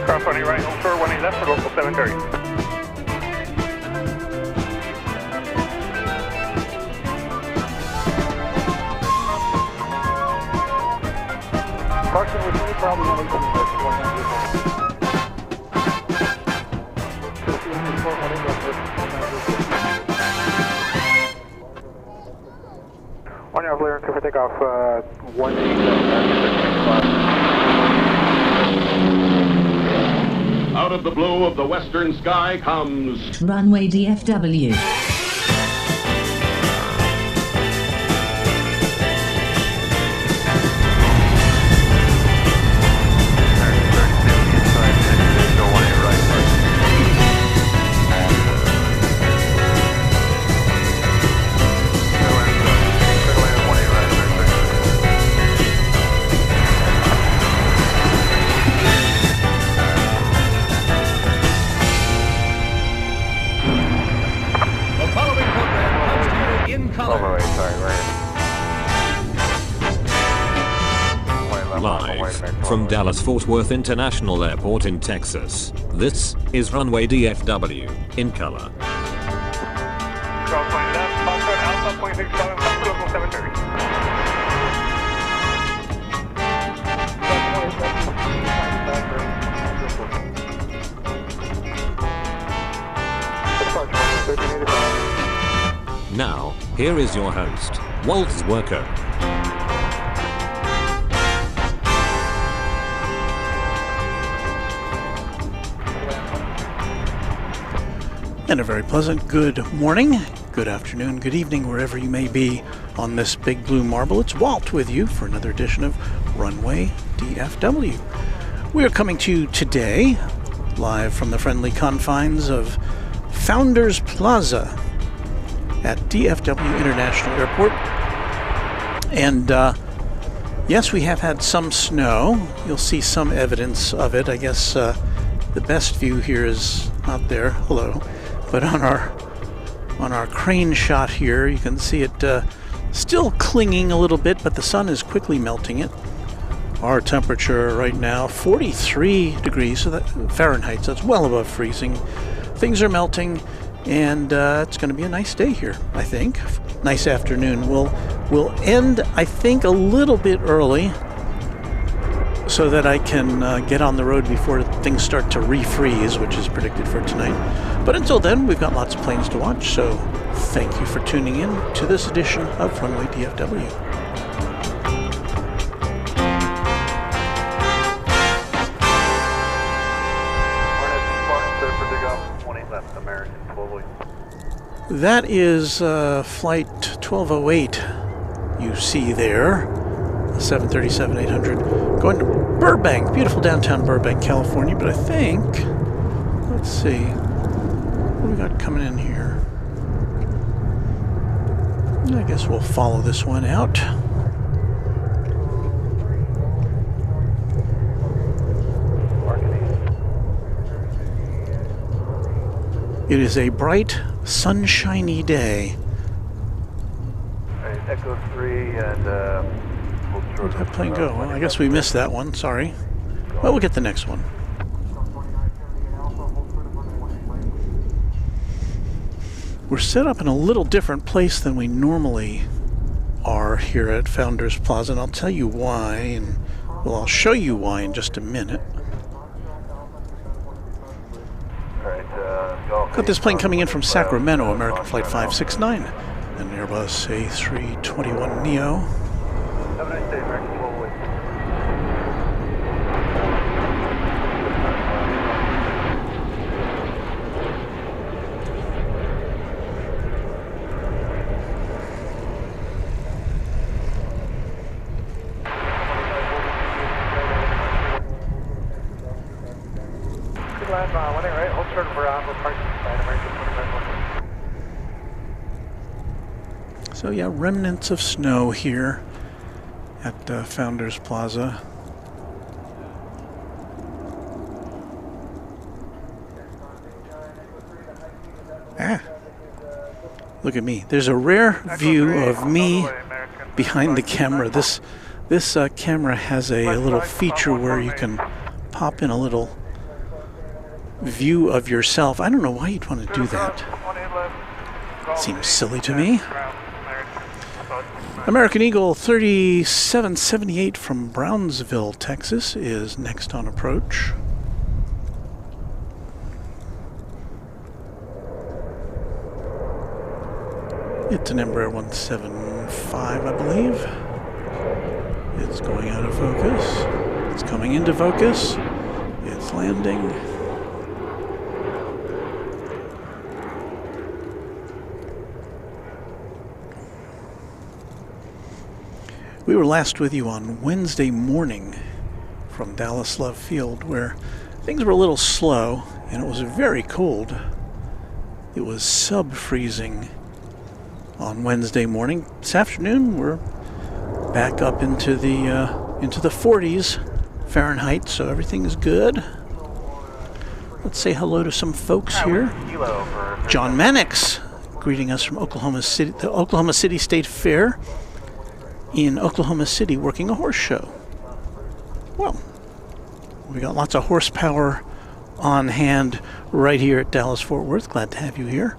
Cross 20 right, hold short 18 left for local 730. Parking with you, probably only going to On your clearance for takeoff 187. Out of the blue of the western sky comes Runway DFW. Live from Dallas-Fort Worth International Airport in Texas, this is Runway DFW in color. Cross 20 left, Foxtrot Alpha, 0.67, local 730. Now, here is your host, Walt Zwerko. And a very pleasant good morning, good afternoon, good evening, wherever you may be on this big blue marble. It's Walt with you for another edition of Runway DFW. We are coming to you today, live from the friendly confines of Founders Plaza at DFW International Airport. And yes, we have had some snow. You'll see some evidence of it. I guess the best view here is out there. Hello. But on our crane shot here, you can see it still clinging a little bit, but the sun is quickly melting it. Our temperature right now, 43 degrees so that Fahrenheit, so that's well above freezing. Things are melting, and it's going to be a nice day here, I think. Nice afternoon. We'll end, I think, a little bit early so that I can get on the road before things start to refreeze, which is predicted for tonight. But until then, we've got lots of planes to watch, so thank you for tuning in to this edition of Runway DFW. That is flight 1208 you see there, 737-800, going to Burbank, beautiful downtown Burbank, California. But I think, let's see, what do we got coming in here? I guess we'll follow this one out. It is a bright, sunshiny day. Echo 3 and where'd that plane go? Well, I guess we missed that one, sorry. Well, we'll get the next one. We're set up in a little different place than we normally are here at Founders Plaza, and I'll tell you why, and well, I'll show you why in just a minute. Got this plane coming in from Sacramento, American Flight 569, an Airbus A321neo. Have a nice day, American. So yeah, remnants of snow here at Founders Plaza. Look at me. There's a rare view of me behind the camera. This camera has a little feature where you can pop in a little view of yourself. I don't know why you'd want to do that. Seems silly to me. American Eagle 3778 from Brownsville, Texas is next on approach. It's an Embraer 175, I believe. It's going out of focus. It's coming into focus. It's landing. We were last with you on Wednesday morning from Dallas Love Field, where things were a little slow and it was very cold. It was sub-freezing on Wednesday morning. This afternoon we're back up into the 40s Fahrenheit, so everything is good. Let's say hello to some folks here. John Mannix greeting us from Oklahoma City, the Oklahoma City State Fair in Oklahoma City, working a horse show. Well, we got lots of horsepower on hand right here at Dallas Fort Worth. Glad to have you here.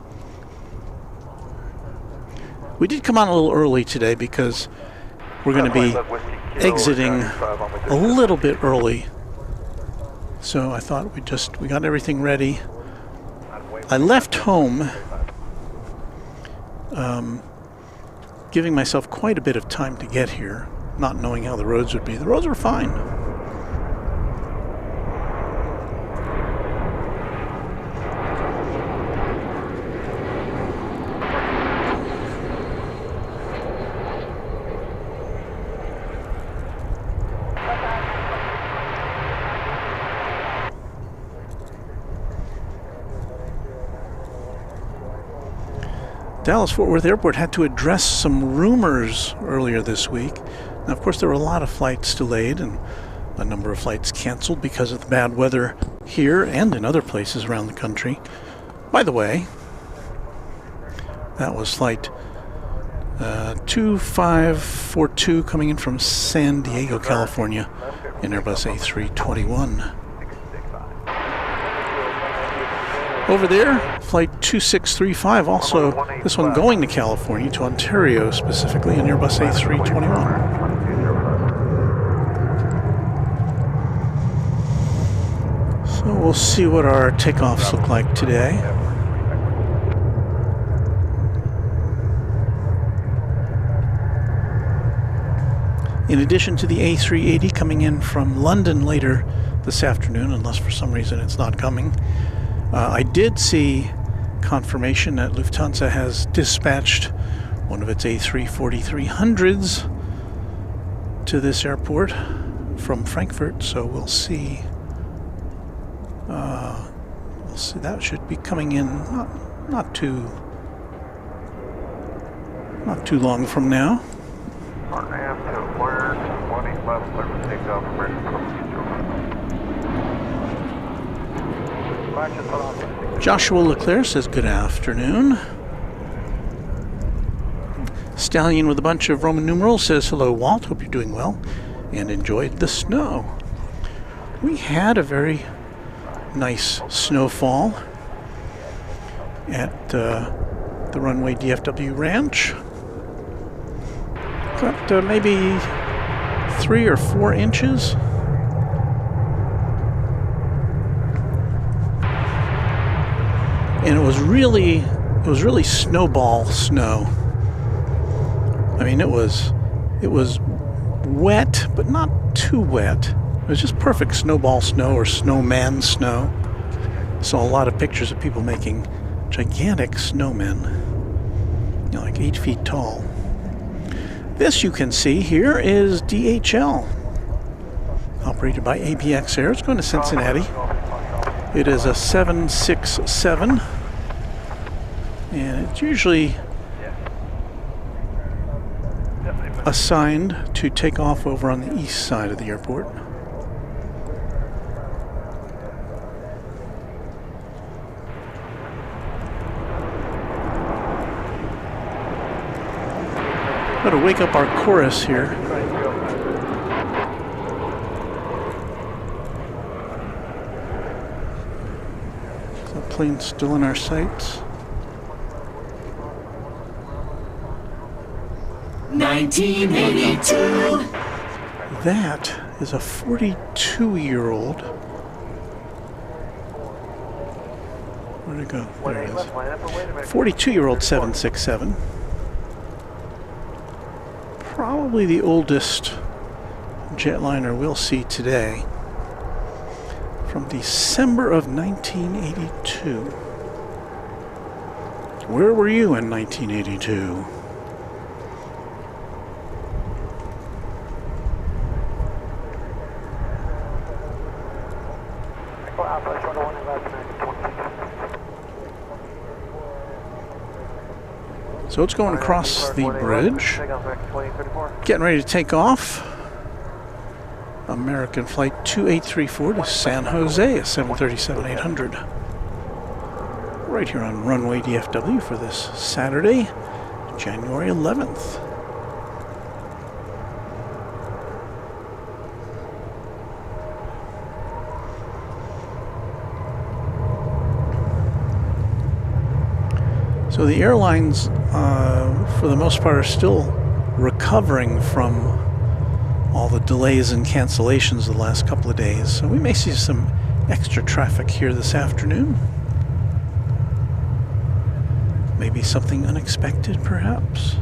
We did come on a little early today because we're going to be exiting a little bit early. So I thought we got everything ready. I left home giving myself quite a bit of time to get here, not knowing how the roads would be. The roads were fine. Dallas-Fort Worth Airport had to address some rumors earlier this week. Now, of course, there were a lot of flights delayed and a number of flights canceled because of the bad weather here and in other places around the country. By the way, that was flight 2542 coming in from San Diego, California, in Airbus A321. Over there, flight 2635, also this one going to California, to Ontario specifically, in Airbus A321. So we'll see what our takeoffs look like today. In addition to the A380 coming in from London later this afternoon, unless for some reason it's not coming, I did see confirmation that Lufthansa has dispatched one of its A340-300s to this airport from Frankfurt, so we'll see. That should be coming in not too long from now. Joshua Leclerc says good afternoon. Stallion with a bunch of Roman numerals says hello, Walt. Hope you're doing well and enjoyed the snow. We had a very nice snowfall at the Runway DFW ranch. Got maybe 3 or 4 inches. And it was really snowball snow. I mean, it was wet, but not too wet. It was just perfect snowball snow or snowman snow. I saw a lot of pictures of people making gigantic snowmen, like 8 feet tall. This you can see here is DHL, operated by ABX Air. It's going to Cincinnati. It is a 767, and it's usually assigned to take off over on the east side of the airport. Got to wake up our chorus here. Is that plane still in our sights? 1982. That is a 42-year-old. Where'd it go? There it is. 42-year-old 767. Probably the oldest jetliner we'll see today. From December of 1982. Where were you in 1982? So it's going across the bridge. Getting ready to take off. American Flight 2834 to San Jose, a 737-800. Right here on Runway DFW for this Saturday, January 11th. So the airlines, for the most part, are still recovering from all the delays and cancellations the last couple of days. So we may see some extra traffic here this afternoon. Maybe something unexpected, perhaps.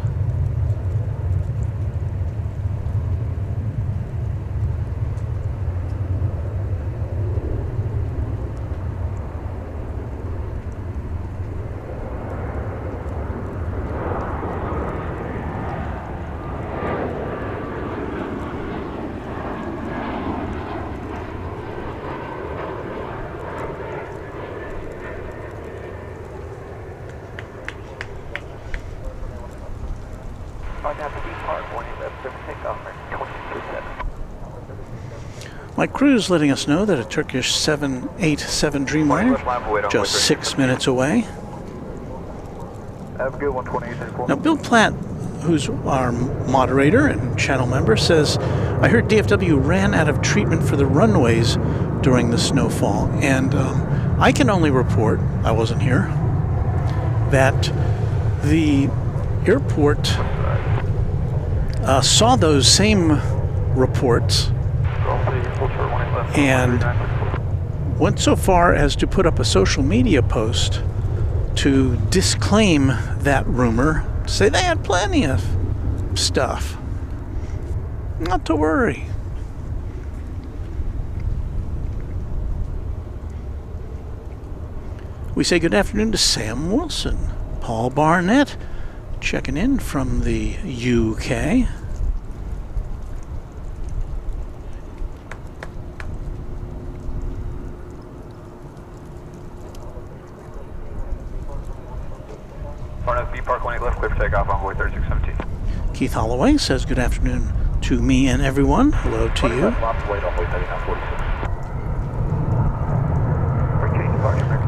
My crew is letting us know that a Turkish 787 Dreamliner just 6 minutes away. Have a good one, 2834. Now, Bill Platt, who's our moderator and channel member, says, I heard DFW ran out of treatment for the runways during the snowfall, and I can only report, I wasn't here, that the airport saw those same reports and went so far as to put up a social media post to disclaim that rumor, say they had plenty of stuff. Not to worry. We say good afternoon to Sam Wilson, Paul Barnett, checking in from the UK. Park 18 left, clear for takeoff, envoy 3617. Keith Holloway says good afternoon to me and everyone. Hello to you.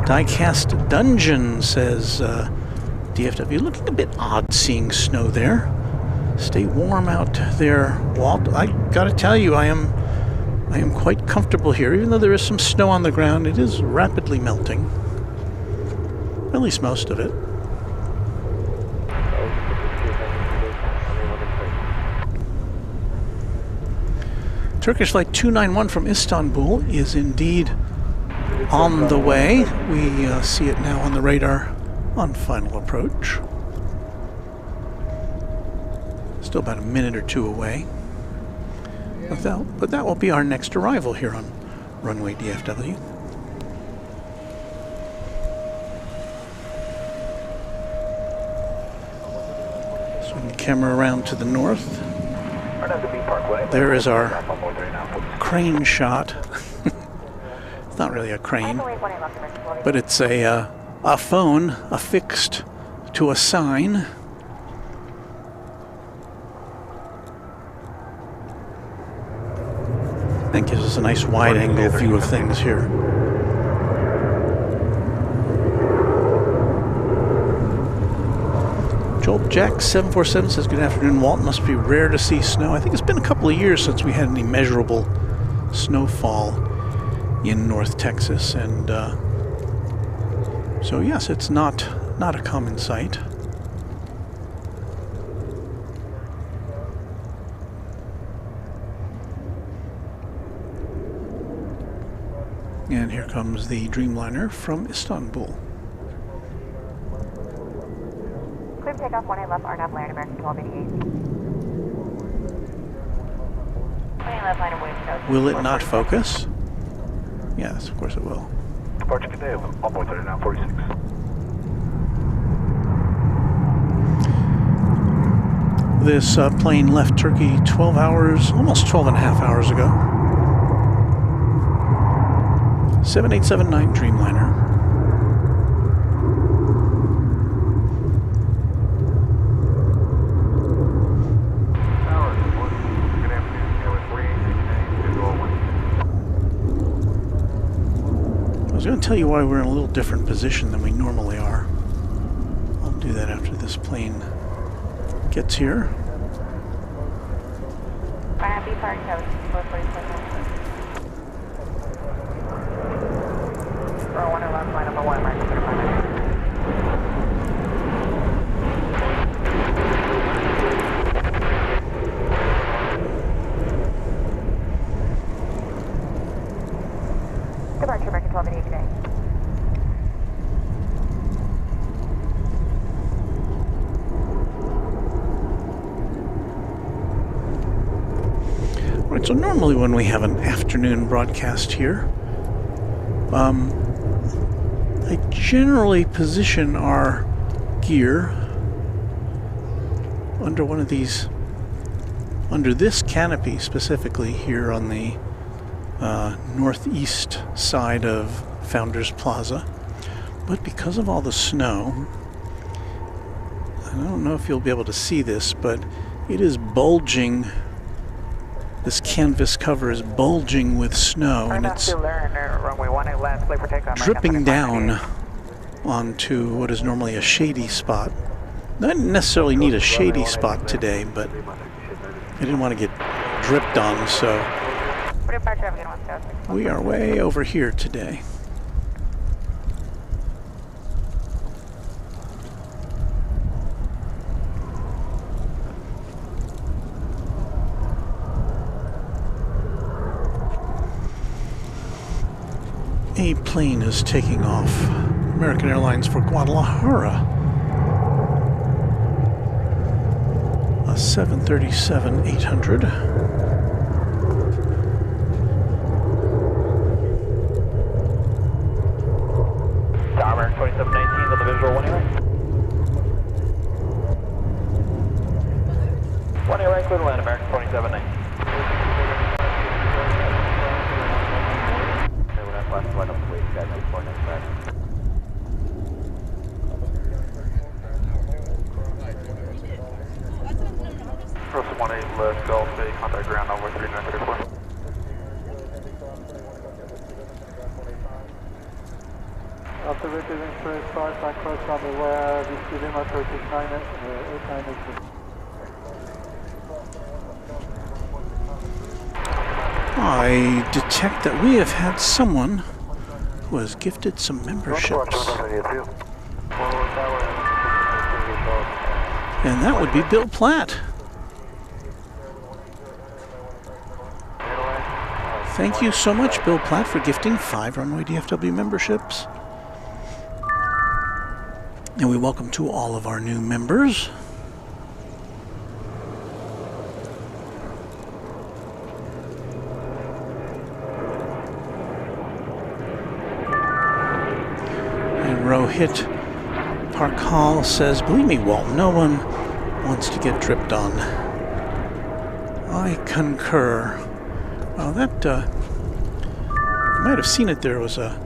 Diecast Dungeon says DFW looking a bit odd seeing snow there. Stay warm out there, Walt. I gotta tell you, I am quite comfortable here. Even though there is some snow on the ground, it is rapidly melting. At least most of it. Turkish Flight 291 from Istanbul is indeed on the way. We see it now on the radar on final approach. Still about a minute or two away. But that will be our next arrival here on Runway DFW. Swing the camera around to the north. There is our crane shot. Thought not really a crane, but it's a phone affixed to a sign. That gives us a nice wide-angle view of things here. Joel Jack 747 says, good afternoon, Walt. Must be rare to see snow. I think it's been a couple of years since we had any measurable snowfall in North Texas, and so yes, it's not a common sight. And here comes the Dreamliner from Istanbul. Clear takeoff, 18 left, RNAV, land, American 1288. 20 left, line of Williams. Will it not focus? Yes, of course it will. Departure today, onboard 3946. This plane left Turkey 12 hours, almost 12 and a half hours ago. 7879 Dreamliner. I was going to tell you why we're in a little different position than we normally are. I'll do that after this plane gets here. RNAV, park, 447. 1 left, line number 1, American 35. Departure, American 1288 today. Right, so normally when we have an afternoon broadcast here, I generally position our gear under one of these, under this canopy specifically here on the northeast side of Founders Plaza. But because of all the snow, I don't know if you'll be able to see this, but it is bulging. This canvas cover is bulging with snow, and it's dripping down onto what is normally a shady spot. I didn't necessarily need a shady spot today, but I didn't want to get dripped on, so we are way over here today. A plane is taking off. American Airlines for Guadalajara. A 737-800. Tower 2719 on the visual, 1 airline. 1 airline, clear to land, American 2719. Last one up the way, guys, 9495. Person 18 left, Gulf Bay, contact ground over 3934. After receiving first start, I cross on the way, receiving my Turkish 8982. I detect that we have had someone who has gifted some memberships. And that would be Bill Platt. Thank you so much, Bill Platt, for gifting 5 Runway DFW memberships. And we welcome to all of our new members. Rohit Park Hall says, believe me, Walt, no one wants to get dripped on. I concur. Well, that might have seen it. There was a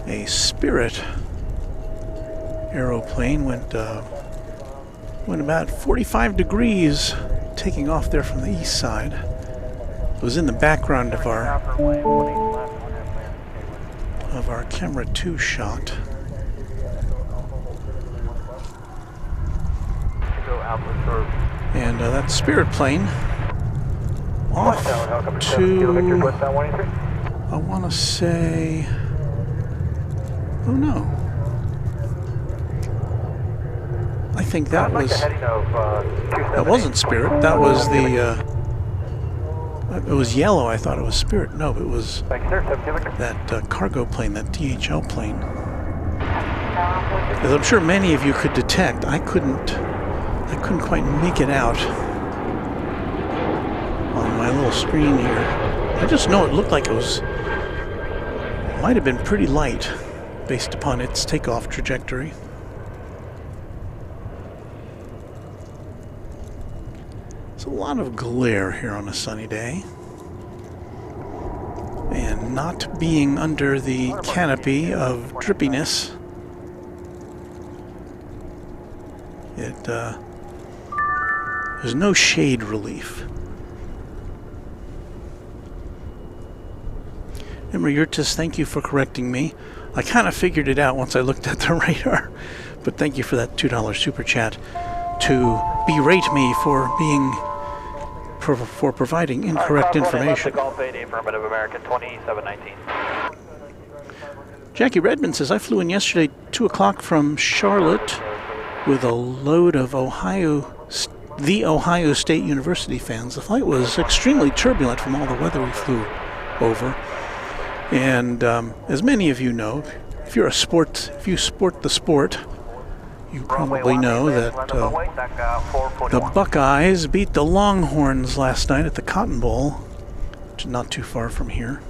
a Spirit aeroplane went about 45 degrees, taking off there from the east side. It was in the background of our camera 2 shot. And that Spirit plane off to, I want to say, oh no, I think that wasn't Spirit. That was it was yellow. I thought it was Spirit. No, it was that cargo plane, that DHL plane. As I'm sure many of you could detect, I couldn't quite make it out on my little screen here. I just know it looked like it might have been pretty light based upon its takeoff trajectory. It's a lot of glare here on a sunny day. And not being under the canopy of drippiness, there's no shade relief. Emeritus, thank you for correcting me. I kind of figured it out once I looked at the radar, but thank you for that $2 super chat to berate me for being for providing incorrect information. Jackie Redmond says, I flew in yesterday 2 o'clock from Charlotte with a load of the Ohio State University fans. The flight was extremely turbulent from all the weather we flew over. And as many of you know, if you sport the sport, you probably know that the Buckeyes beat the Longhorns last night at the Cotton Bowl, which is not too far from here.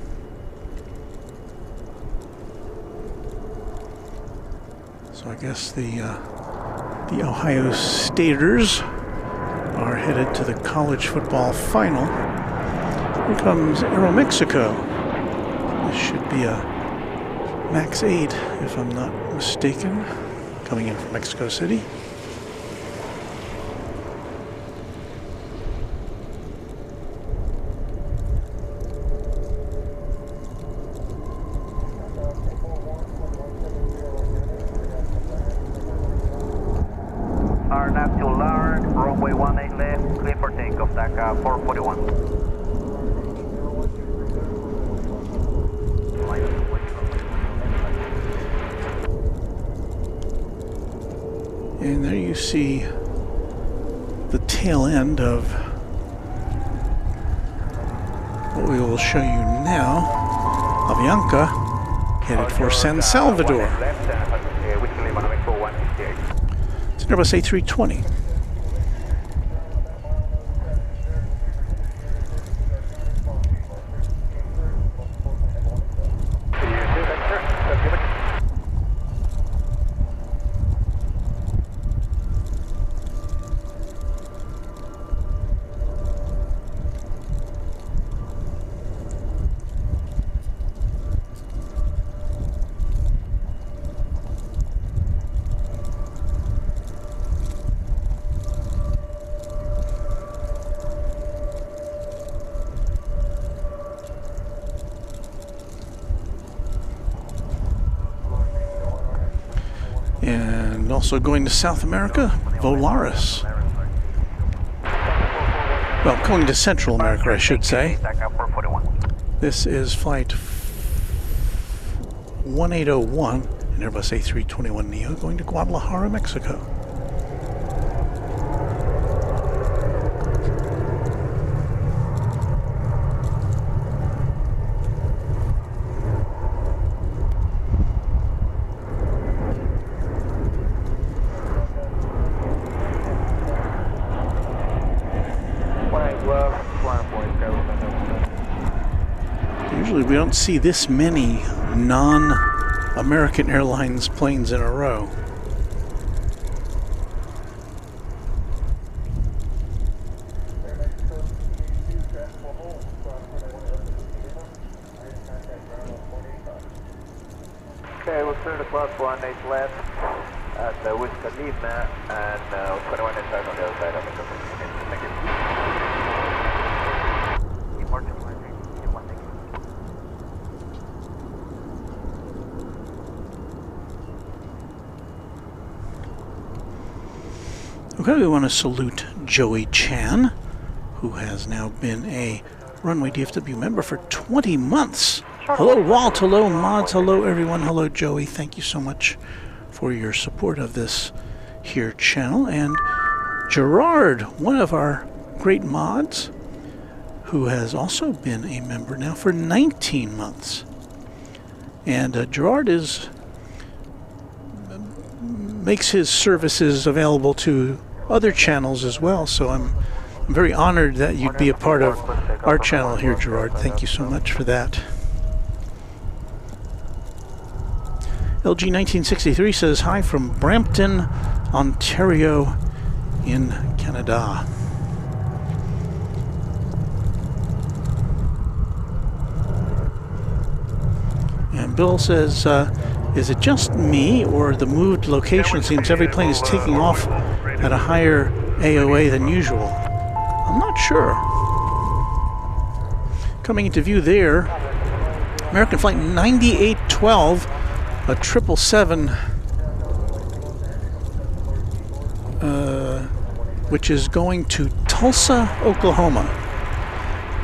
So I guess the Ohio Staters are headed to the college football final. Here comes Aeromexico. This should be a MAX 8, if I'm not mistaken, coming in from Mexico City. RNAV to Lark, runway 18 left, clear for takeoff, TACA 441. And there you see the tail end of what we will show you now. Avianca headed for San Salvador. It's an Airbus A320. And also going to South America, Volaris. Well, going to Central America, I should say. This is flight 1801, an Airbus A321neo, going to Guadalajara, Mexico. Usually we don't see this many non-pilot American Airlines planes in a row. Okay, we'll clear the plus 1, 8 left at the Wiz Khalifa and 21 inside on the other side of the Thank you. Keep marching, keep marching. Okay, we want to salute Joey Chan, who has now been a Runway DFW member for 20 months. Hello, Walt. Hello, Mods. Hello, everyone. Hello, Joey. Thank you so much for your support of this here channel. And Gerard, one of our great mods, who has also been a member now for 19 months. And Gerard makes his services available to other channels as well. So I'm very honored that you'd be a part of our channel here, Gerard. Thank you so much for that. LG 1963 says hi from Brampton, Ontario in Canada. And Bill says, is it just me or the moved location seems every plane is taking off at a higher AOA than usual? I'm not sure. Coming into view there, American Flight 9812, a 777, which is going to Tulsa, Oklahoma.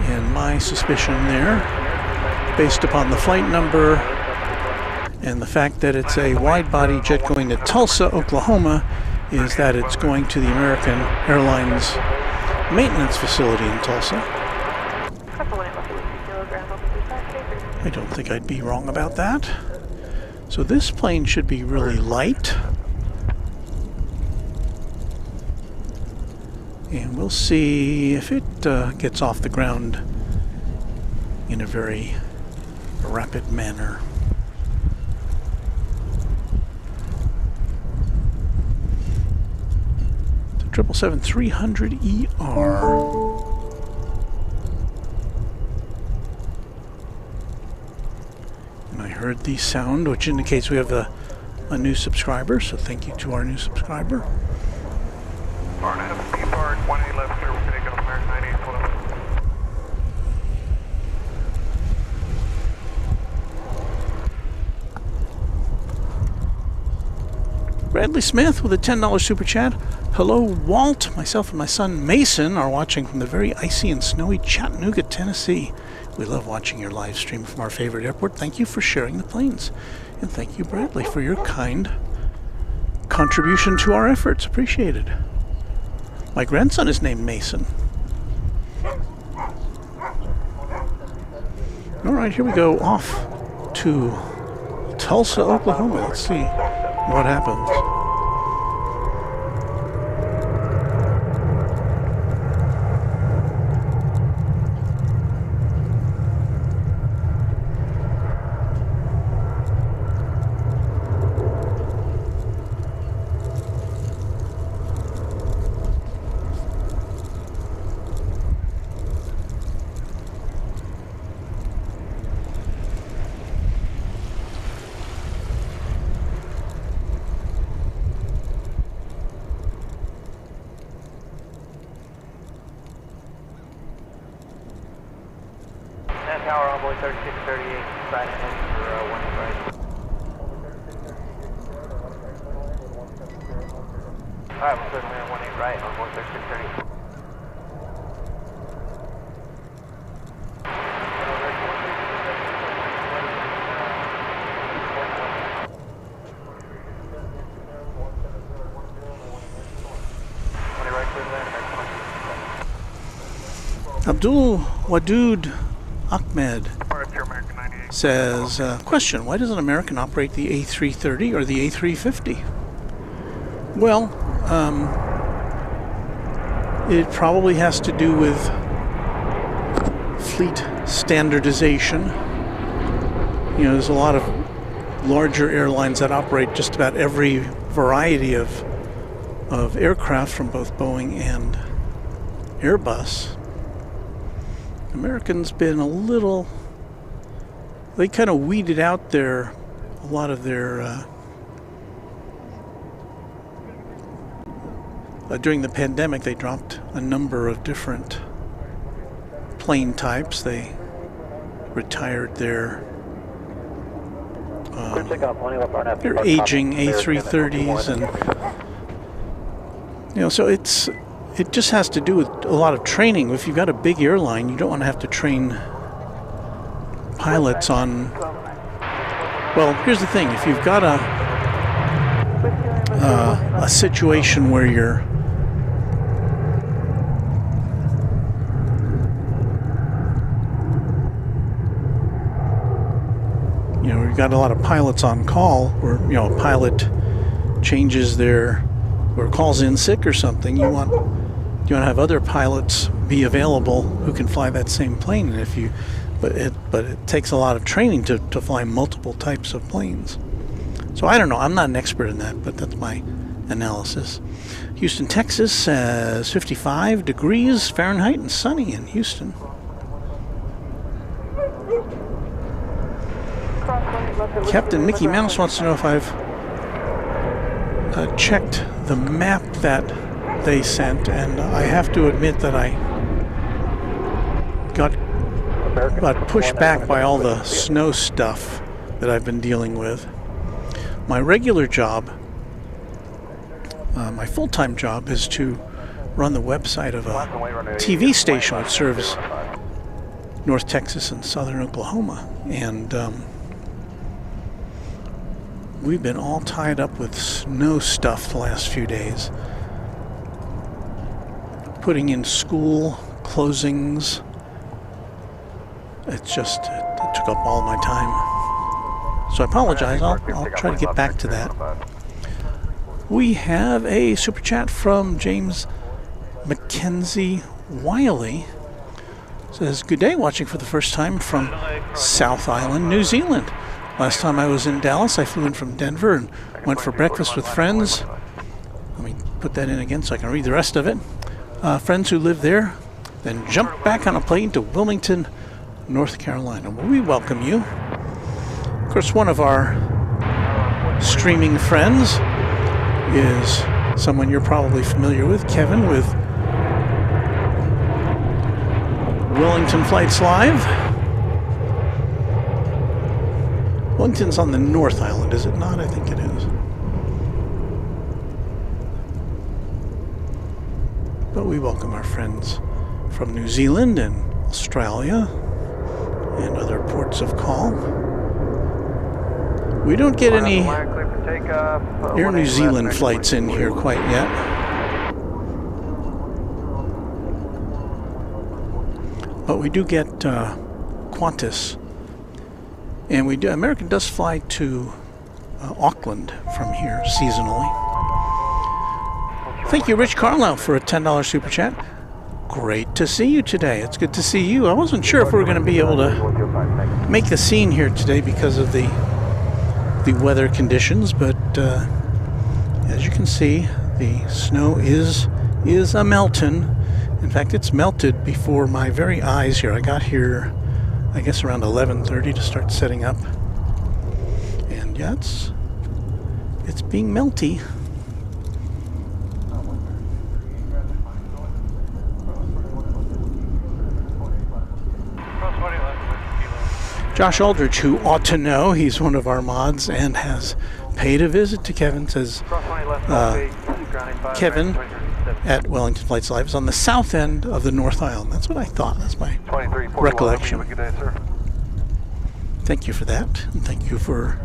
And my suspicion there, based upon the flight number and the fact that it's a wide-body jet going to Tulsa, Oklahoma, is that it's going to the American Airlines maintenance facility in Tulsa. I don't think I'd be wrong about that. So this plane should be really light. And we'll see if it gets off the ground in a very rapid manner. The 777-300ER. I heard the sound, which indicates we have a new subscriber, so thank you to our new subscriber. Barnett, P-Park, 18 left, clear, we're going to get on American 9812. Bradley Smith with a $10 super chat. Hello, Walt. Myself and my son Mason are watching from the very icy and snowy Chattanooga, Tennessee. We love watching your live stream from our favorite airport. Thank you for sharing the planes. And thank you, Bradley, for your kind contribution to our efforts. Appreciated. My grandson is named Mason. All right, here we go off to Tulsa, Oklahoma. Let's see what happens. Tower envoy 3638, sign in for 1 right. Alright, we'll certainly on 18 right, envoy 3638. Abdul Wadud Ahmed says, question, why doesn't American operate the A330 or the A350? Well, it probably has to do with fleet standardization. You know, there's a lot of larger airlines that operate just about every variety of aircraft from both Boeing and Airbus. American's been a little, they kind of weeded out a lot of their, during the pandemic they dropped a number of different plane types. They retired their aging A330s, and so it just has to do with a lot of training. If you've got a big airline, you don't want to have to train pilots on. Well, here's the thing: if you've got a situation where we've got a lot of pilots on call, where a pilot changes or calls in sick or something, you want to have other pilots be available who can fly that same plane. And but it takes a lot of training to fly multiple types of planes. So I don't know. I'm not an expert in that, but that's my analysis. Houston, Texas says 55 degrees Fahrenheit and sunny in Houston. Captain Mickey Mouse wants to know if I've checked the map that they sent, and I have to admit that I got pushed back by all the snow stuff that I've been dealing with. My regular job, my full-time job, is to run the website of a TV station that serves North Texas and southern Oklahoma, and we've been all tied up with snow stuff the last few days. Putting in school closings. It took up all my time. So I apologize. I'll try to get back to that. We have a super chat from James Mackenzie Wiley. Says, good day, watching for the first time from South Island, New Zealand. Last time I was in Dallas, I flew in from Denver and went for breakfast with friends. Let me put that in again so I can read the rest of it. Friends who live there, then jumped back on a plane to Wilmington, North Carolina. Well, we welcome you. Of course, one of our streaming friends is someone you're probably familiar with, Kevin, with Wellington Flights Live. Wellington's on the North Island, is it not? I think it is. But we welcome our friends from New Zealand and Australia and other ports of call. We don't get any Air New Zealand flights in here quite yet. But we do get Qantas. And American does fly to Auckland from here seasonally. Thank you, Rich Carlisle, for a $10 super chat. Great to see you today. It's good to see you. I wasn't sure if we were going to be able to make the scene here today because of the weather conditions, but as you can see, the snow is a melting. In fact, it's melted before my very eyes here. I got here, I guess, around 11:30 to start setting up. And yeah, it's being melty. Josh Aldridge, who ought to know, he's one of our mods and has paid a visit to Kevin, says Kevin at Wellington Flights Live is on the south end of the North Island. That's what I thought. That's my recollection. Thank you for that, and thank you for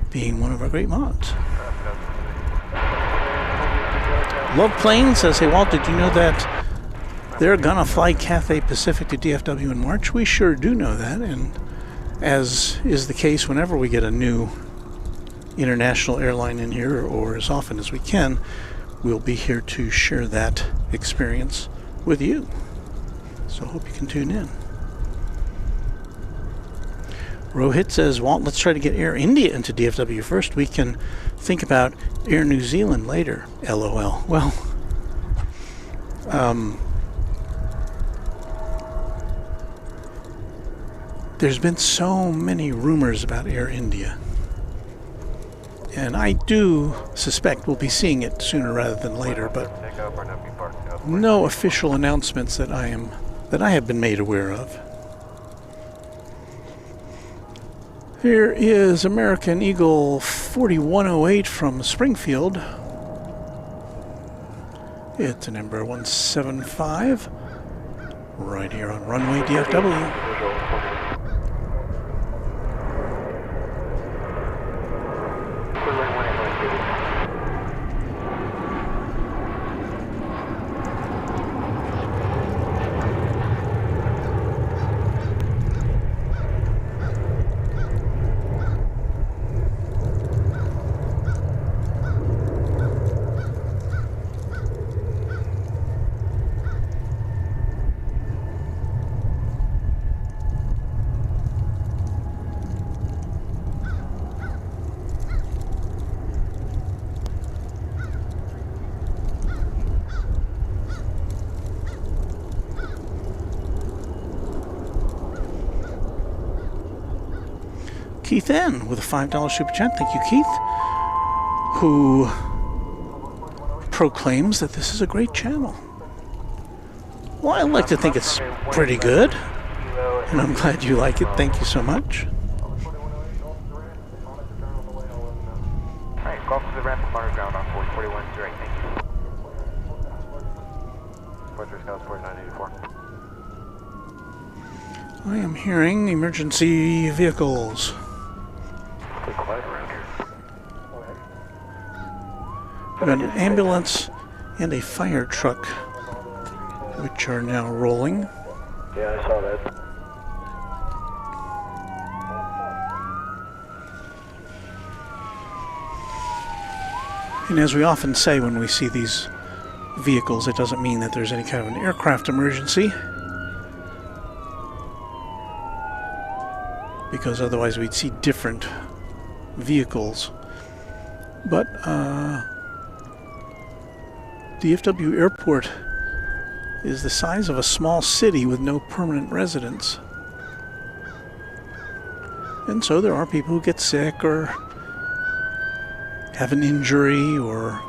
being one of our great mods. Love Planes says, hey Walt, did you know that they're gonna fly Cathay Pacific to DFW in March? We sure do know that, and as is the case whenever we get a new international airline in here, or as often as we can, we'll be here to share that experience with you. So hope you can tune in. Rohit says, Walt, let's try to get Air India into DFW first. We can think about Air New Zealand later. LOL. Well, there's been so many rumors about Air India. And I do suspect we'll be seeing it sooner rather than later, but no official announcements that I have been made aware of. Here is American Eagle 4108 from Springfield. It's an Embraer 175 right here on Runway DFW. Keith N. with a $5 super chat. Thank you, Keith, who proclaims that this is a great channel. Well, I like to think it's pretty good, and I'm glad you like it. Thank you so much. Alright, call for the ramp from underground on 4041 direct, thank you. 43 Scouts 4984. I am hearing emergency vehicles. Pretty quiet around here. We've got an ambulance and a fire truck, which are now rolling. Yeah, I saw that. And as we often say when we see these vehicles, it doesn't mean that there's any kind of an aircraft emergency, because otherwise we'd see different vehicles. But DFW Airport is the size of a small city with no permanent residents. And so there are people who get sick or have an injury or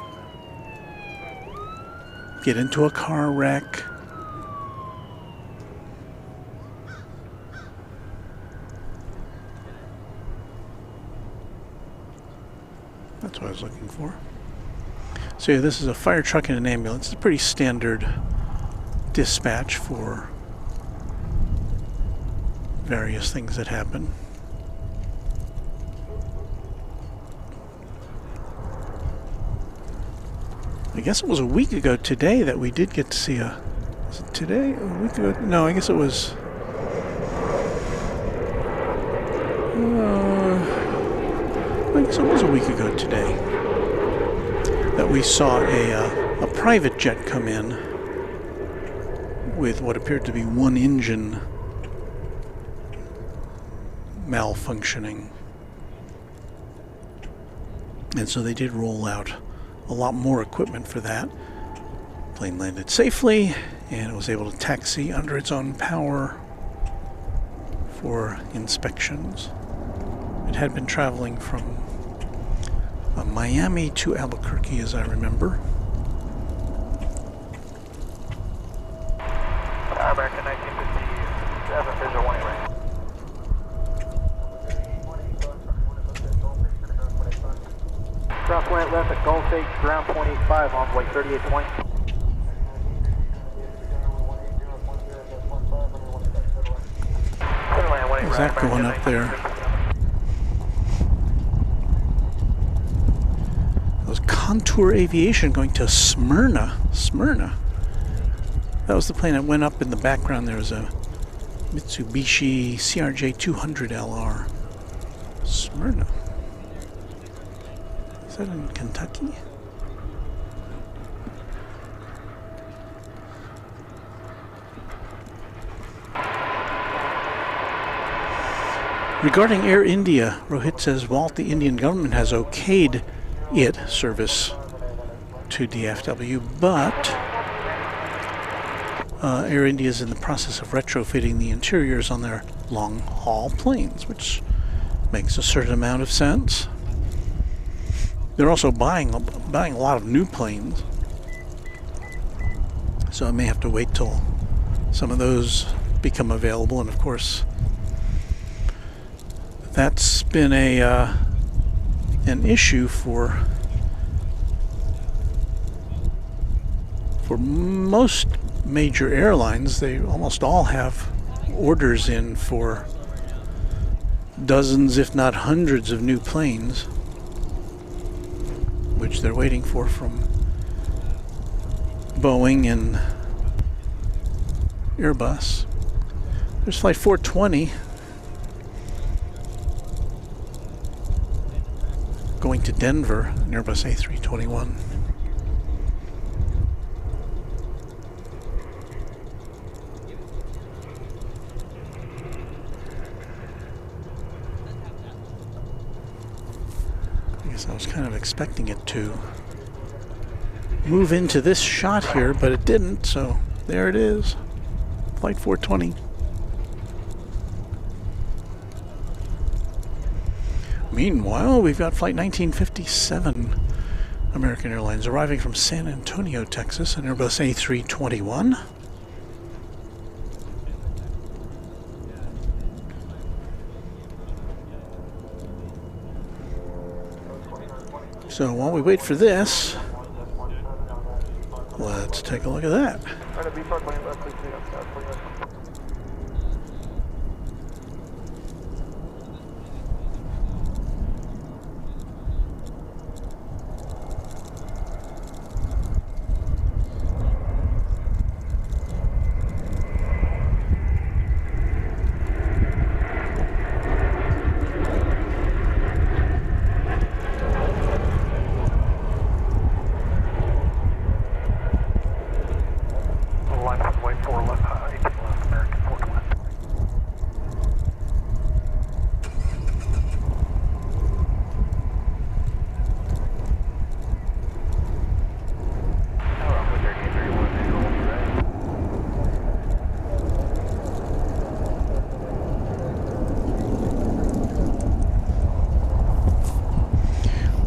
get into a car wreck. That's what I was looking for. So yeah, this is a fire truck and an ambulance. It's a pretty standard dispatch for various things that happen. I guess it was a week ago today that we did get to see a... Was it today? A week ago? No, I guess it was... I guess it was a week ago today that we saw a private jet come in with what appeared to be one engine malfunctioning. And so they did roll out a lot more equipment for that. Plane landed safely, and it was able to taxi under its own power for inspections. It had been traveling from Miami to Albuquerque, as I remember. American 1957, visual 1 right. Southwind left at Gulf 8, ground 0.85, envoy 38 point. How's that going up there? That was Contour Aviation going to Smyrna. Smyrna. That was the plane that went up in the background. There was a Mitsubishi CRJ 200LR. Smyrna. Is that in Kentucky? Regarding Air India, Rohit says, Walt, the Indian government has okayed it service to DFW, but Air India is in the process of retrofitting the interiors on their long-haul planes, which makes a certain amount of sense. They're also buying a lot of new planes, so I may have to wait till some of those become available. And of course, that's been an issue for most major airlines. They almost all have orders in for dozens, if not hundreds, of new planes, which they're waiting for from Boeing and Airbus. There's flight 420 going to Denver, an Airbus A321. I was kind of expecting it to move into this shot here, but it didn't, so there it is. Flight 420. Meanwhile, we've got flight 1957, American Airlines, arriving from San Antonio, Texas, an Airbus A321. So while we wait for this, let's take a look at that.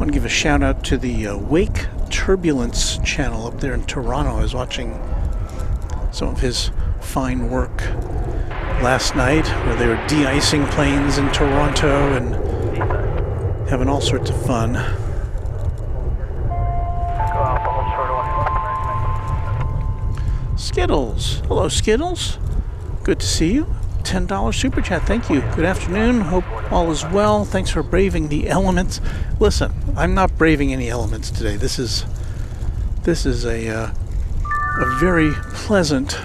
Give a shout out to the Wake Turbulence channel up there in Toronto. I was watching some of his fine work last night where they were de-icing planes in Toronto and having all sorts of fun. Skittles. Hello, Skittles. Good to see you. $10 super chat. Thank you. Good afternoon. Hope all is well. Thanks for braving the elements. Listen, I'm not braving any elements today. This is a very pleasant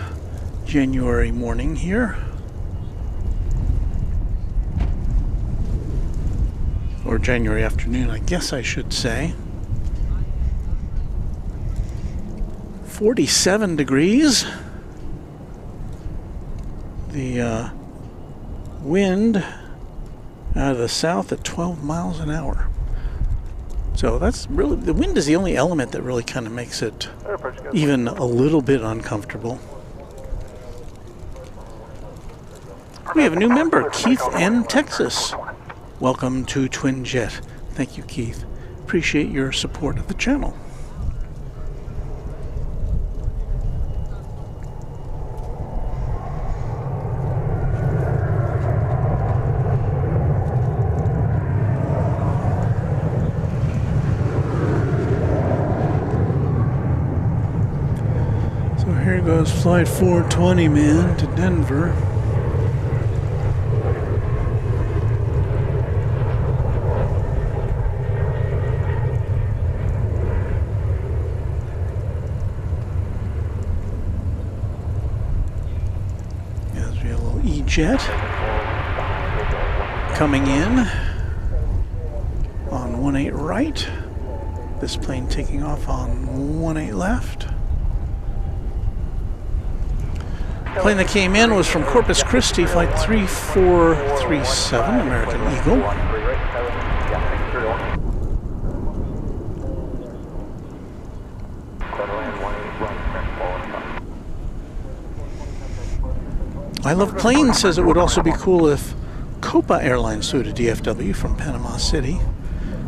January morning here. Or January afternoon, I guess I should say. 47 degrees. The wind out of the south at 12 miles an hour. So that's really, the wind is the only element that really kind of makes it even a little bit uncomfortable. We have a new member, Keith N. Texas. Welcome to Twin Jet. Thank you, Keith. Appreciate your support of the channel. Here goes flight 420, man, to Denver. As we have a little E-jet coming in on 18 right. This plane taking off on 18 left. Plane that came in was from Corpus Christi, flight 3437, American Eagle. I Love Planes says it would also be cool if Copa Airlines flew to DFW from Panama City.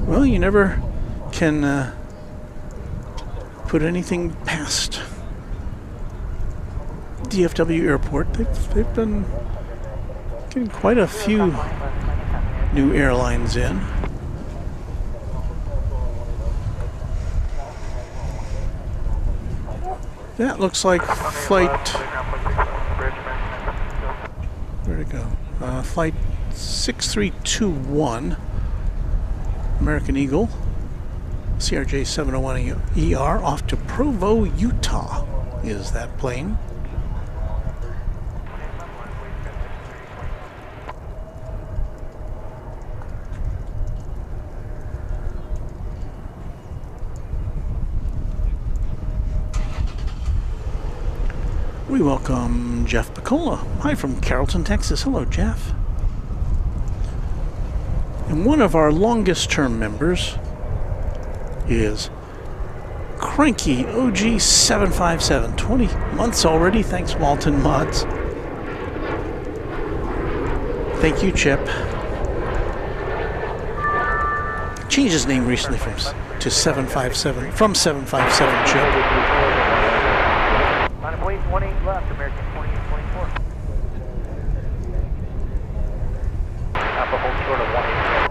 Well, you never can put anything past DFW Airport. They've been getting quite a few new airlines in. That looks like flight... Where'd it go? Flight 6321, American Eagle, CRJ 701ER, off to Provo, Utah is that plane. We welcome Jeff Picola. Hi from Carrollton, Texas. Hello, Jeff. And one of our longest term members is Cranky OG 757. 20 months already. Thanks, Walton Mods. Thank you, Chip. Changed his name recently to 757, from 757 Chip. Line of weight 18 left, American 2824. Alpha hold short of 187.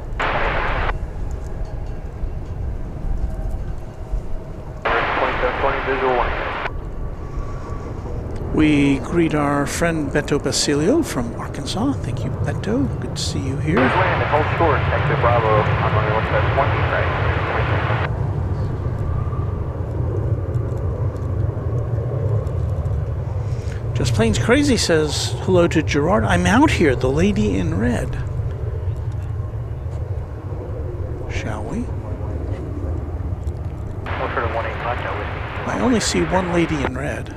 2720 visual 1. We greet our friend Beto Basilio from Arkansas. Thank you, Beto. Good to see you here. Land and hold short, exit Bravo on runway 17 right. Just Plains Crazy says hello to Gerard. I'm out here, the lady in red. Shall we? I only see one lady in red.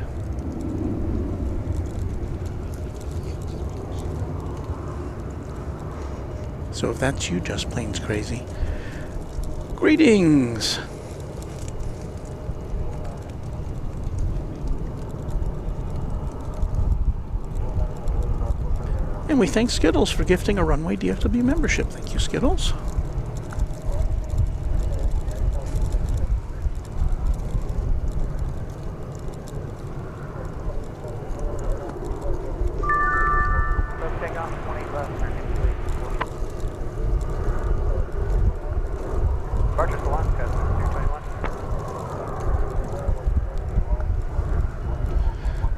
So if that's you, Just Plains Crazy. Greetings! And we thank Skittles for gifting a Runway DFW membership. Thank you, Skittles.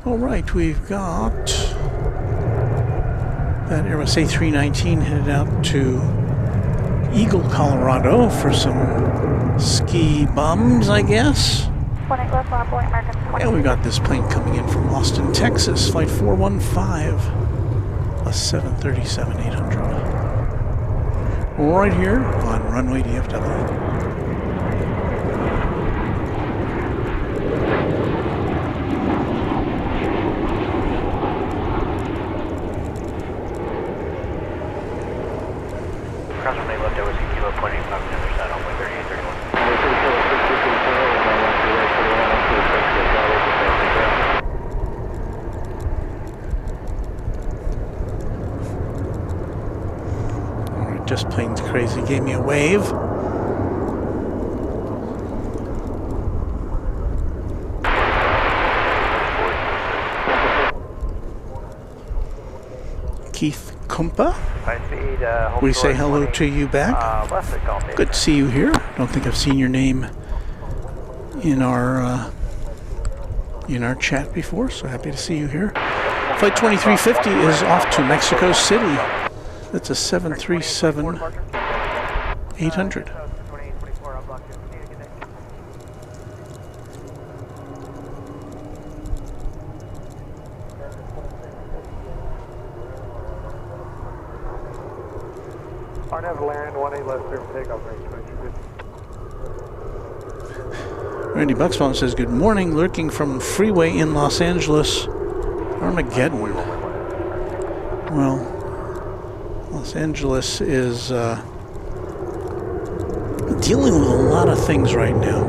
All right, we've got that Airbus A319 headed out to Eagle, Colorado for some ski bums, I guess. And we got this plane coming in from Austin, Texas, flight 415, a 737-800. Right here on Runway DFW. Just Plains Crazy gave me a wave. Keith Kumpa, we say hello to you back. Good to see you here. Don't think I've seen your name in our chat before, so happy to see you here. Flight 2350 is off to Mexico City. That's a 737-800. Arnev Land, 18 left, clear for takeoff, range 2250. Randy Buxbaum says, good morning, lurking from freeway in Los Angeles. Armageddon. Well, Los Angeles is dealing with a lot of things right now.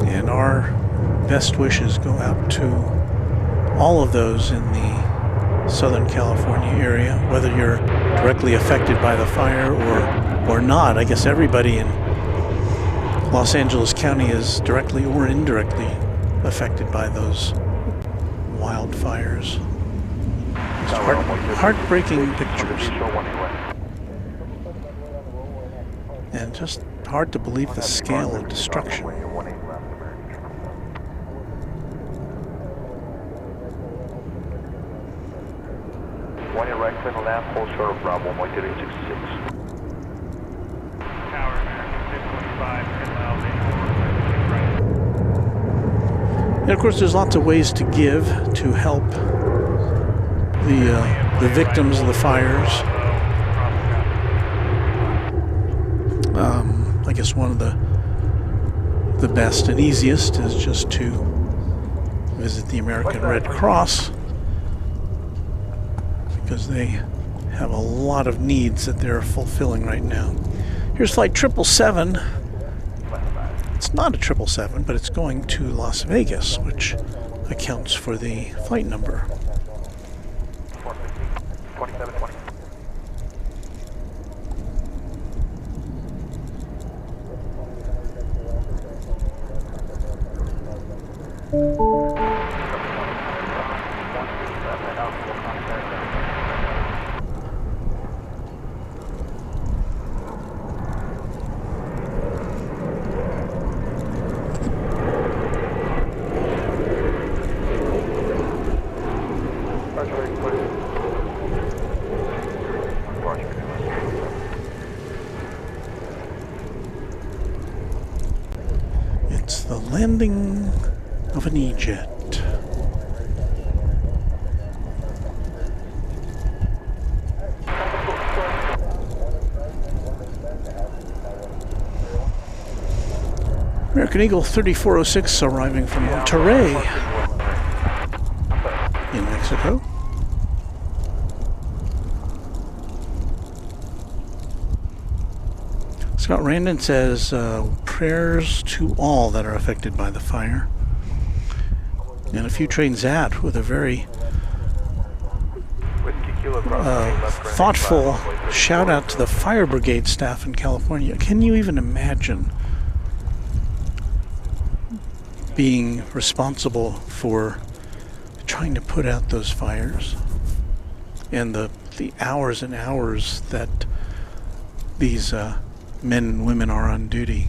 And our best wishes go out to all of those in the Southern California area, whether you're directly affected by the fire or not. I guess everybody in Los Angeles County is directly or indirectly affected by those wildfires. Heartbreaking pictures. And just hard to believe the scale of destruction. One right turn left, hold short of Bravo, 13666. Tower American 625, 10 miles, 84, And of course, there's lots of ways to give to help the victims of the fires. I guess one of the best and easiest is just to visit the American Red Cross, because they have a lot of needs that they're fulfilling right now. Here's flight 777. It's not a 777, but it's going to Las Vegas, which accounts for the flight number. 2720. It's the landing of an E-jet. American Eagle 3406 arriving from Monterey in Mexico. Scott Randon says, prayers to all that are affected by the fire. And a few trains out with a very thoughtful shout out to the fire brigade staff in California. Can you even imagine being responsible for trying to put out those fires, and the hours and hours that these men and women are on duty?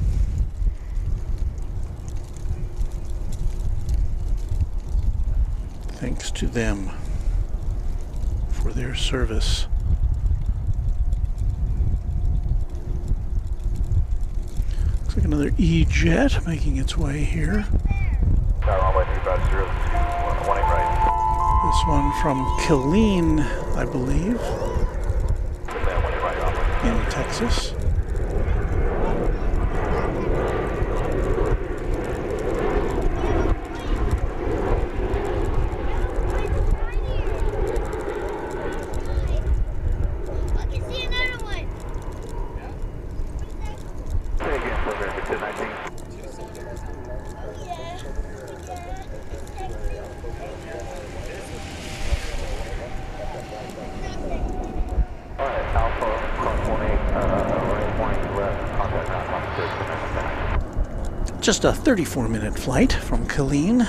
Thanks to them for their service. Looks like another E-jet making its way here. This one from Killeen, I believe, in Texas. Just a 34-minute flight from Killeen.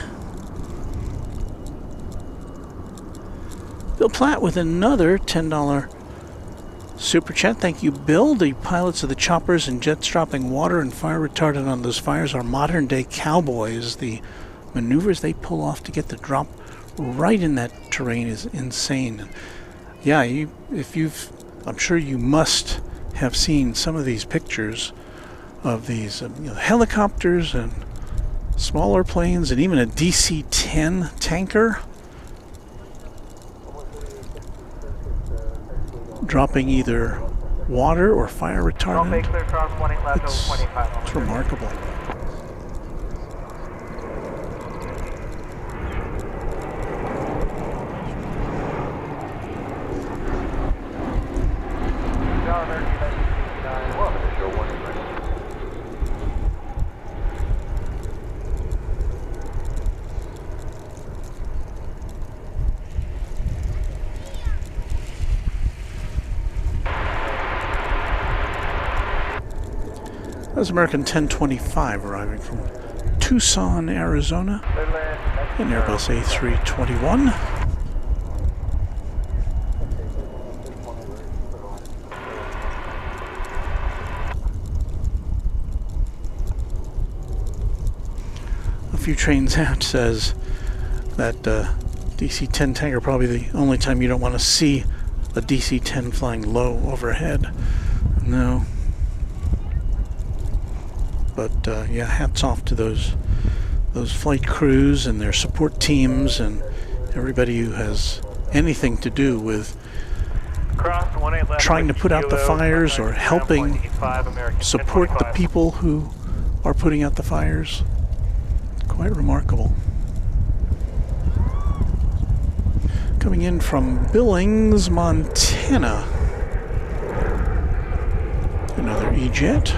Bill Platt with another $10 super chat. Thank you, Bill. The pilots of the choppers and jets dropping water and fire retardant on those fires are modern-day cowboys. The maneuvers they pull off to get the drop right in that terrain is insane. Yeah, I'm sure you must have seen some of these pictures of these helicopters and smaller planes, and even a DC-10 tanker dropping either water or fire retardant. It's remarkable. That's American 1025 arriving from Tucson, Arizona, in Airbus A321. A few trains out says that DC-10 tanker probably the only time you don't want to see a DC-10 flying low overhead. No. But yeah, hats off to those flight crews and their support teams and everybody who has anything to do with trying to put out the fires or helping support the people who are putting out the fires. Quite remarkable. Coming in from Billings, Montana. Another E-Jet.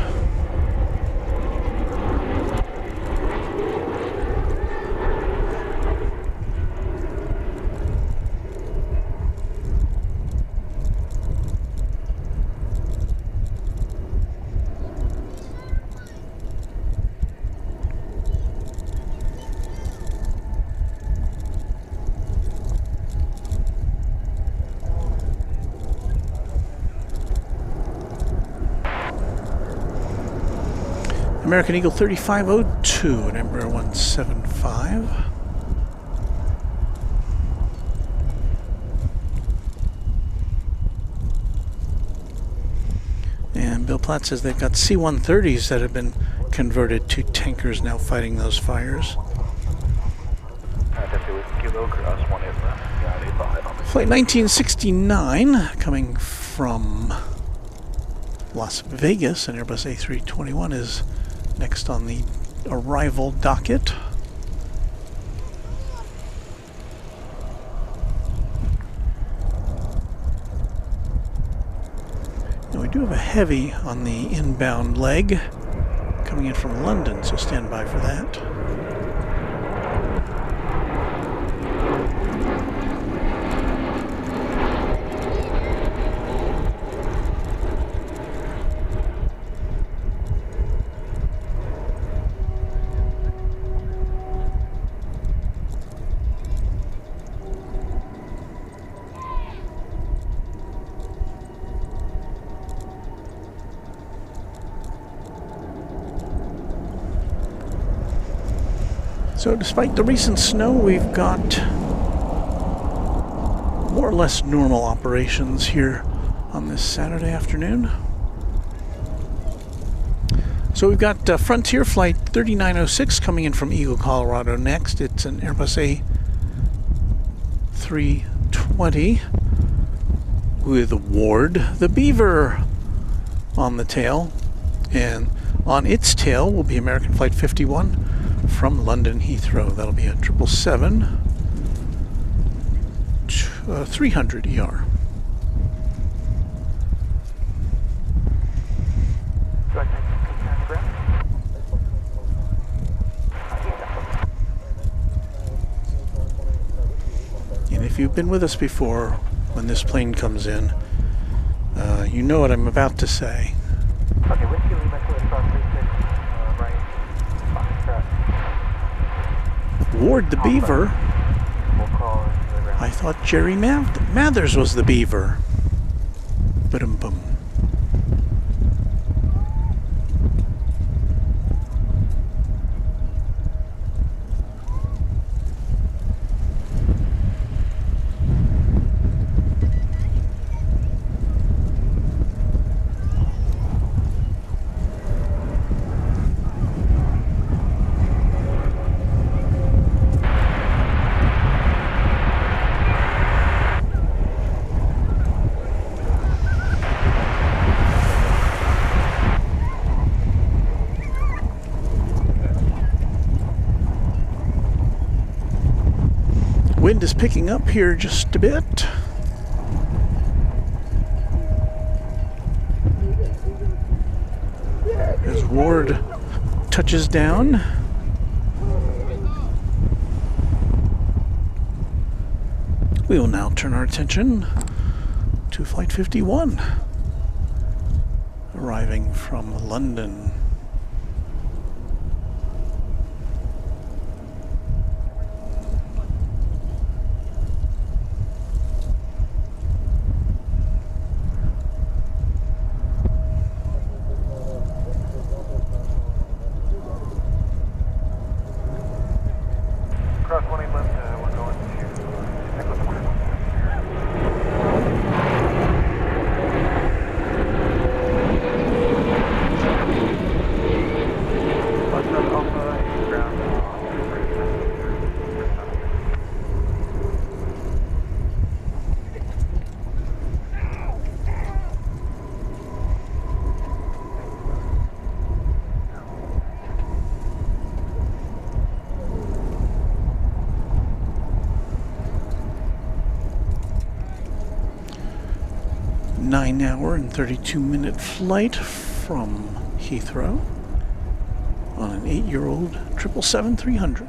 American Eagle 3502 at Embraer 175. And Bill Platt says they've got C-130s that have been converted to tankers now fighting those fires. Flight 1969 coming from Las Vegas, and Airbus A321 is next on the arrival docket. Now we do have a heavy on the inbound leg coming in from London, so stand by for that. So despite the recent snow, we've got more or less normal operations here on this Saturday afternoon. So we've got Frontier Flight 3906 coming in from Eagle, Colorado next. It's an Airbus A320 with Ward the Beaver on the tail. And on its tail will be American Flight 51 from London Heathrow. That'll be a 777-300 ER. And if you've been with us before, when this plane comes in, you know what I'm about to say. Okay, Whiskey Lima to Star 36, right, Ward the Beaver? we'll call into the ground. I thought Jerry Mathers was the Beaver. Ba-dum-bum. Wind is picking up here just a bit. As Ward touches down. We will now turn our attention to Flight 51, arriving from London. 9-hour and 32-minute flight from Heathrow on an 8-year-old 777-300.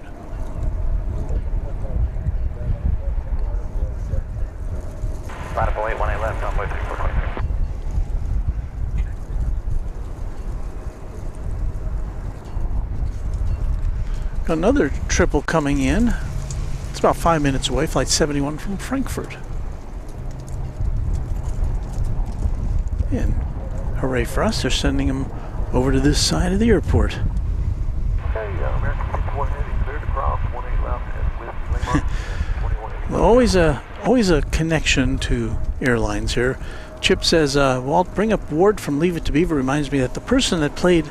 Pineapple 818 left, runway 3423. Got another triple coming in. It's about 5 minutes away, flight 71 from Frankfurt. And hooray for us, they're sending him over to this side of the airport. Okay, American 6180 cleared across 18 left and with Lima 2180. Always a connection to airlines here. Chip says, Walt, bring up Ward from Leave It to Beaver. Reminds me that the person that played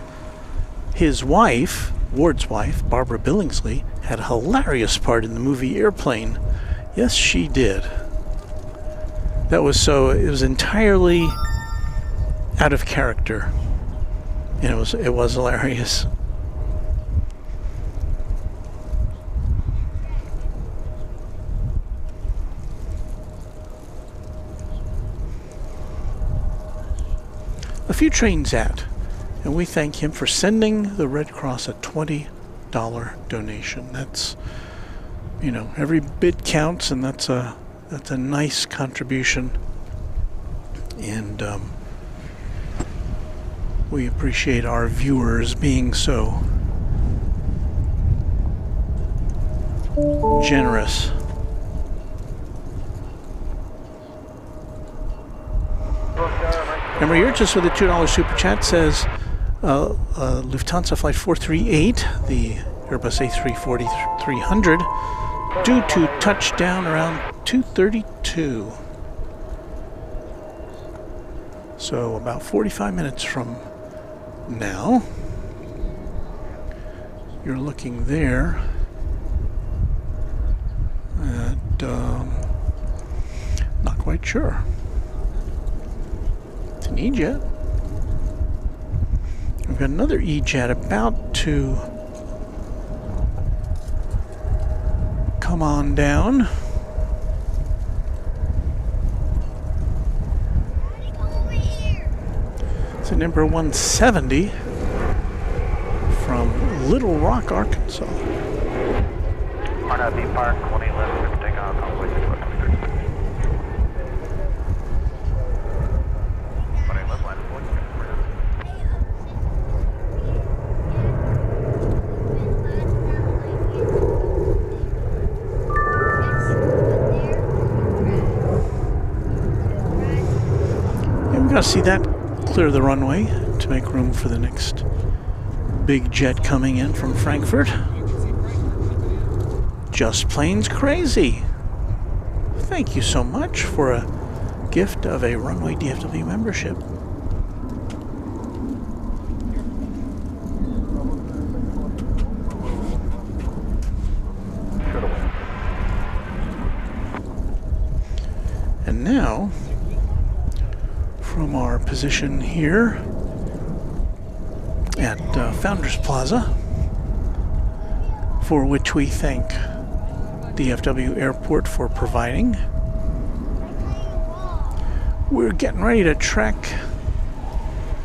his wife, Ward's wife, Barbara Billingsley, had a hilarious part in the movie Airplane. Yes, she did. It was entirely out of character. And it was hilarious. A few trains out, and we thank him for sending the Red Cross a $20 donation. That's, every bit counts, and that's a nice contribution, and we appreciate our viewers being so generous. Remember, you're just with a $2 super chat. Says Lufthansa flight 438, the Airbus A340-300, due to touchdown around 2:32. So about 45 minutes from now. You're looking there at not quite sure. It's an E-jet. We've got another E-jet about to come on down. It's an Embraer 170 from Little Rock, Arkansas. RNB Park, 18 left, take off, runway 3423. 18 left, line of 1. Yeah, we've got to see that clear the runway to make room for the next big jet coming in from Frankfurt. Just Plains Crazy. Thank you so much for a gift of a Runway DFW membership. And now, from our position here at Founders Plaza, for which we thank DFW Airport for providing, we're getting ready to track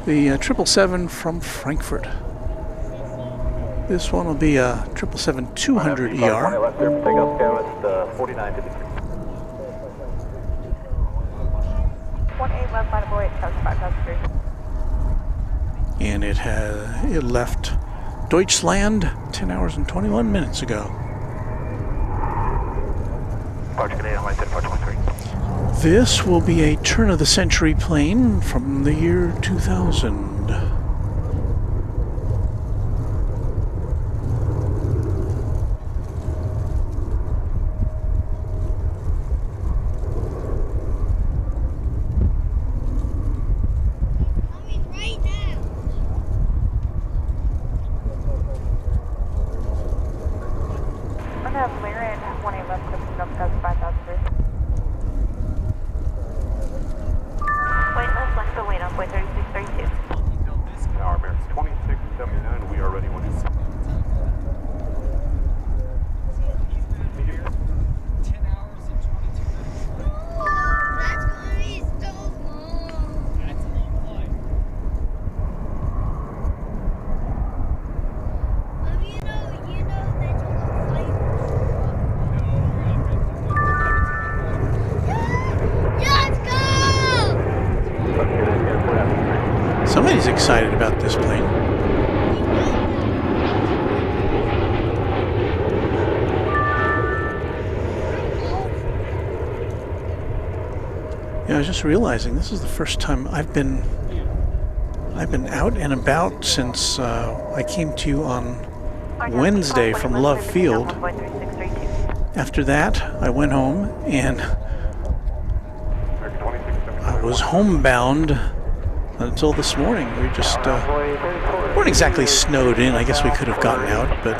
the 777 from Frankfurt. This one will be a 777-200 ER. Left there, take off, go at 4953. 18 left, line of 08, coast 5003. And it left Deutschland 10 hours and 21 minutes ago. Departure Canadian, line 10, departure 23. This will be a turn-of-the-century plane from the year 2000. excited about this plane. Yeah, I was just realizing this is the first time I've been out and about since I came to you on Wednesday from Love Field. After that, I went home and I was homebound until this morning. We just weren't exactly snowed in. I guess we could have gotten out, but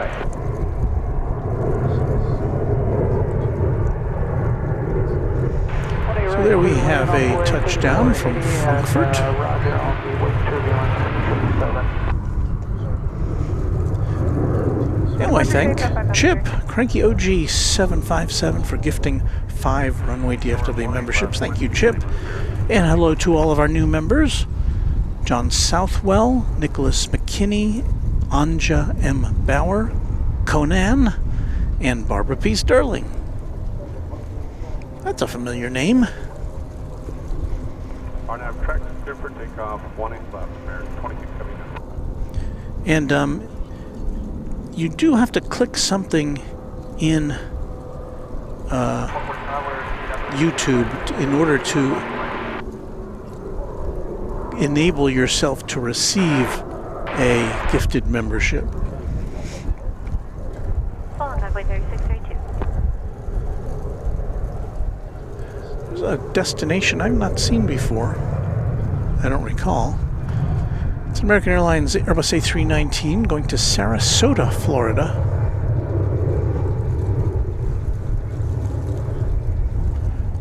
so there we have a touchdown from Frankfurt. And I thank Chip, Cranky OG 757 for gifting 5 Runway DFW memberships. Thank you, Chip. And hello to all of our new members. John Southwell, Nicholas McKinney, Anja M. Bauer, Conan, and Barbara P. Sterling. That's a familiar name. RNAV track clear for takeoff, 18 left, American 2679. And you do have to click something in YouTube in order to enable yourself to receive a gifted membership. There's a destination I've not seen before. I don't recall. It's American Airlines Airbus A319 going to Sarasota, Florida.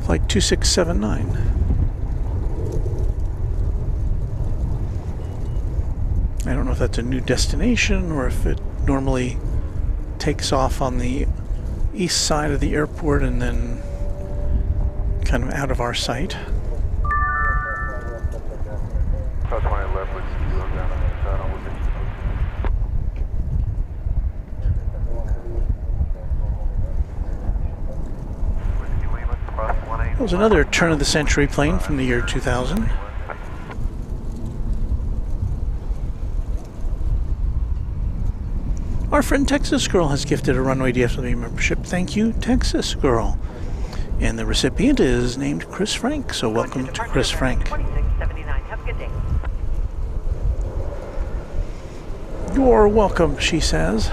Flight 2679. I don't know if that's a new destination or if it normally takes off on the east side of the airport and then kind of out of our sight. It was another turn-of-the-century plane from the year 2000. Our friend Texas Girl has gifted a Runway DFW membership. Thank you, Texas Girl. And the recipient is named Chris Frank, so welcome to Chris Frank. You're welcome, she says.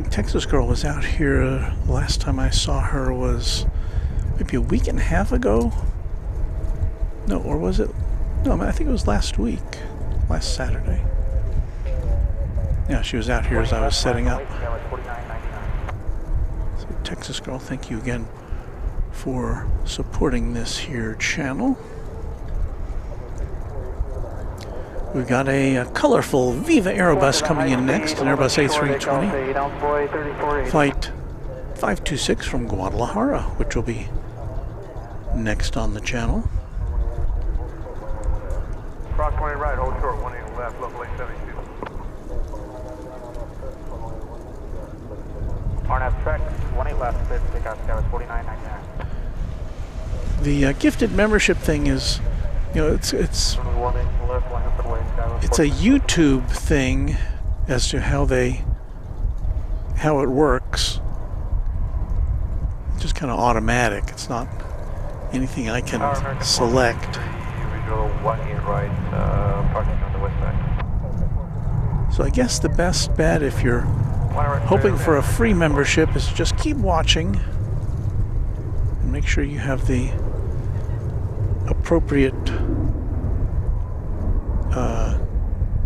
Texas Girl was out here, last time I saw her was maybe a week and a half ago. No, or was it? No, I think it was last week, last Saturday. Yeah, she was out here as I was setting up. So Texas Girl, thank you again for supporting this here channel. We've got a colorful Viva Aerobus coming in next, an Airbus A320, flight 526 from Guadalajara, which will be next on the channel. Cross 20 right, hold short, 18 left, local 872. RNAV track, 18 left, clear for takeoff, Dallas 4999. The gifted membership thing is, you know, it's a YouTube thing as to how it works. It's just kind of automatic. It's not anything I can select. So I guess the best bet if you're hoping for a free membership is to just keep watching and make sure you have the appropriate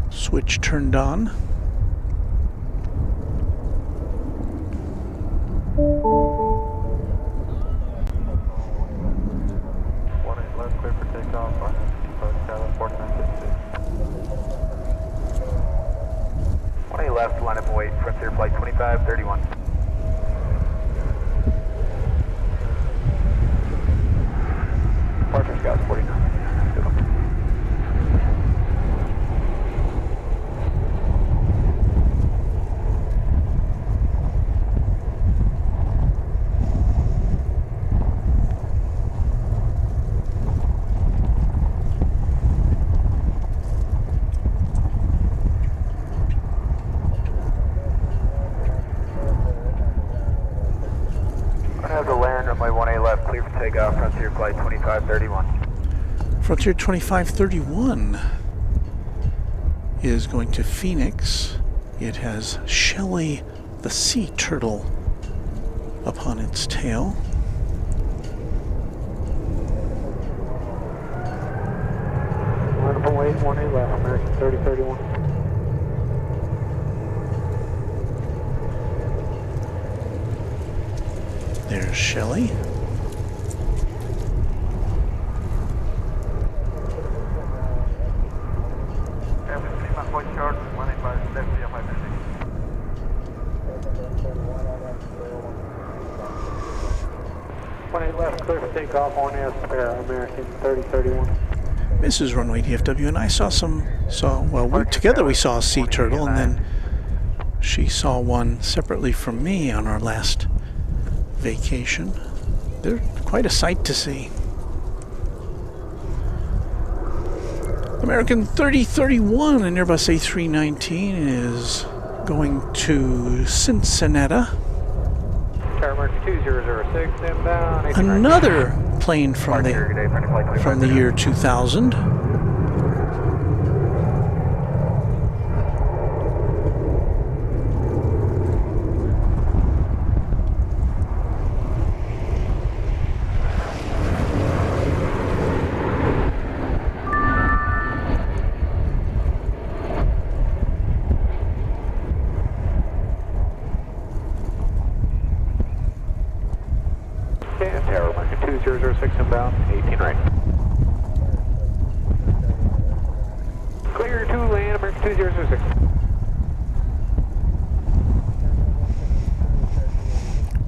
switch turned on. Left, clear for takeoff, left, line up and wait, Frontier Flight 2531. Departure Scouts 49. Runway 18 left, clear for takeoff, Frontier Flight 2531. Frontier 2531 is going to Phoenix. It has Shelley the sea turtle upon its tail. Runway 18 left, American 3031. There's Shelley. Left, clear for takeoff on air spare, American 3031. Mrs. Runway DFW and I saw together we saw a sea turtle, and then she saw one separately from me on our last vacation. They're quite a sight to see. American 3031 and Airbus A319 is going to Cincinnati. American 2006 inbound. Another plane from the year 2000. American 2006 inbound, 18 right. Clear to land, American 2006.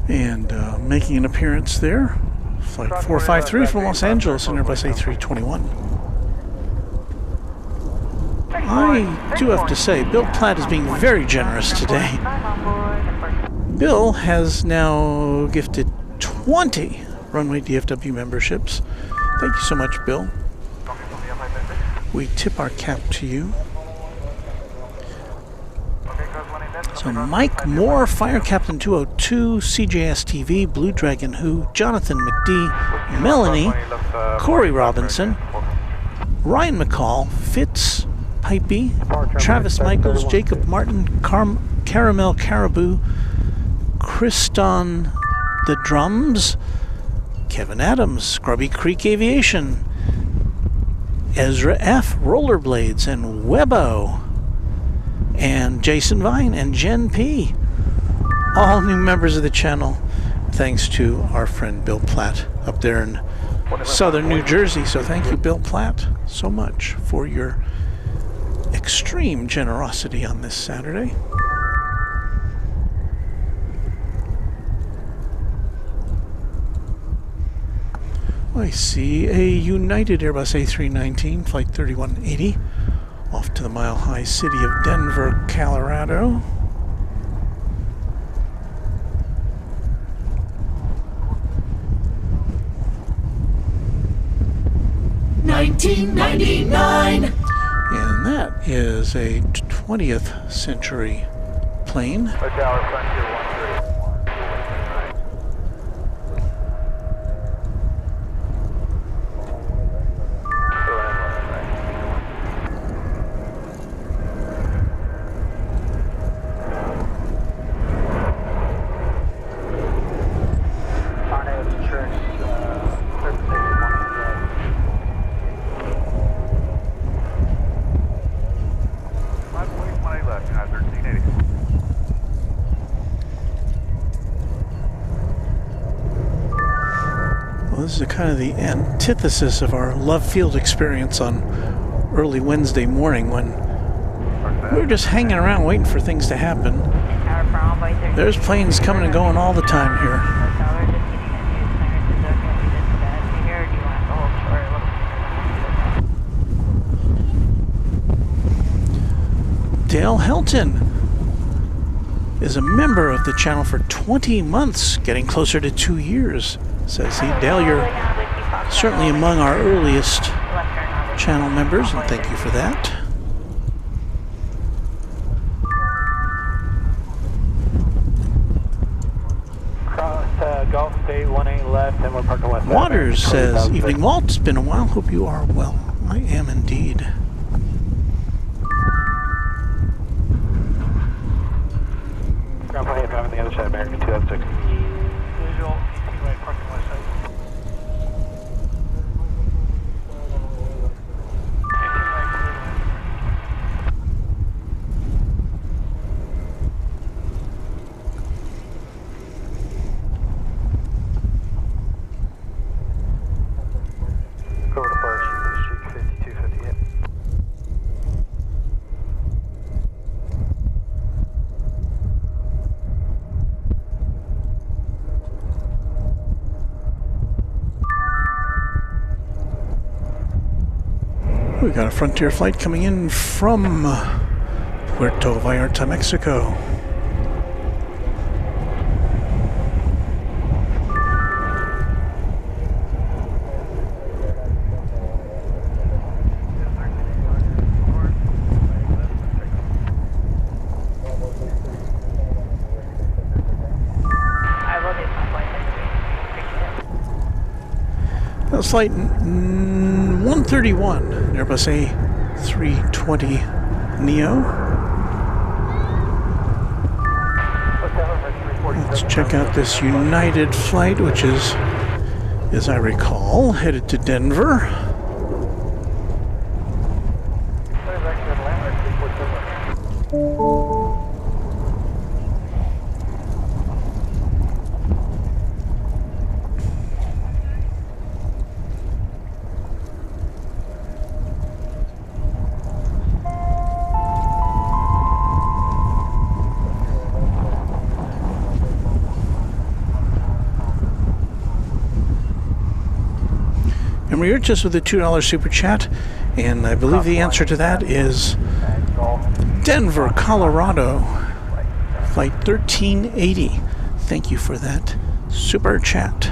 And making an appearance there, Flight 453 from Los Angeles on Airbus A321. I do have to say, Bill Platt is being very generous today. Bill has now gifted 20 Runway DFW memberships. Thank you so much, Bill. We tip our cap to you. So Mike Moore, Fire Captain 202, CJS TV, Blue Dragon Who, Jonathan McD, Melanie, Corey Robinson, Ryan McCall, Fitz, Pipey, Travis Michaels, Jacob Martin, Caramel Caribou, Kriston the Drums, Kevin Adams, Scrubby Creek Aviation, Ezra F, Rollerblades, and Webbo, and Jason Vine and Jen P. All new members of the channel, thanks to our friend Bill Platt up there in southern New Jersey. So thank you, Bill Platt, so much for your extreme generosity on this Saturday. I see a United Airbus A319, Flight 3180, off to the mile-high city of Denver, Colorado. $19.99. And that is a 20th century plane. This is kind of the antithesis of our love field experience on early Wednesday morning when we were just hanging around waiting for things to happen. There's planes coming and going all the time here. Dale Helton is a member of the channel for 20 months, getting closer to 2 years. Says he. Dale, you're certainly among our earliest channel members, and thank you for that. Golf State 18 left, and we're parking west. Waters says, evening Walt, it's been a while, hope you are well. I am indeed. Ground plane 5 on the other side, American 206. Visual, ET right, parking west side. Go to first, Street 5258. We got a Frontier flight coming in from Puerto Vallarta, Mexico. That's flight 131, Airbus A320 Neo. Let's check out this United flight, which is, as I recall, headed to Denver. And we're just with a $2 super chat, and I believe the answer to that is Denver, Colorado, flight 1380. Thank you for that super chat.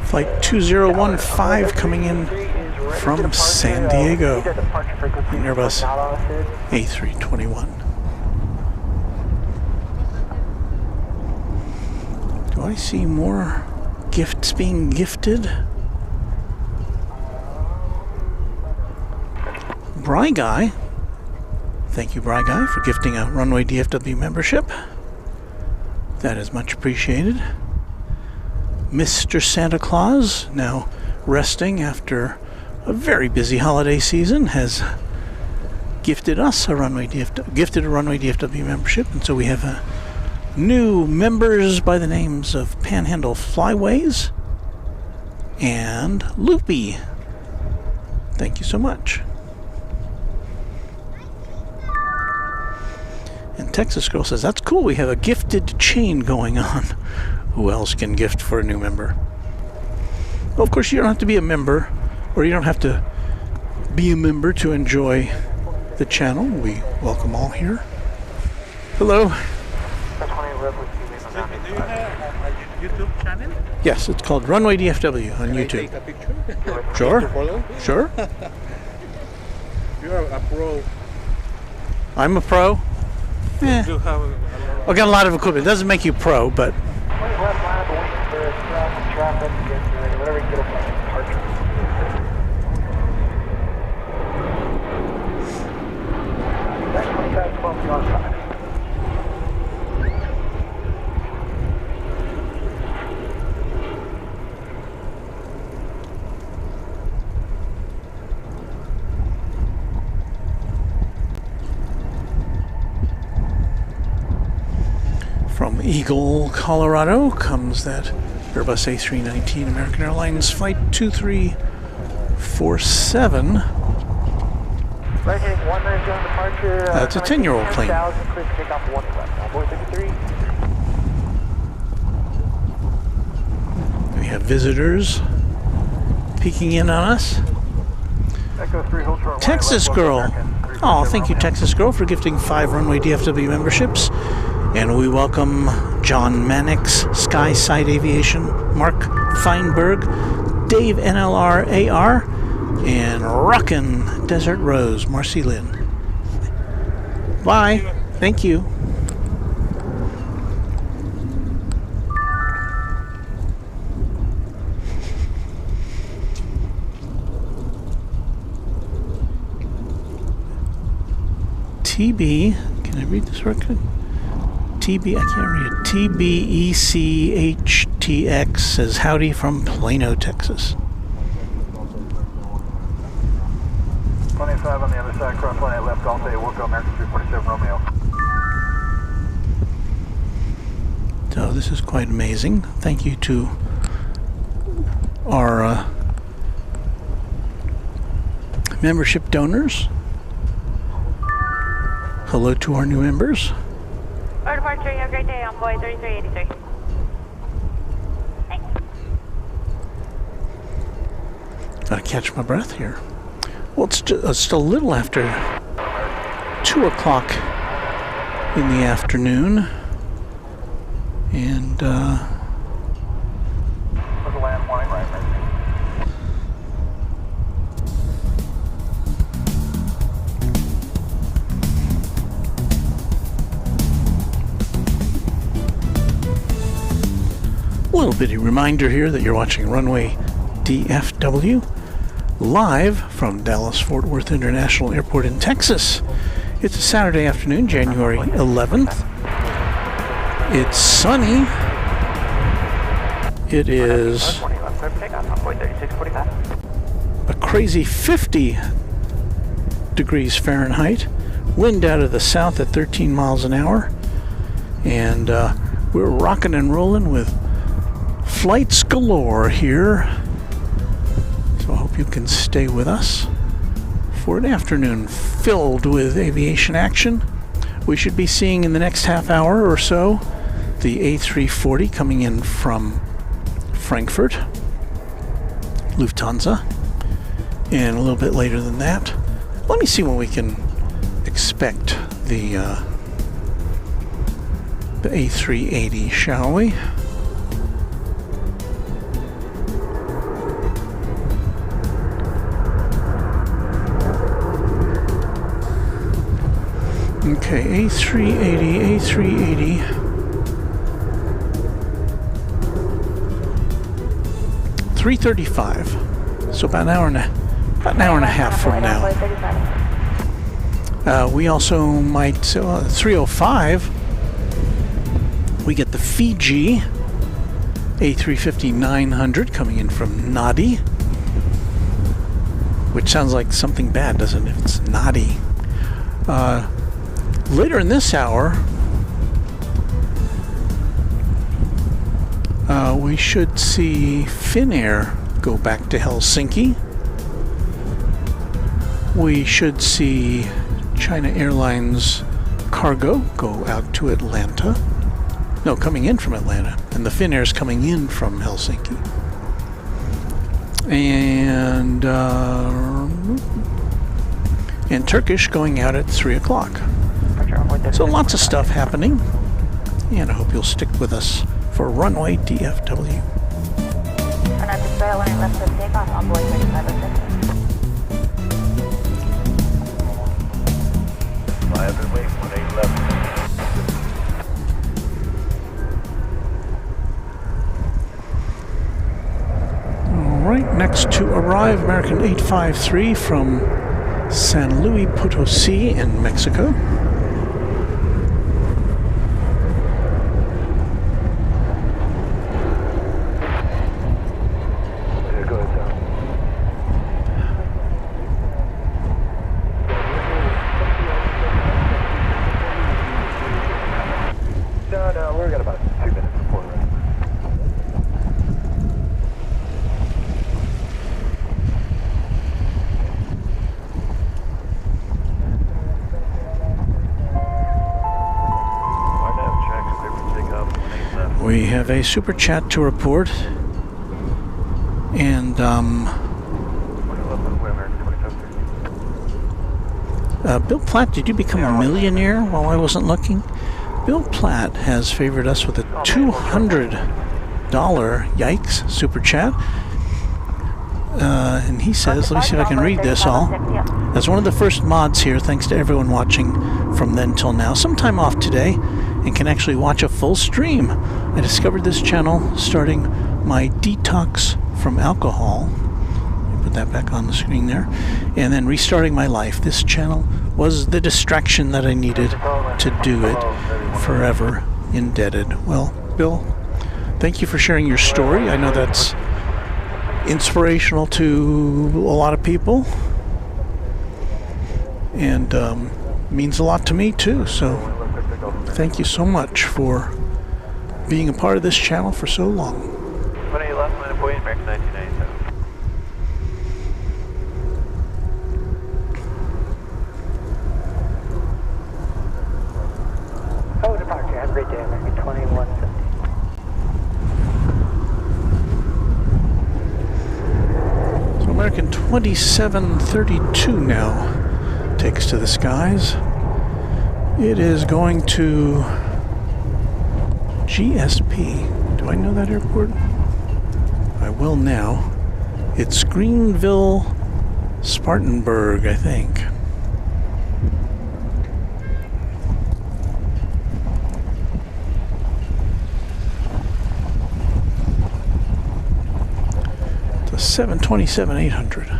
Flight 2015 coming in from San Diego, an Airbus A321. Do I see more gifts being gifted? Bry Guy, thank you Bry Guy for gifting a Runway DFW membership. That is much appreciated. Mr. Santa Claus, now resting after a very busy holiday season, has gifted us a Runway DFW membership, and so we have new members by the names of Panhandle Flyways and Loopy. Thank you so much. And Texas Girl says, that's cool, we have a gifted chain going on. Who else can gift for a new member? Well, of course, you don't have to be a member, or you don't have to be a member to enjoy the channel. We welcome all here. Hello. Do you have a YouTube channel? Yes, it's called Runway DFW on YouTube. Can I take a picture? Sure. To follow? Sure. You are a pro. I'm a pro. You have a I got a lot of equipment. It doesn't make you pro, but Left line, waiting for traffic, and whatever you get up on departure. That's 2512 to your side. from Eagle, Colorado comes that Airbus A319 American Airlines Flight 2347. Right heading 190 on departure. That's a 10-year-old plane. 10,000, clear to take off 1 left. Onboard 33. We have visitors peeking in on us. Echo 3, hold short. Texas Girl. Oh, thank you, Texas Girl, for gifting 5 Runway DFW memberships. And we welcome John Mannix, Skyside Aviation, Mark Feinberg, Dave NLR AR, and Rockin' Desert Rose, Marcy Lynn. Bye. Thank you. TB, can I read this record? TB, I can't read it. TBECHTX says howdy from Plano, Texas. 25 on the other side, cross line at left, Alta, Wilco, American 347 Romeo. So this is quite amazing. Thank you to our membership donors. Hello to our new members. Our departure, you have a great day on Boy 3383. Thanks. Gotta catch my breath here. Well, it's just a little after 2 o'clock in the afternoon. And, land wine right. a little bitty reminder here that you're watching Runway DFW live from Dallas-Fort Worth International Airport in Texas. It's a Saturday afternoon, January 11th. It's sunny. It is a crazy 50 degrees Fahrenheit. Wind out of the south at 13 miles an hour. And we're rocking and rolling with flights galore here. So I hope you can stay with us for an afternoon filled with aviation action. We should be seeing in the next half hour or so the A340 coming in from Frankfurt, Lufthansa, and a little bit later than that. Let me see when we can expect the A380, shall we? Okay, A380. 3:35. So about an hour and a half from now. We also might 3:05. We get the Fiji A350-900 coming in from Nadi, which sounds like something bad, doesn't it? It's Nadi. Later in this hour, we should see Finnair go back to Helsinki. We should see China Airlines cargo go out to Atlanta. No, coming in from Atlanta. And the Finnair's coming in from Helsinki. And Turkish going out at 3 o'clock. So lots of stuff happening. And I hope you'll stick with us for Runway DFW. And at the trail line left of takeoff on Boy 3506. Fly up and wait, 18 left. Alright, next to arrive American 853 from San Luis Potosí in Mexico. No, we've got about 2 minutes before the rest. We have a super chat to report. And, Bill Platt, did you become a millionaire while I wasn't looking? Bill Platt has favored us with a $200 yikes super chat. And he says, let me see if I can read this all. As one of the first mods here, thanks to everyone watching from then till now, some time off today, and can actually watch a full stream. I discovered this channel starting my detox from alcohol. Let me put that back on the screen there. And then restarting my life. This channel was the distraction that I needed to do it. Forever indebted. Well, Bill, thank you for sharing your story. I know that's inspirational to a lot of people. And means a lot to me too. So thank you so much for being a part of this channel for so long. 28 left, line of Boeing, American 1997. Oh, departure. Have a great day, American 2150. So American 2732 now takes to the skies. It is going to GSP. Do I know that airport? I will now. It's Greenville, Spartanburg, I think. It's a 727-800.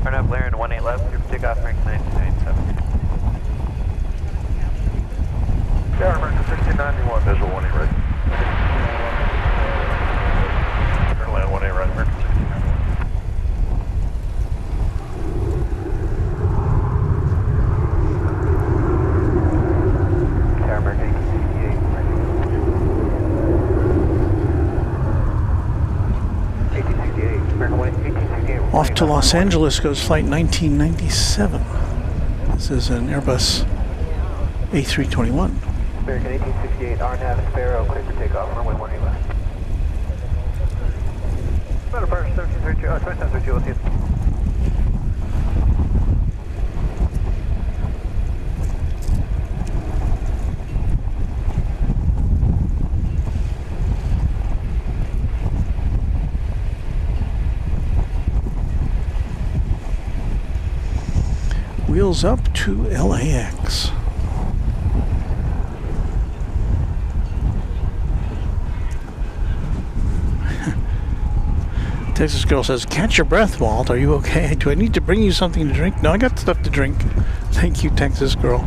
Turn up, Laren, 18 left, clear for takeoff, American 1997. Yeah, American 1691, visual 18 right. Turn land 18 right, American 1691. Yeah, American 1868, 1868, American 1868. Off to Los Angeles goes flight 1997. This is an Airbus A321. American 1868, RNAV Sparrow, clear for takeoff, runway 18 left. Better Park 1732, 2732, let's see it. Wheels up to LAX. Texas girl says, catch your breath, Walt. Are you okay? Do I need to bring you something to drink? No, I got stuff to drink. Thank you, Texas girl.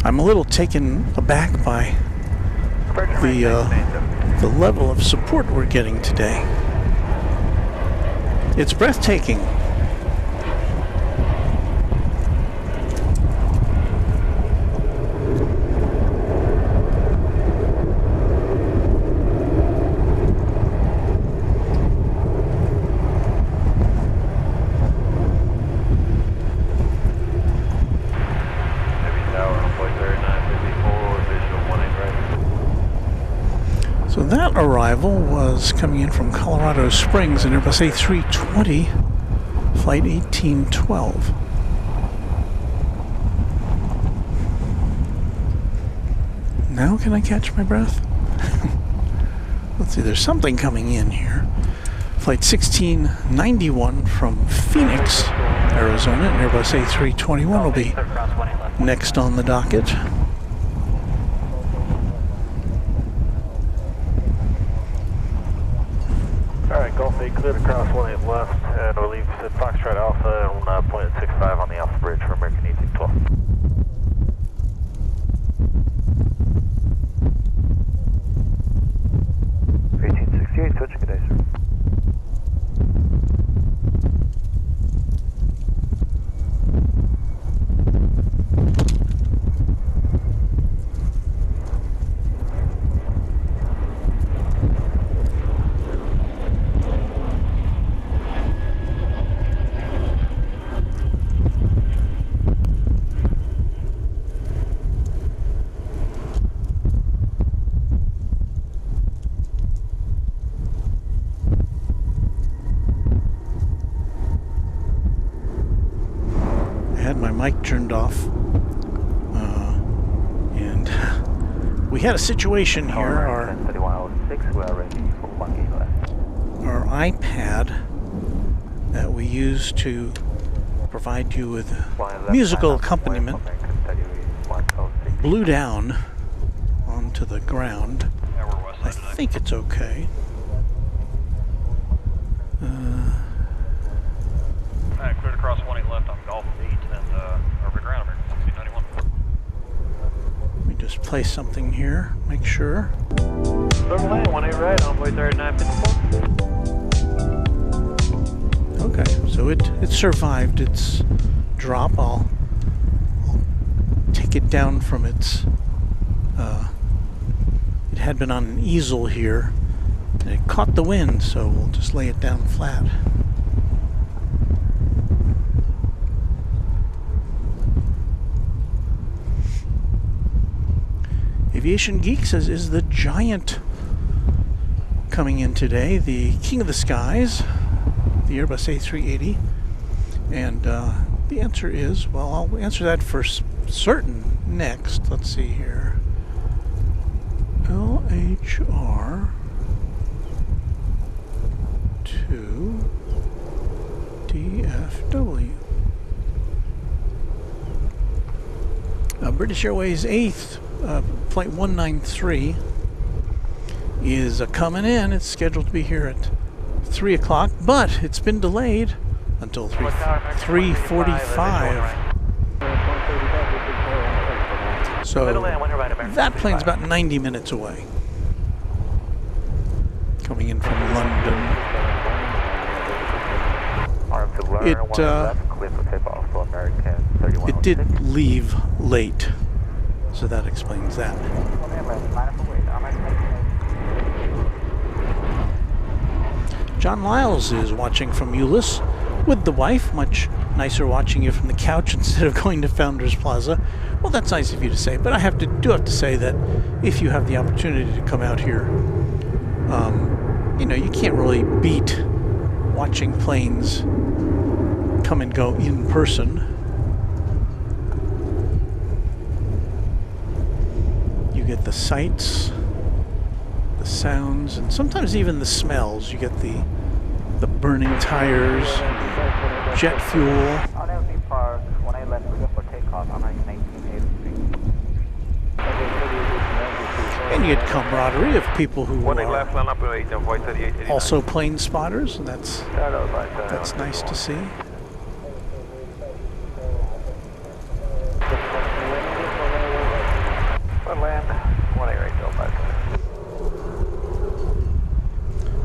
I'm a little taken aback by the level of support we're getting today. It's breathtaking. That arrival was coming in from Colorado Springs, an Airbus A320, flight 1812. Now can I catch my breath? Let's see, there's something coming in here. Flight 1691 from Phoenix, Arizona, an Airbus A321 will be next on the docket. Golf 8 cleared across 18 left, and we'll leave Foxtrot Alpha on point at 65 on the Alpha Bridge for American 1812. Switching good day, sir. mic turned off. And we had a situation here. Our iPad that we use to provide you with musical accompaniment blew down onto the ground. I think it's okay. Cleared across 18 left on Golf 8 and over ground, American 1691. Let me just play something here, make sure. Silver Lane, 18 right, envoy 3954. Okay, so it survived its drop. I'll take it down from its... it had been on an easel here, and it caught the wind, so we'll just lay it down flat. Aviation Geek says, is the Giant coming in today? The King of the Skies, the Airbus A380. And the answer is, well, I'll answer that for certain next. Let's see here. LHR to DFW. British Airways 8th, Flight 193 is coming in. It's scheduled to be here at 3 o'clock, but it's been delayed until 3:45. So that plane's about 90 minutes away. Coming in from London. It did leave late, so that explains that. John Lyles is watching from Euless with the wife. Much nicer watching you from the couch instead of going to Founders Plaza. Well, that's nice of you to say, but I have to say that if you have the opportunity to come out here, you know, you can't really beat watching planes come and go in person. You get the sights, the sounds, and sometimes even the smells. You get the burning tires, jet fuel. And you get camaraderie of people who are also plane spotters, and that's nice to see.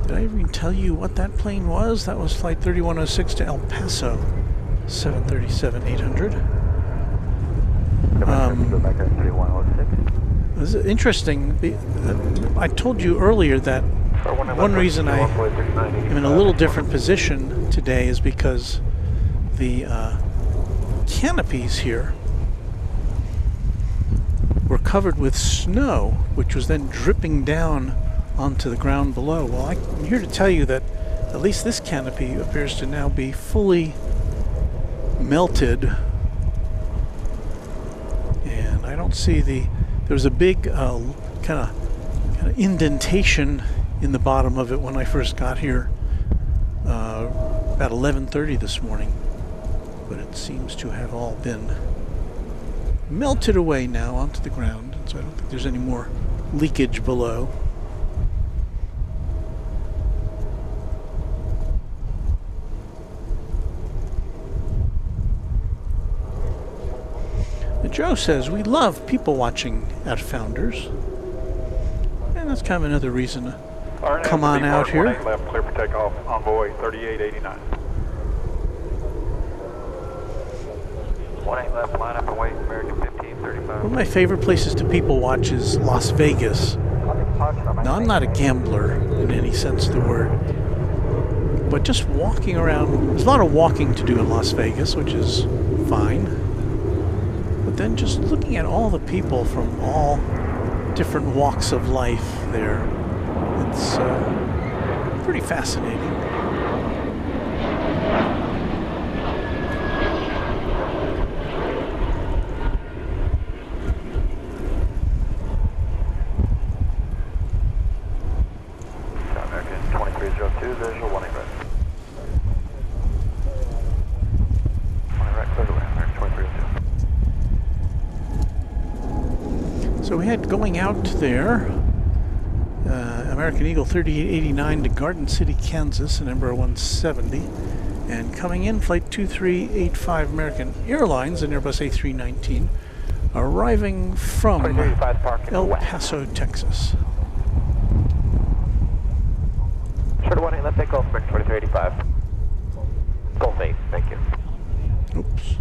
Did I even tell you what that plane was? That was Flight 3106 to El Paso, 737-800. This is interesting. I told you earlier that one reason I am in a little different position today is because the canopies here were covered with snow, which was then dripping down onto the ground below. Well, I'm here to tell you that at least this canopy appears to now be fully melted, and I don't see there was a big kind of indentation in the bottom of it when I first got here about 11:30 this morning, but it seems to have all been melted away now onto the ground, so I don't think there's any more leakage below. Joe says, we love people watching at Founders. And that's kind of another reason to come on out here. Left, clear for takeoff, envoy 3889. 18 left, line up and wait, American 1535. One of my favorite places to people watch is Las Vegas. Now, I'm not a gambler in any sense of the word, but just walking around, there's a lot of walking to do in Las Vegas, which is fine. But then just looking at all the people from all different walks of life there, it's pretty fascinating. So we had going out there, American Eagle 3889 to Garden City, Kansas, and Embraer 170. And coming in, Flight 2385 American Airlines, an Airbus A319, arriving from El Paso, Texas. Short 18 left, take Gulf, American 2385. Gulf 8, thank you. Oops.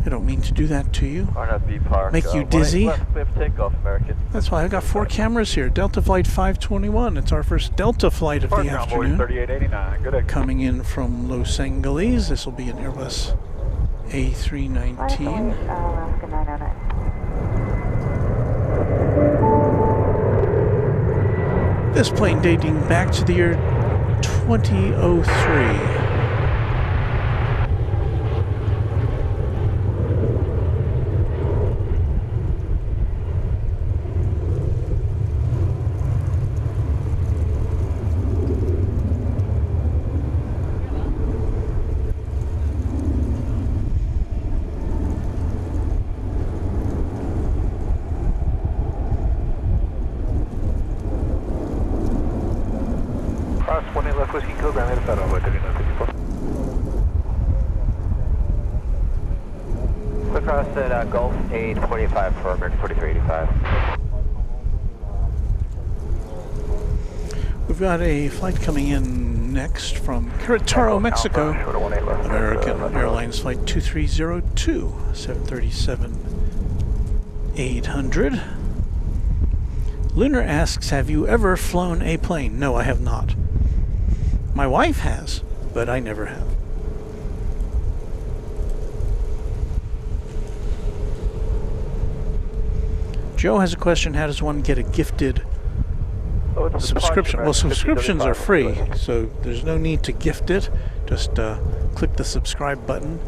I don't mean to do that to you. RNB Park. Make you dizzy. Left, clear for takeoff, American. That's why I've got 4 cameras here. Delta Flight 521. It's our first Delta flight of the afternoon. 3889. Good. Coming in from Los Angeles. This will be an Airbus A319. Alaska 909. This plane dating back to the year 2003. Across at Gulf 845 for American 4385. We've got a flight coming in next from Querétaro, Mexico. American Airlines Flight 2302, 737-800. Lunar asks, have you ever flown a plane? No, I have not. My wife has, but I never have. Joe has a question, how does one get a gifted subscription? Well, subscriptions are free, so there's no need to gift it. Just click the subscribe button.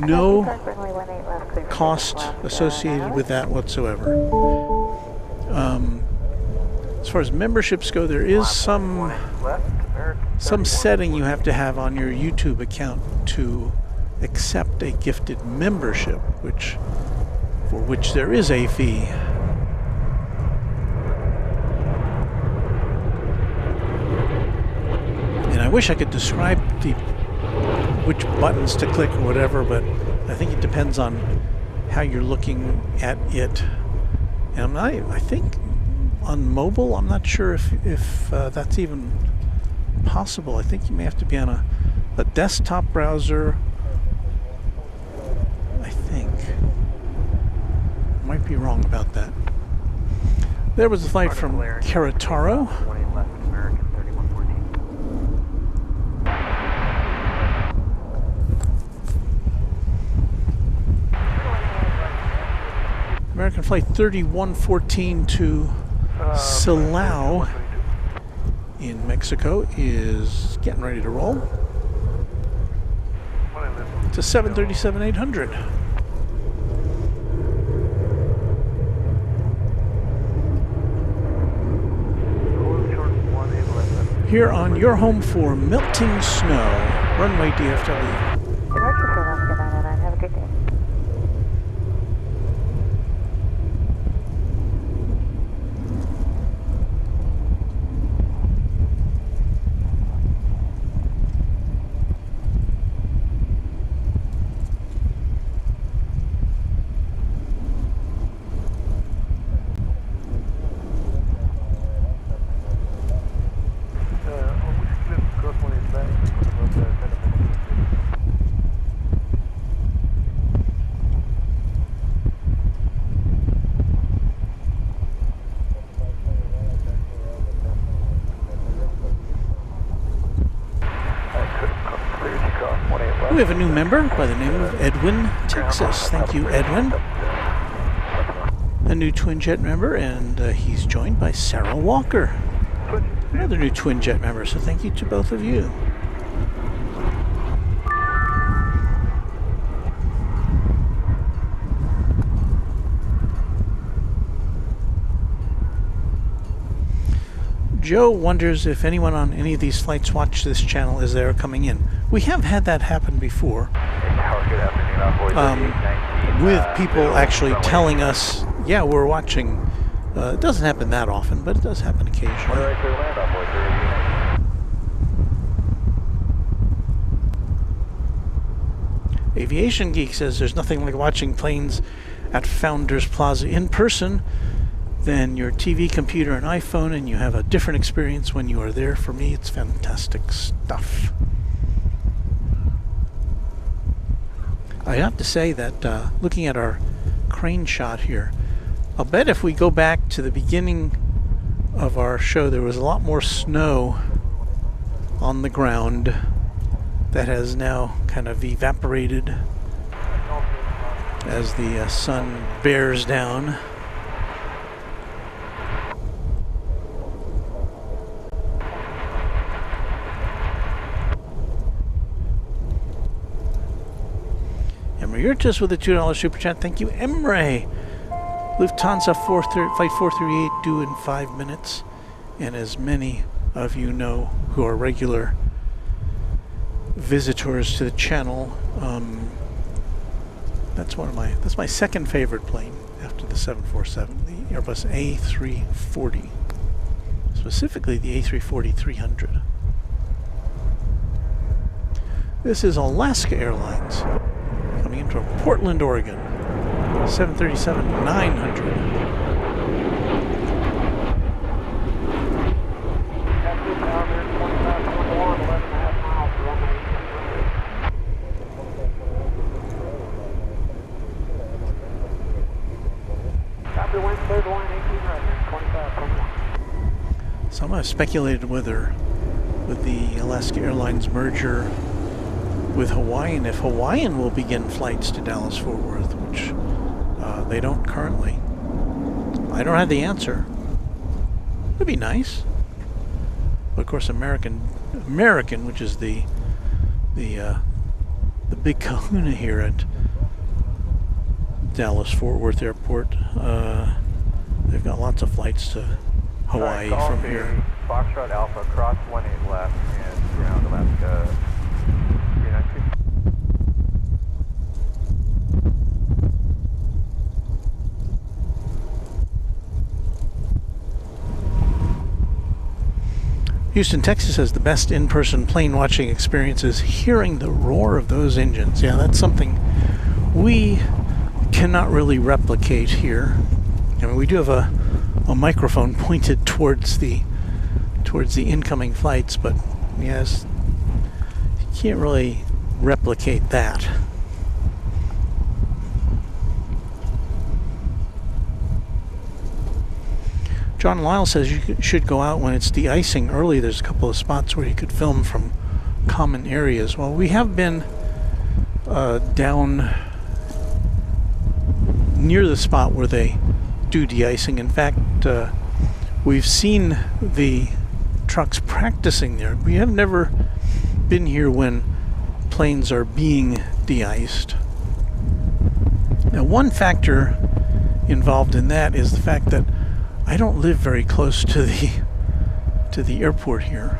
No cost associated with that whatsoever. As far as memberships go, there is some setting you have to have on your YouTube account to accept a gifted membership, for which there is a fee. And I wish I could describe which buttons to click or whatever, but I think it depends on how you're looking at it. And I think on mobile, I'm not sure if that's even possible. I think you may have to be on a desktop browser, I think. Might be wrong about that. There was a flight from Querétaro. American Flight 3114 to Silao in Mexico is getting ready to roll. To 737-800. Here on your home for melting snow, Runway DFW. Departure for Alaska 909. Have a good day. We have a new member by the name of Edwin, Texas. Thank you, Edwin. A new twin jet member, and he's joined by Sarah Walker, another new twin jet member. So thank you to both of you. Joe wonders if anyone on any of these flights watch this channel as they're coming in. We have had that happen before. with people actually telling us, yeah, we're watching. It doesn't happen that often, but it does happen occasionally. Moderator, clear to land, envoy 389. Aviation Geek says there's nothing like watching planes at Founders Plaza in person than your TV, computer, and iPhone, and you have a different experience when you are there. For me, it's fantastic stuff. I have to say that looking at our crane shot here, I'll bet if we go back to the beginning of our show, there was a lot more snow on the ground that has now kind of evaporated as the sun bears down. You're just with a $2 super chat. Thank you, Emre. Lufthansa Flight 438 due in 5 minutes. And as many of you know who are regular visitors to the channel, that's my second favorite plane after the 747, the Airbus A340, specifically the A340-300. This is Alaska Airlines, coming in from Portland, Oregon, 737-900. Some have speculated whether with the Alaska Airlines merger with Hawaiian, if Hawaiian will begin flights to Dallas-Fort Worth, which they don't currently. I don't have the answer. It'd be nice. But of course, American, which is the big kahuna here at Dallas-Fort Worth Airport, they've got lots of flights to Hawaii from here. Foxtrot Alpha, cross 18 left, and ground Alaska 392. Houston, Texas has the best in-person plane watching experiences hearing the roar of those engines. Yeah, that's something we cannot really replicate here. I mean, we do have a microphone pointed towards the incoming flights, but yes, you can't really replicate that. John Lyle says you should go out when it's de-icing early. There's a couple of spots where you could film from common areas. Well, we have been down near the spot where they do de-icing. In fact, we've seen the trucks practicing there. We have never been here when planes are being de-iced. Now, one factor involved in that is the fact that I don't live very close to the airport here,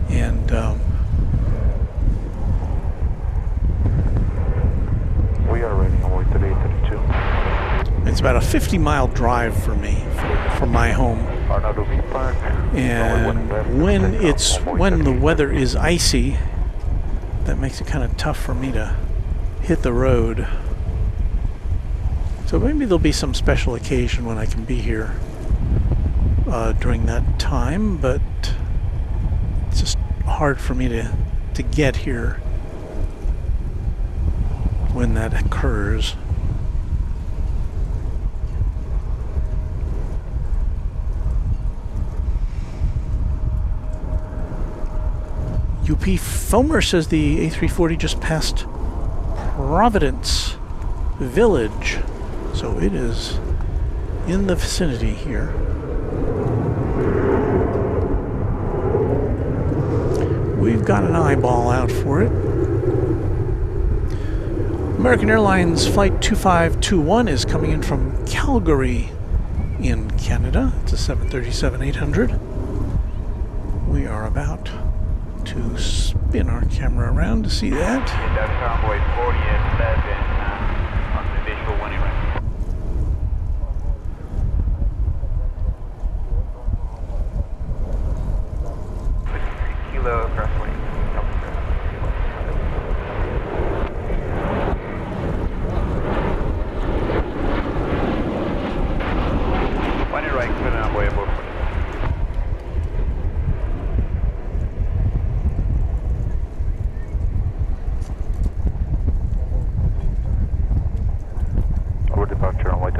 and we are ready on way to 832. it's about a 50-mile drive for me from my home. And when the weather is icy, that makes it kind of tough for me to hit the road. So maybe there'll be some special occasion when I can be here during that time, but it's just hard for me to get here when that occurs. UP Foamer says the A340 just passed Providence Village, so it is in the vicinity here. We've got an eyeball out for it. American Airlines Flight 2521 is coming in from Calgary in Canada. It's a 737-800. We are about to spin our camera around to see that. That's runway 40 at 7,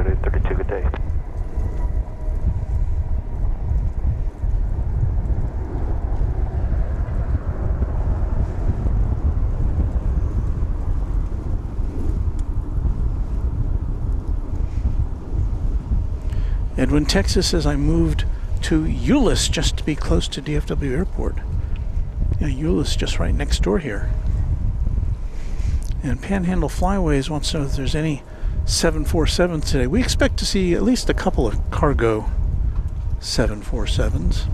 32, good day. Edwin, Texas says I moved to Euless just to be close to DFW Airport. Yeah, Euless just right next door here. And Panhandle Flyways wants to know if there's any 747s today. We expect to see at least a couple of cargo 747s.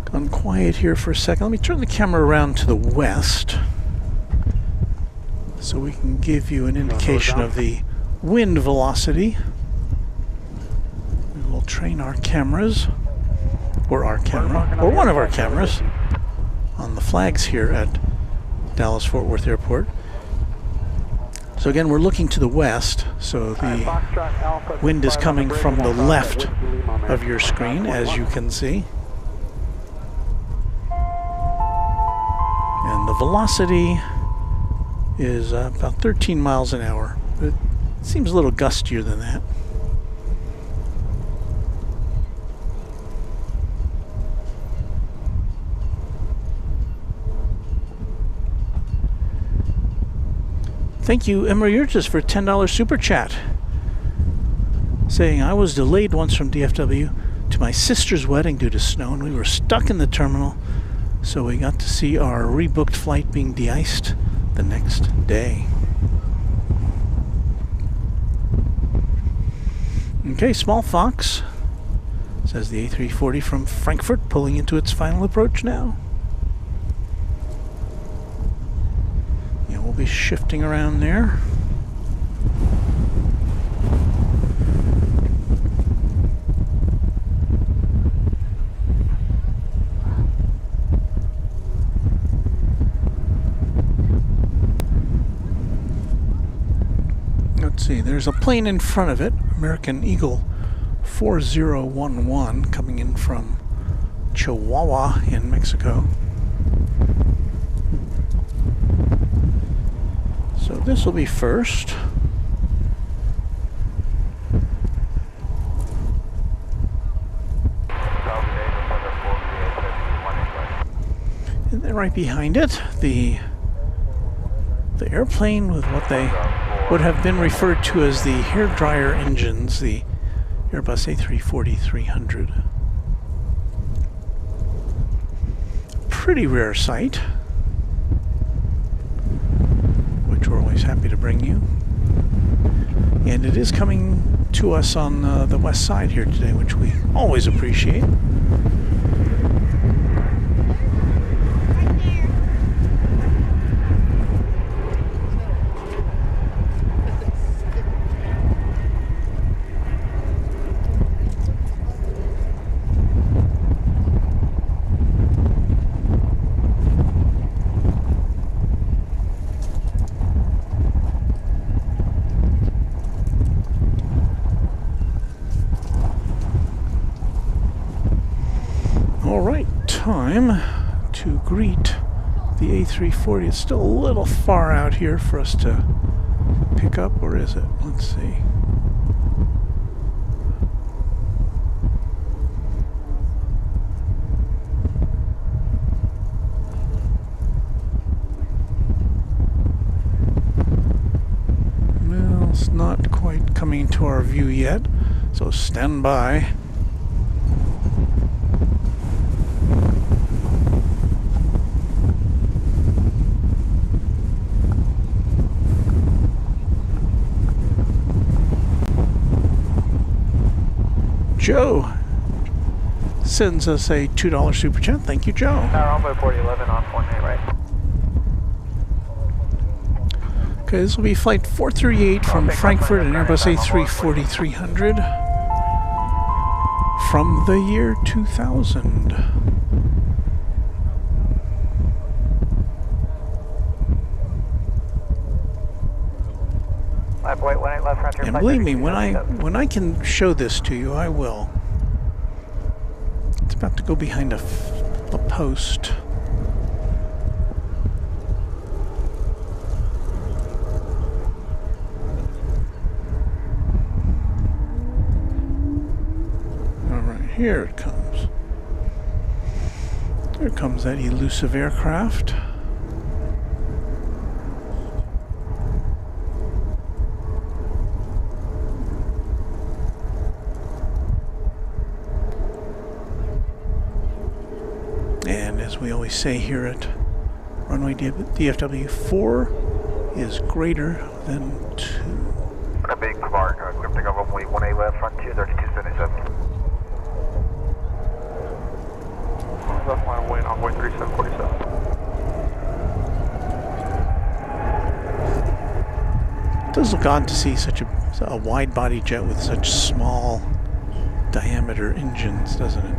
Gone quiet here for a second. Let me turn the camera around to the west so we can give you an indication of the wind velocity. We will train our cameras, or our camera, or one of our cameras, on the flags here at Dallas-Fort Worth Airport. So again, we're looking to the west, so the wind is coming from the left of your screen, as you can see. And the velocity is about 13 miles an hour. It seems a little gustier than that. Thank you, Emerurtis, for $10 super chat. Saying, I was delayed once from DFW to my sister's wedding due to snow, and we were stuck in the terminal, so we got to see our rebooked flight being de-iced the next day. Okay, Small Fox says the A340 from Frankfurt pulling into its final approach now. We'll be shifting around there. Let's see, there's a plane in front of it, American Eagle 4011, coming in from Chihuahua in Mexico. So this will be first. And then right behind it, the airplane with what they would have been referred to as the hairdryer engines, the Airbus A340-300. Pretty rare sight, which we're always happy to bring you. And it is coming to us on the west side here today, which we always appreciate. Time to greet the A340. It's still a little far out here for us to pick up, or is it? Let's see. Well, it's not quite coming to our view yet, so stand by. Joe sends us a $2 super chat. Thank you, Joe. Runway 4011 on 18 right. Okay, this will be flight 438 from Frankfurt, an Airbus A340-300 from the year 2000. And believe me, when I can show this to you, I will. It's about to go behind a post. Here it comes. Here comes that elusive aircraft. And as we always say here at Runway DFW, 4 is greater than 2. Big Clark, clear to go runway 18 left, front 23277. Left line wind, envoy 3747. It does look odd to see such a wide body jet with such small diameter engines, doesn't it?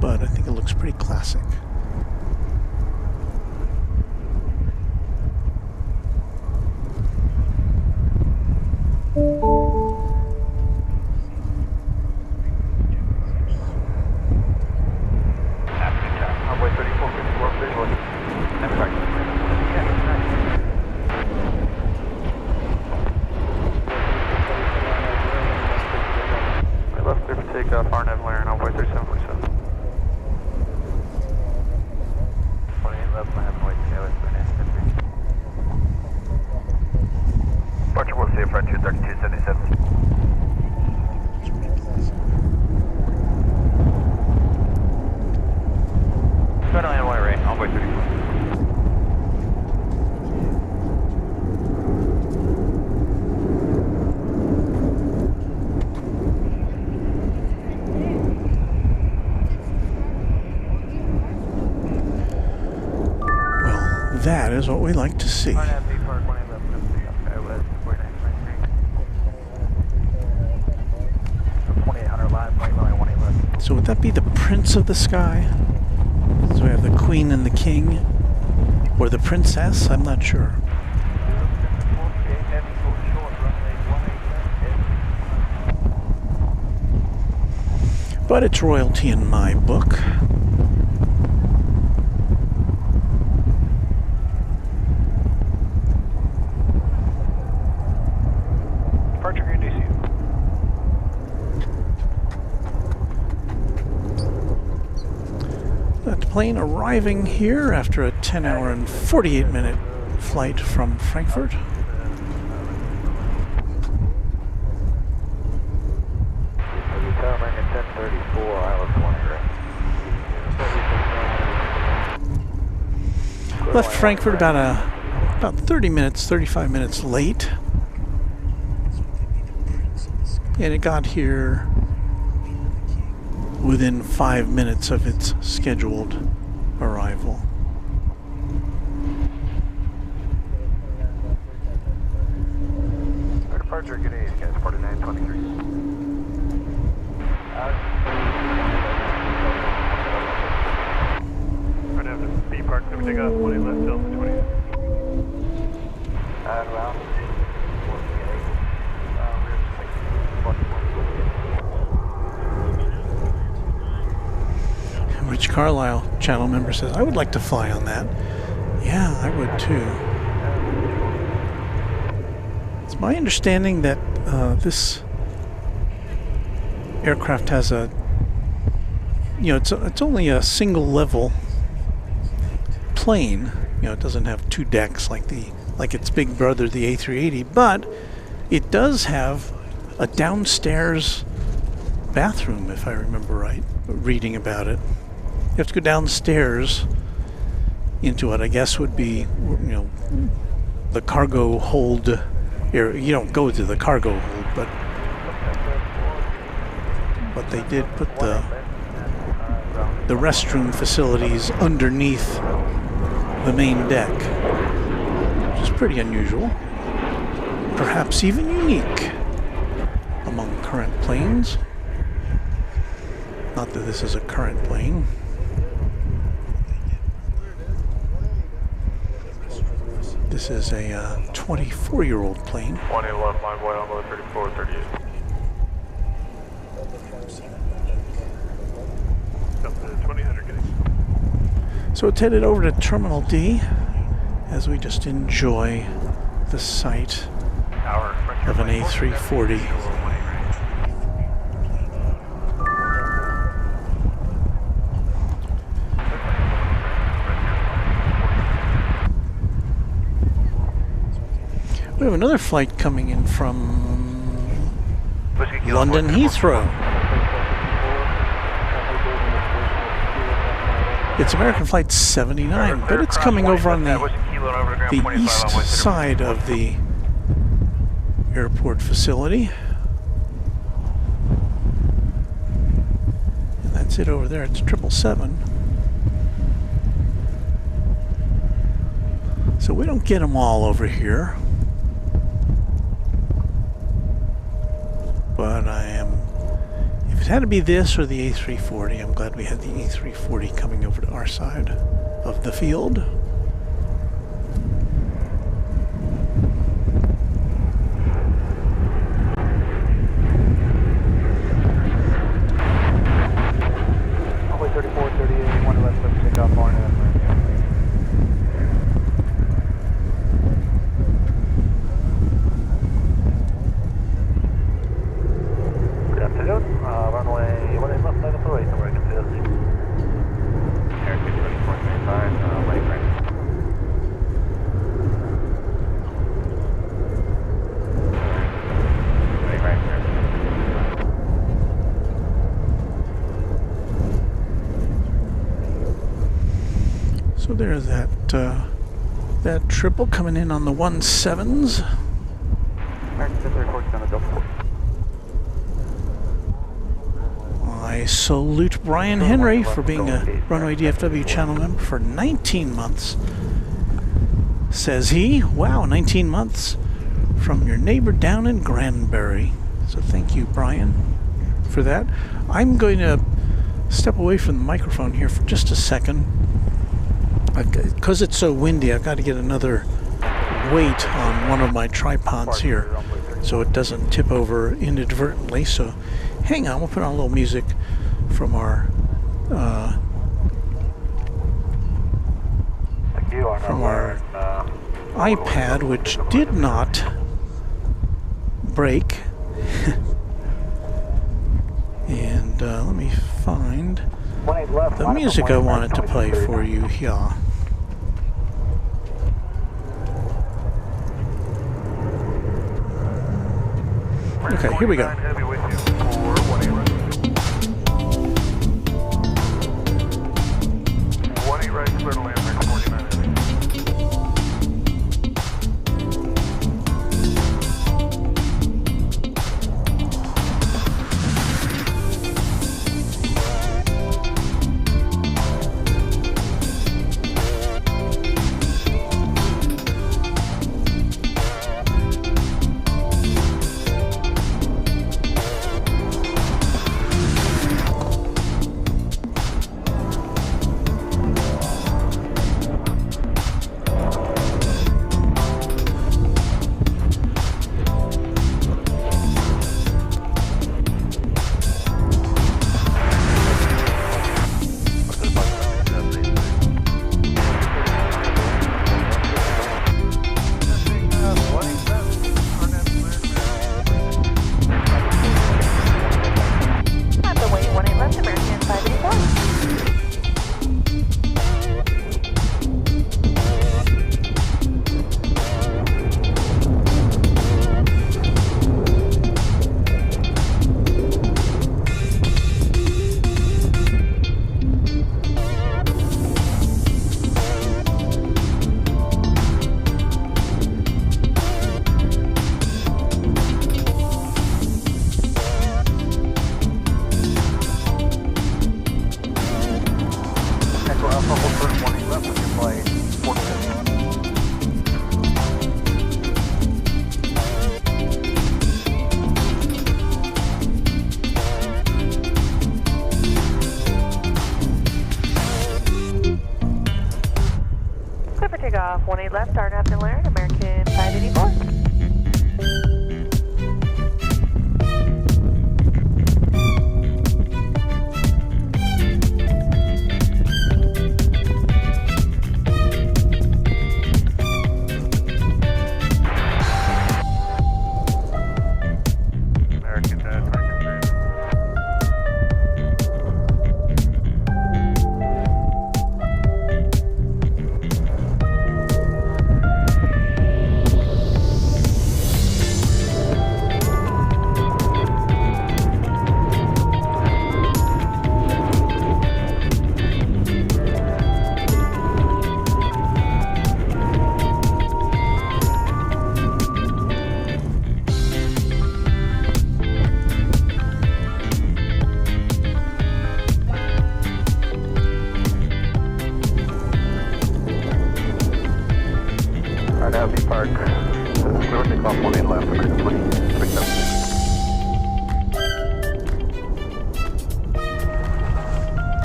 But I think it looks pretty classic. That is what we like to see. So would that be the Prince of the Sky? So we have the Queen and the King, or the Princess? I'm not sure. But it's royalty in my book. Plane arriving here after a 10-hour and 48-minute flight from Frankfurt. Left Frankfurt about 30 minutes, 35 minutes late, and it got here within 5 minutes of its scheduled arrival. Departure, good day, guys, 4923. Right after B Park, then we take off 20 left, Delta 20. Around. Rich Carlisle, channel member, says, I would like to fly on that. Yeah, I would too. It's my understanding that this aircraft has a, it's only a single level plane. It doesn't have two decks like its big brother, the A380, but it does have a downstairs bathroom, if I remember right, reading about it. You have to go downstairs into what I guess would be, the cargo hold area. You don't go to the cargo hold, but they did put the restroom facilities underneath the main deck, which is pretty unusual, perhaps even unique among current planes. Not that this is a current plane. This is a 24-year-old plane. 20 left line, white on 34, 38. Delta 2000, getting. So it's headed over to Terminal D as we just enjoy the sight of an A340. have another flight coming in from London Heathrow. It's American Flight 79, but it's coming over on the east side of the airport facility. And that's it over there. It's 777. So we don't get them all over here. But if it had to be this or the A340, I'm glad we had the A340 coming over to our side of the field. Runway 34, 38, 1 left, let's take off on it. Runway 18 left, 908, American CSC. Airspeed 2435, right right. Right right, So there's that triple coming in on the 17s. American 634 on the double. I salute Brian Henry for being a Runway DFW channel member for 19 months. Says he, wow, 19 months from your neighbor down in Granbury. So thank you, Brian, for that. I'm going to step away from the microphone here for just a second. Because it's so windy, I've got to get another weight on one of my tripods here so it doesn't tip over inadvertently. So hang on, we'll put on a little music from our iPad, which did not break. And let me find the music I wanted to play for you here. Okay, here we go.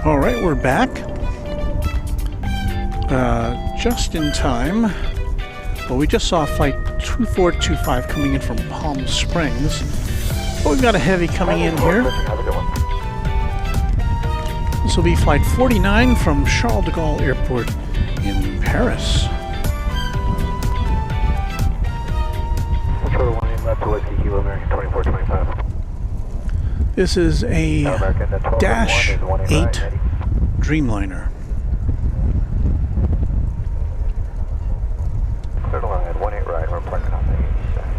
All right, we're back. Just in time. Well, we just saw flight 2425 coming in from Palm Springs. But we've got a heavy coming in here. This will be flight 49 from Charles de Gaulle Airport in Paris. This is a Dash 8 Dreamliner. Third along at 18 right, we're parking on the east side.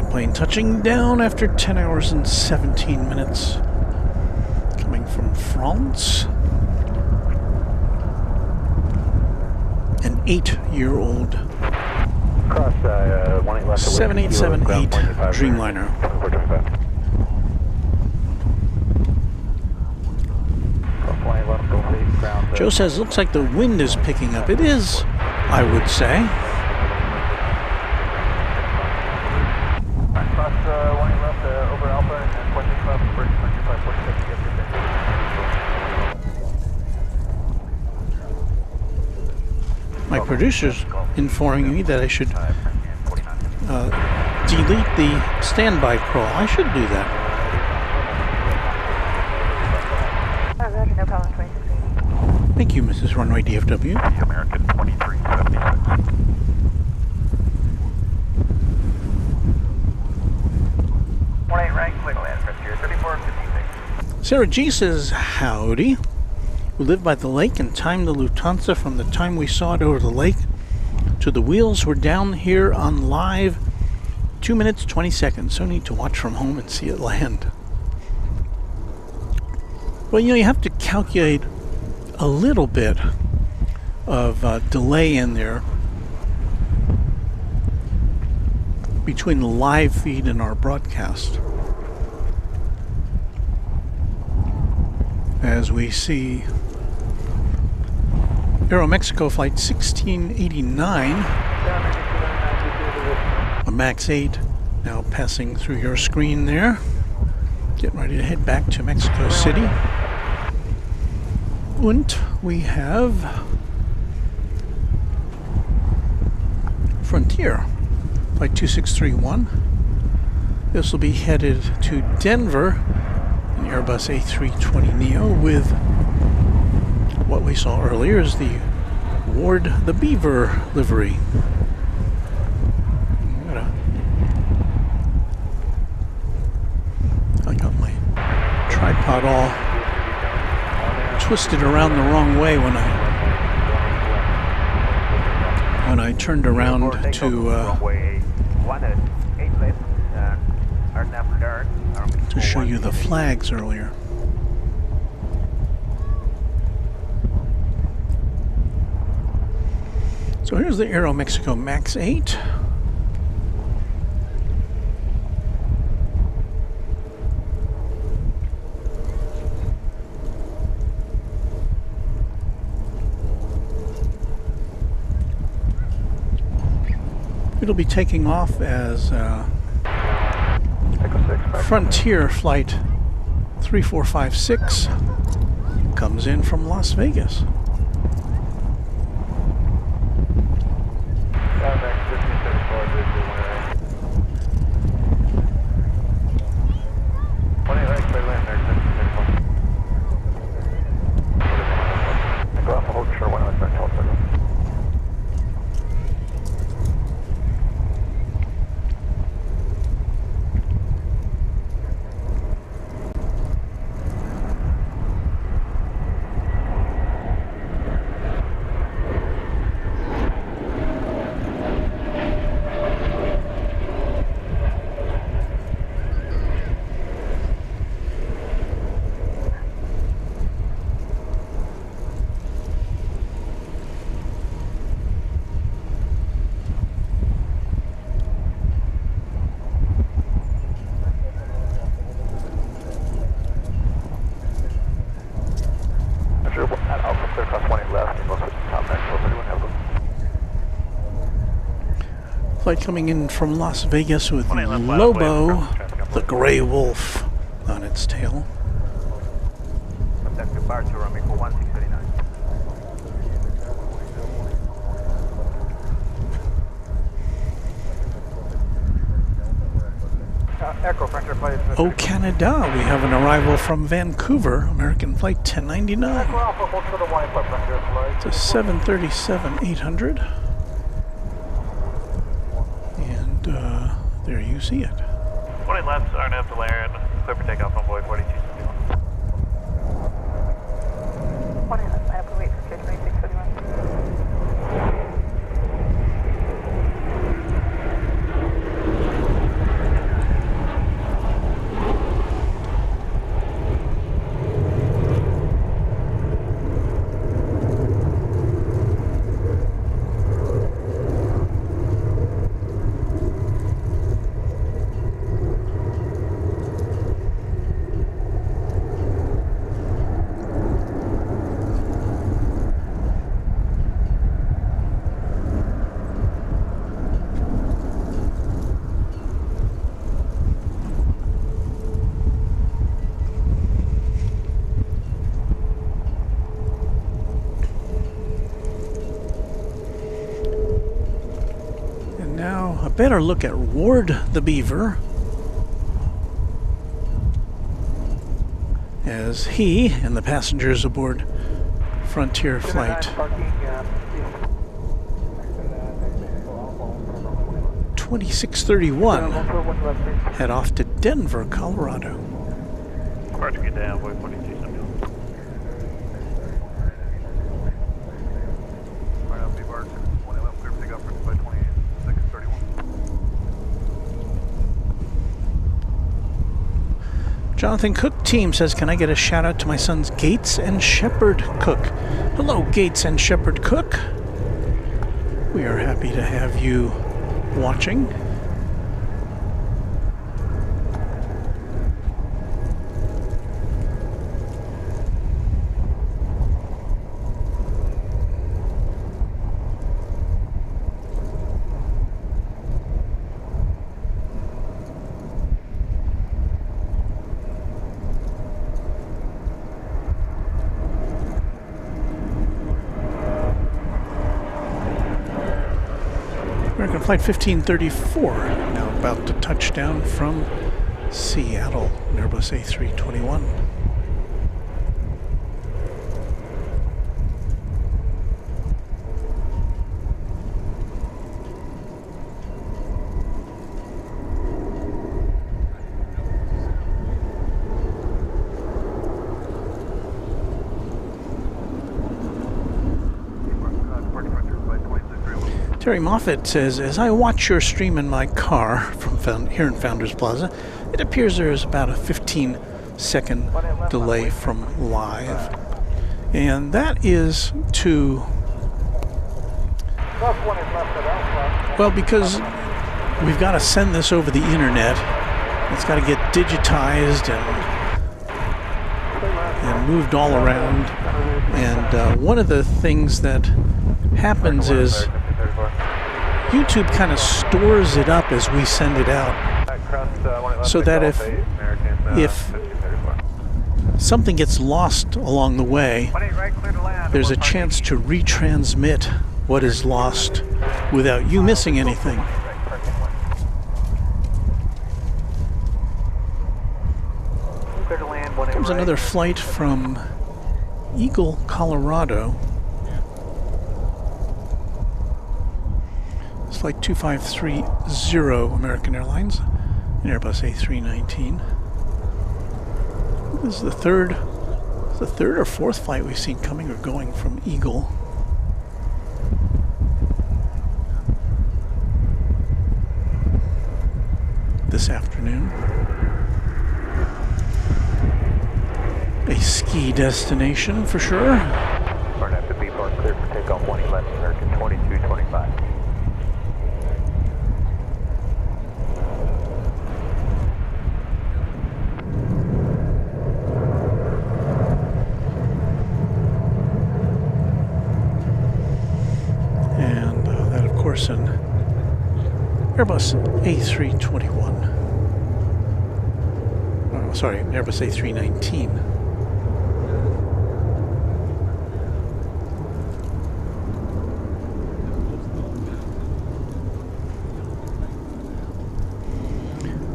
Plane touching down after 10 hours and 17 minutes. Coming from France. An 8-year-old 7878 Dreamliner. Joe says, looks like the wind is picking up. It is, I would say. My producer's informing me that I should delete the standby crawl. I should do that. Roger, no problem, 2680. Thank you, Mrs. Runway DFW. American 2376. Sarah G says, howdy. We live by the lake and timed the Lufthansa from the time we saw it over the lake to the wheels were down here on live 2 minutes 20 seconds. So need to watch from home and see it land. Well, you know, you have to calculate a little bit of delay in there between the live feed and our broadcast. As we see Aeromexico flight 1689, a MAX 8, now passing through your screen there. Getting ready to head back to Mexico City. And we have Frontier flight 2631. This will be headed to Denver. An Airbus A320neo with what we saw earlier is the Ward the Beaver livery. I got my tripod all twisted around the wrong way when I turned around to show you the flags earlier. So here's the Aeromexico MAX 8. It'll be taking off as Frontier flight 3456 comes in from Las Vegas. flight coming in from Las Vegas with Lobo, the Gray Wolf, on its tail. Contact departure, runway 1639. Oh, Canada, we have an arrival from Vancouver, American Flight 1099. It's a 737-800. And there you see it. 20 left, RNF to land. Clear for takeoff on board 4271. 20 left, I have to wait for 2631. Better look at Ward the Beaver, as he and the passengers aboard Frontier Flight 2631 head off to Denver, Colorado. Hard to get down, boy 4271. Right up, B-Bar, 20 left, clear for takeoff for flight 2631. Jonathan Cook team says, can I get a shout out to my sons Gates and Shepard Cook? Hello, Gates and Shepard Cook. We are happy to have you watching. American Flight 1534, now about to touch down from Seattle, an Airbus A321. Terry Moffat says, as I watch your stream in my car from here in Founders Plaza, it appears there is about a 15-second delay from live. And that is to, well, because we've got to send this over the internet. It's got to get digitized and moved all around. And one of the things that happens is YouTube kind of stores it up as we send it out, so that if something gets lost along the way, there's a chance to retransmit what is lost without you missing anything. Comes another flight from Eagle, Colorado. Flight 2530 American Airlines, an Airbus A319. This is the third or fourth flight we've seen coming or going from Eagle. This afternoon. A ski destination for sure. Burn after B-Bar, clear for takeoff 1 left, American 2225. Airbus A321. Oh, sorry, Airbus A319.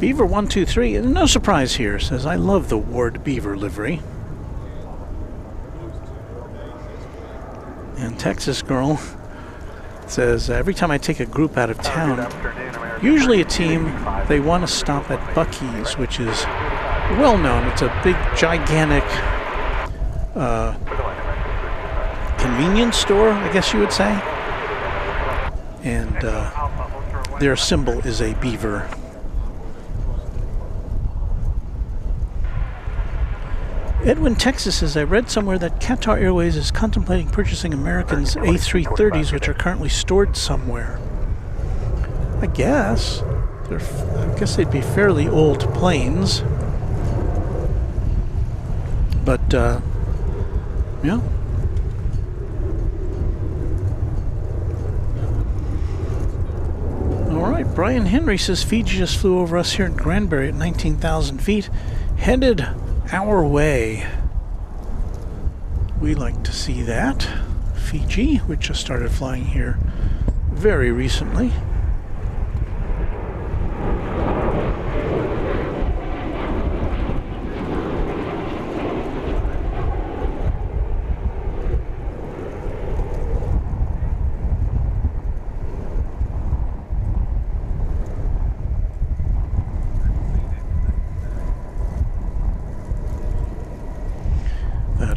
Beaver 123, no surprise here, says, I love the Ward Beaver livery. And Texas Girl says, every time I take a group out of town, usually a team, they want to stop at Buc-ee's, which is well known. It's a big, gigantic convenience store, I guess you would say. And their symbol is a beaver. Edwin, Texas says, I read somewhere that Qatar Airways is contemplating purchasing American's A330s, which are currently stored somewhere. I guess. I guess they'd be fairly old planes. But, yeah. Alright, Brian Henry says, Fiji just flew over us here in Granbury at 19,000 feet. Headed our way. We like to see that. Fiji, which just started flying here very recently.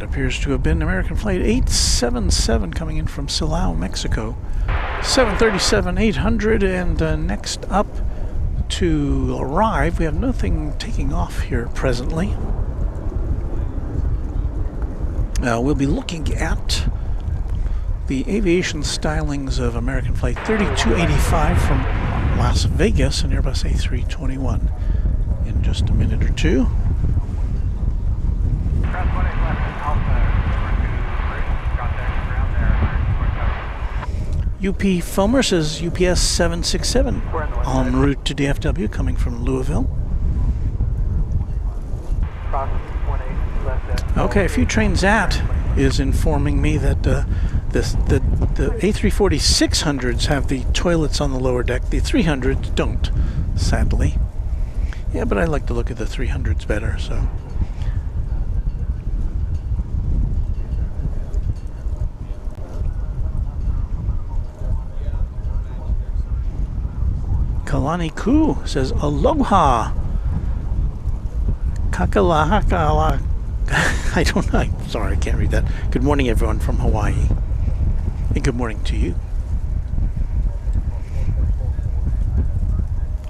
Appears to have been American Flight 877 coming in from Silao, Mexico. 737-800, and next up to arrive, we have nothing taking off here presently. We'll be looking at the aviation stylings of American Flight 3285 from Las Vegas and Airbus A321 in just a minute or two. UP Foamer says UPS 767 en route to DFW coming from Louisville. Okay, a few trains at is informing me that the A340 600s have the toilets on the lower deck. The 300s don't, sadly. Yeah, but I like to look at the 300s better, so. Kalani Ku says, Aloha! Kakalahakala. I don't know. I'm sorry, I can't read that. Good morning, everyone from Hawaii. And good morning to you.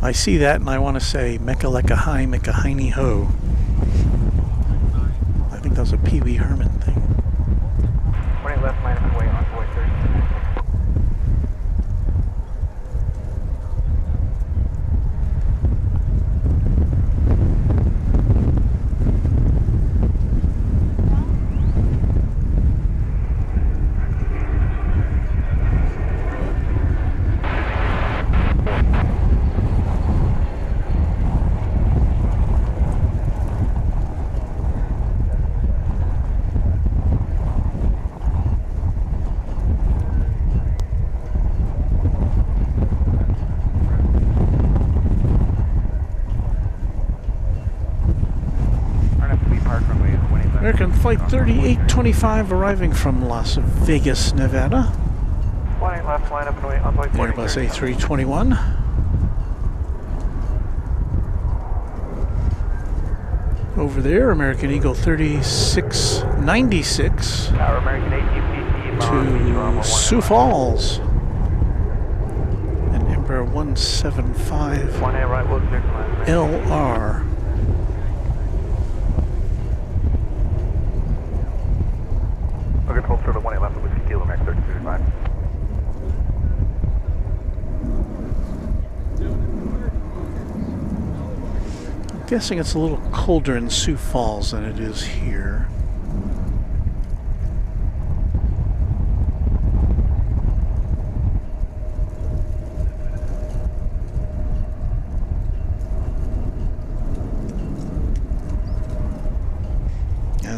I see that and I want to say, Meka Leka Hai, Meka Haini Ho. I think that was a Pee Wee Herman thing. 20 left, line up way on board 30. American Flight 3825 arriving from Las Vegas, Nevada. Left line up and away on board Airbus A321. Over there, American Eagle 3696 American to Sioux Falls. And Embraer 175 LR. Okay, hold through the 1 left with Kilo Max 3225. I'm guessing it's a little colder in Sioux Falls than it is here.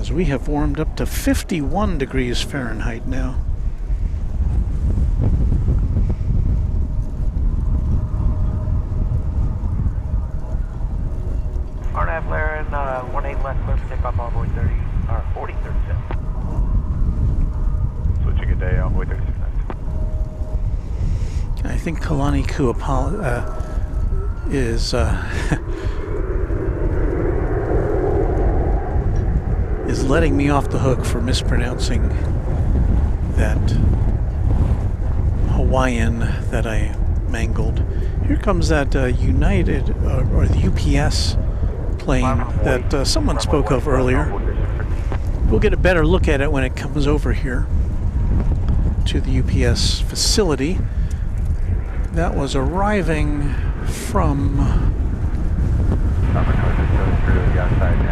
as we have warmed up to 51 degrees Fahrenheit now. RNAV Laren, 18 left, clear for takeoff, envoy 30, or 40, 36. Switching a day, envoy 36. I think Kalani Kuapal is is letting me off the hook for mispronouncing that Hawaiian that I mangled. Here comes that United or the UPS plane that someone spoke of earlier. We'll get a better look at it when it comes over here to the UPS facility. That was arriving from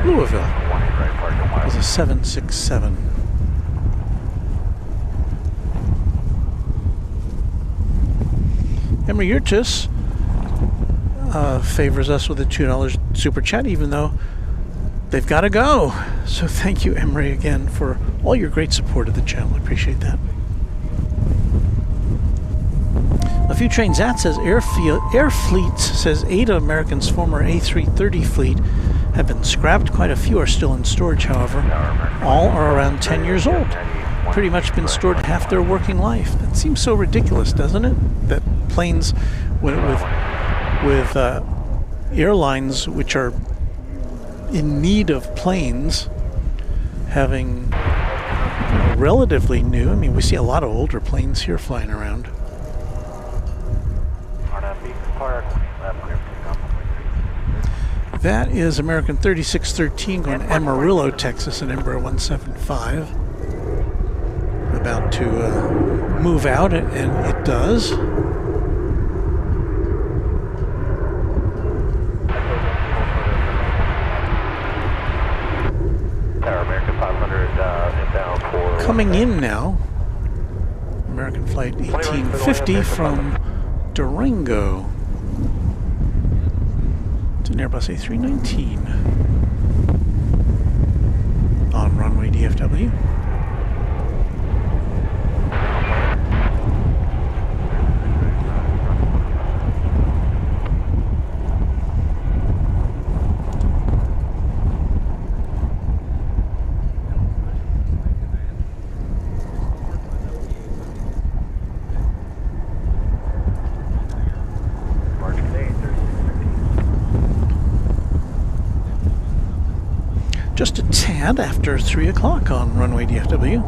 Louisville. It was a 767. Emery Yurtis favors us with a $2 super chat, even though they've got to go. So thank you, Emery, again for all your great support of the channel. I appreciate that. A few trains at says Air Fleet says 8 of American's former A330 fleet have been scrapped. Quite a few are still in storage, however. All are around 10 years old. Pretty much been stored half their working life. That seems so ridiculous, doesn't it? That planes with airlines which are in need of planes having relatively new. I mean, we see a lot of older planes here flying around. That is American 3613 going to Amarillo, Texas, in Embraer 175. About to move out, and it does. Coming in now, American Flight 1850 from Durango. It's an Airbus A319 on runway DFW. Just a tad after 3 o'clock on runway DFW.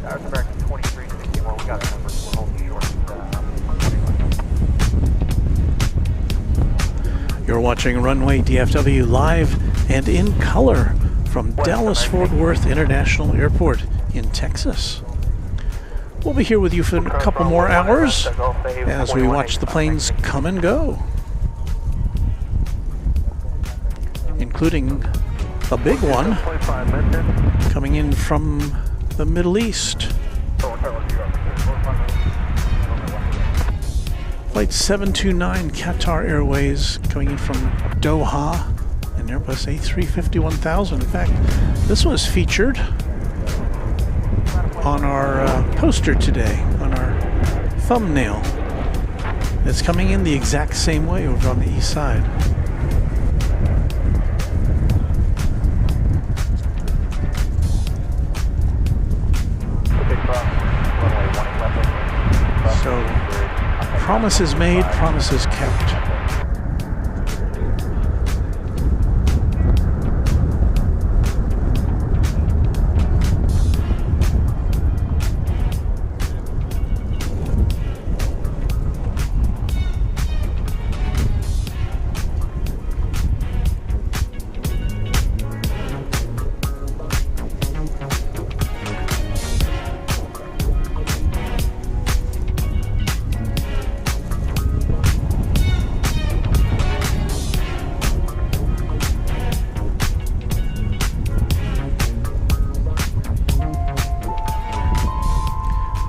That's American 2361. We got a number. We're holding short. You're watching Runway DFW live and in color from Dallas-Fort Worth International Airport in Texas. We'll be here with you for a couple more hours as we watch the planes come and go, including a big one coming in from the Middle East. Flight 729 Qatar Airways coming in from Doha, an Airbus A350-1000. In fact, this was featured on our poster today, on our thumbnail. It's coming in the exact same way over on the east side. So, promises made, promises kept.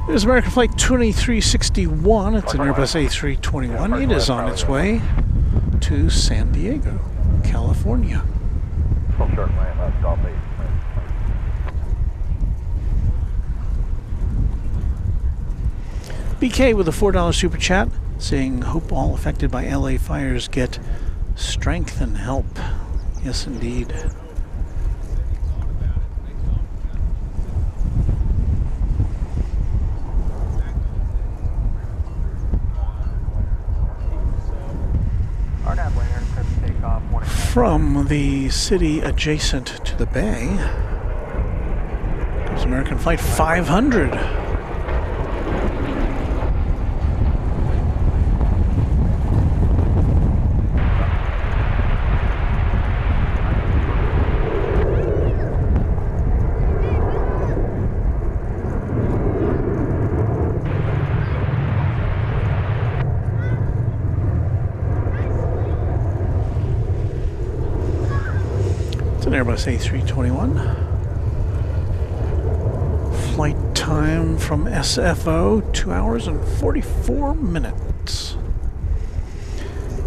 There's American Flight 2361. It's an Airbus A321. It is on its way to San Diego, California. Full short land, left Golf 8. BK with a $4 super chat saying, hope all affected by LA fires get strength and help. Yes, indeed. From the city adjacent to the bay comes American Flight 500. Airbus A321. Flight time from SFO, 2 hours and 44 minutes.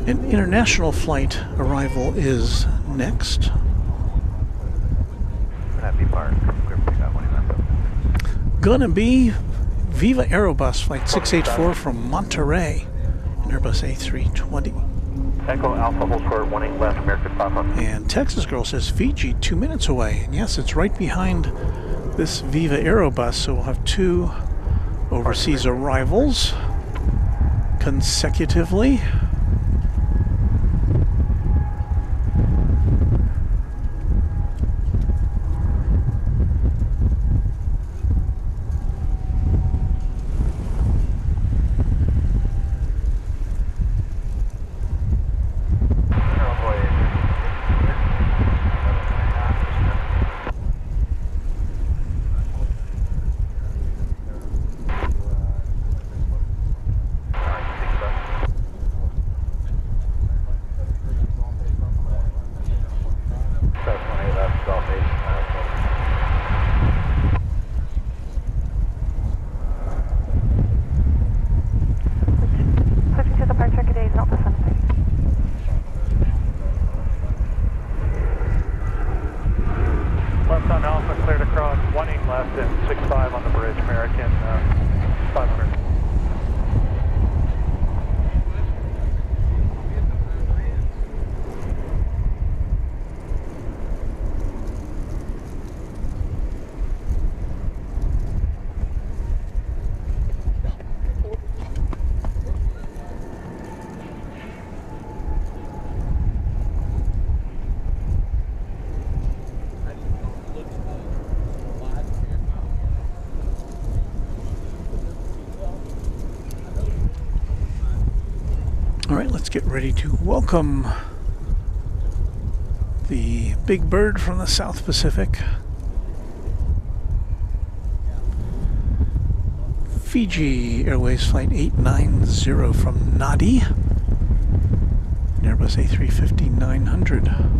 An international flight arrival is next. Gonna be Viva Aerobus Flight 684 from Monterey, an Airbus A320. Echo Alpha hold short 18 left, American 500. And Texas Girl says Fiji 2 minutes away. And yes, it's right behind this Viva Aerobus, so we'll have 2 overseas arrivals consecutively. Let's get ready to welcome the big bird from the South Pacific. Fiji Airways Flight 890 from Nadi, an Airbus A350-900.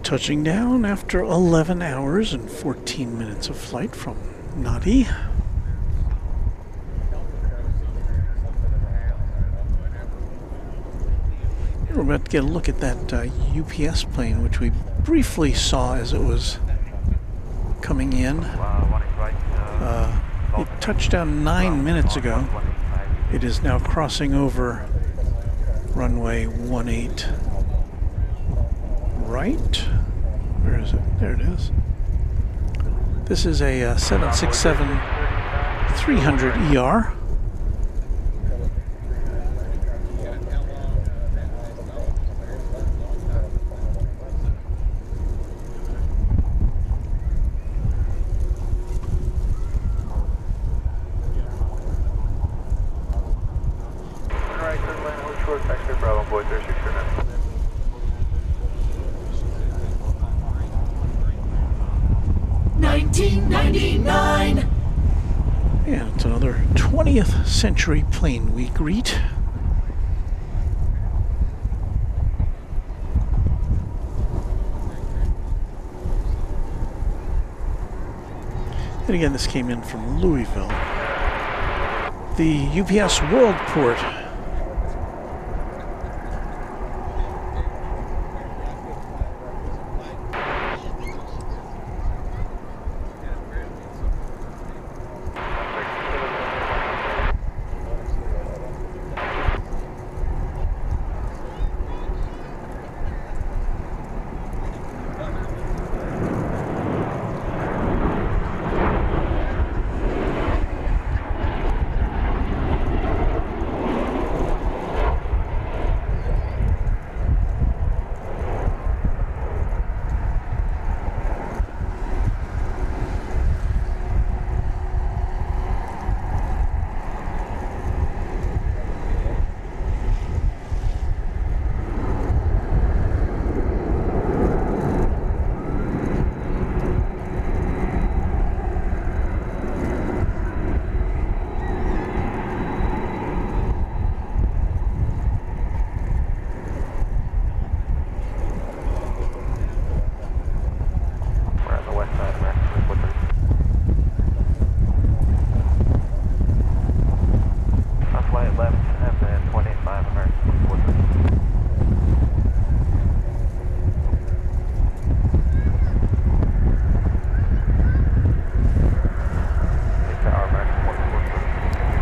Touching down after 11 hours and 14 minutes of flight from Nadi. We're about to get a look at that UPS plane, which we briefly saw as it was coming in. It touched down 9 minutes ago. It is now crossing over runway 18 right. Where is it? There it is. This is a 767-300 ER. Alright, turn lane, hold short, taxi Bravo, boy, 3649. And it's another 20th Century Plane Week greet. And again, this came in from Louisville. The UPS Worldport.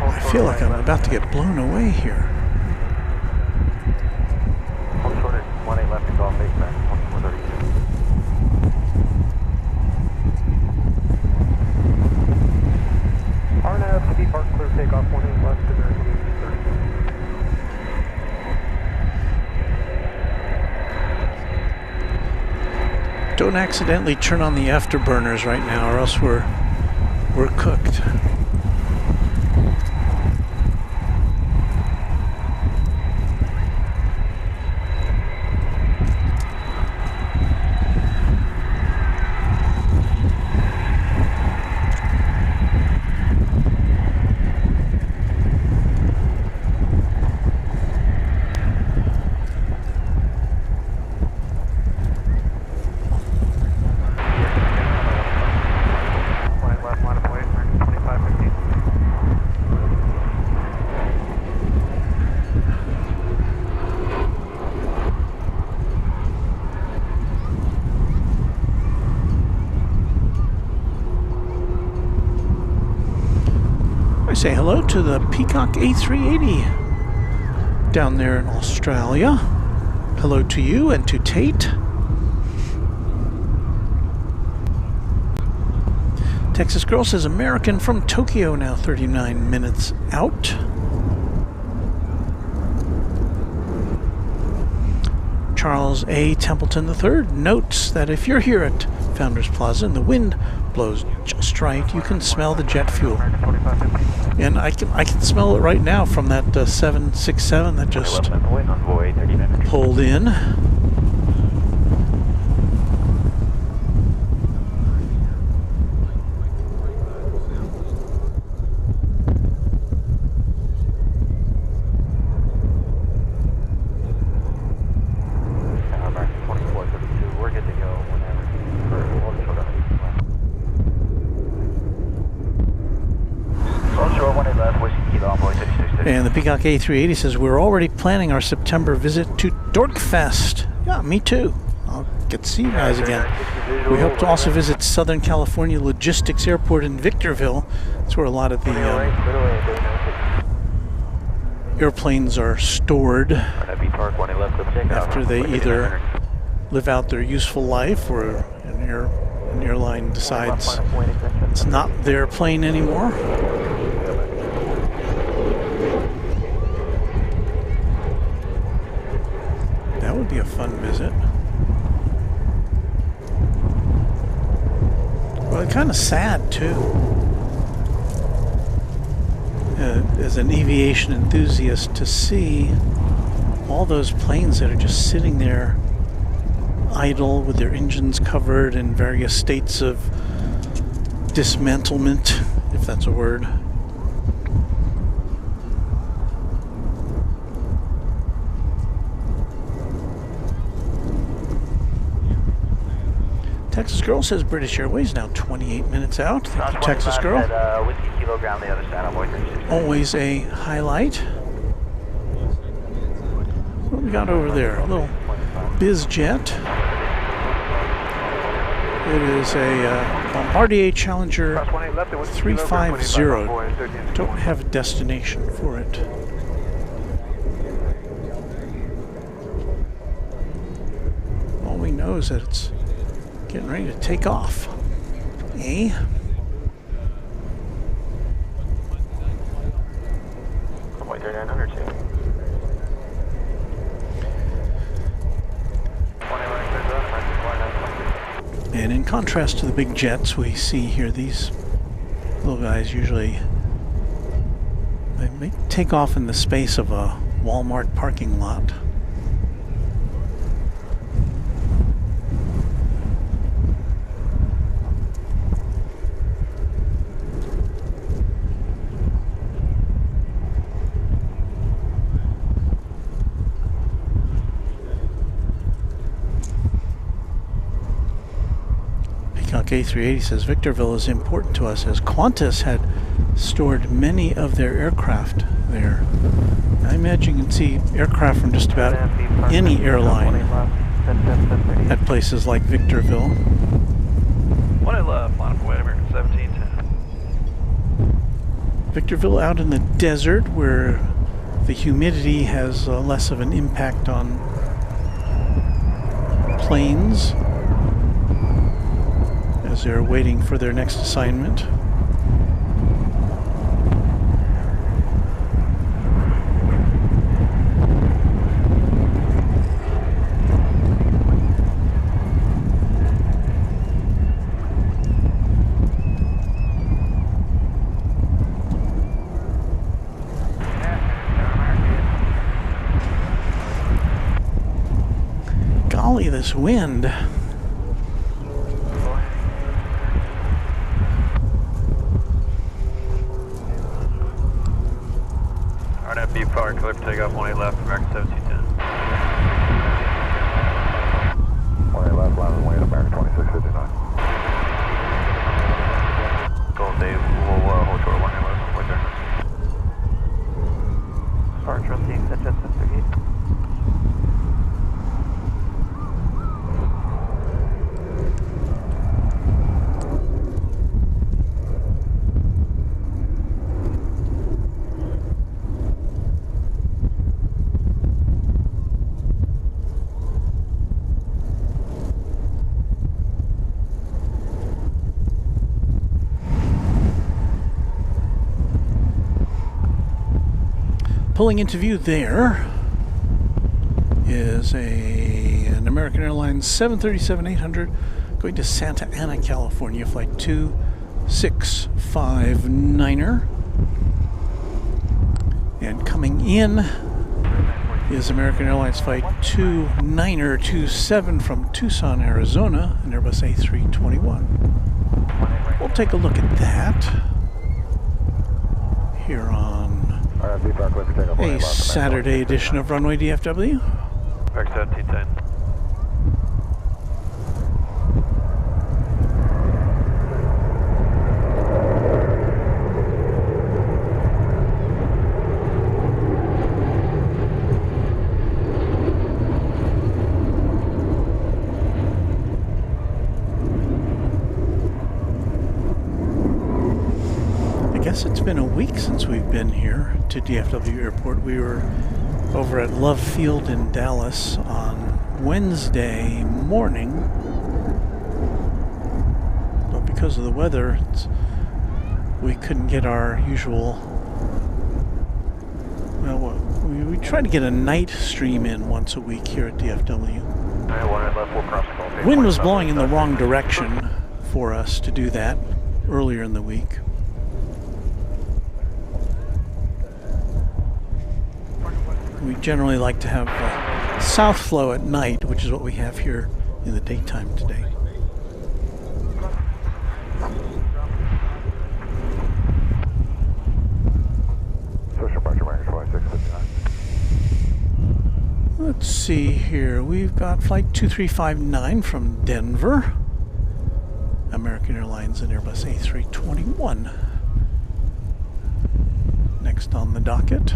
I feel like I'm about to get blown away here. Hold short at 18 left and golf 8 back, 2432. RNAV, to be park clear takeoff, 18 left to American Aviation 30. Don't accidentally turn on the afterburners right now, or else we're cooked. Say hello to the Peacock A380 down there in Australia. Hello to you and to Tate. Texas Girl says American from Tokyo, now 39 minutes out. Charles A. Templeton III notes that if you're here at Founders Plaza and the wind blows just right, you can smell the jet fuel. And I can smell it right now from that 767 that just pulled in. We're good to go. And the Peacock A380 says, we're already planning our September visit to Dorkfest. Yeah, me too. I'll get to see you guys again. We hope to also visit Southern California Logistics Airport in Victorville. That's where a lot of the airplanes are stored after they either live out their useful life or an airline decides it's not their plane anymore. That would be a fun visit. Well, kind of sad too. As an aviation enthusiast, to see all those planes that are just sitting there idle with their engines covered in various states of dismantlement, if that's a word. Texas Girl says British Airways now 28 minutes out. Thank you, Texas Girl. Always a highlight. What we got over there? A little biz jet. It is a Bombardier Challenger 350. Don't have a destination for it. All we know is that it's getting ready to take off. Eh? And in contrast to the big jets we see here, these little guys usually they may take off in the space of a Walmart parking lot. A380 says Victorville is important to us as Qantas had stored many of their aircraft there. I imagine you can see aircraft from just about any airline at places like Victorville. One I left, line up away to American 1710. Victorville out in the desert where the humidity has less of an impact on planes as they're waiting for their next assignment. Golly, this wind. Fire clear for takeoff, 18 left, American 1710. 18 left, line and wait, American 2659. Golden Dave, we'll hold short 18 left, wait there. Start trusting the jet center gate. Pulling into view there is an American Airlines 737-800 going to Santa Ana, California, flight 2659er. And coming in is American Airlines flight 2927 from Tucson, Arizona, an Airbus A321. We'll take a look at that here on a Saturday edition of Runway DFW. American 1710. guess it's been a week since we've been here to DFW Airport. We were over at Love Field in Dallas on Wednesday morning. But because of the weather, we couldn't get our usual... Well, we try to get a night stream in once a week here at DFW. Wind was blowing in the wrong direction for us to do that earlier in the week. We generally like to have south flow at night, which is what we have here in the daytime today. Let's see here. We've got flight 2359 from Denver. American Airlines and Airbus A321. Next on the docket.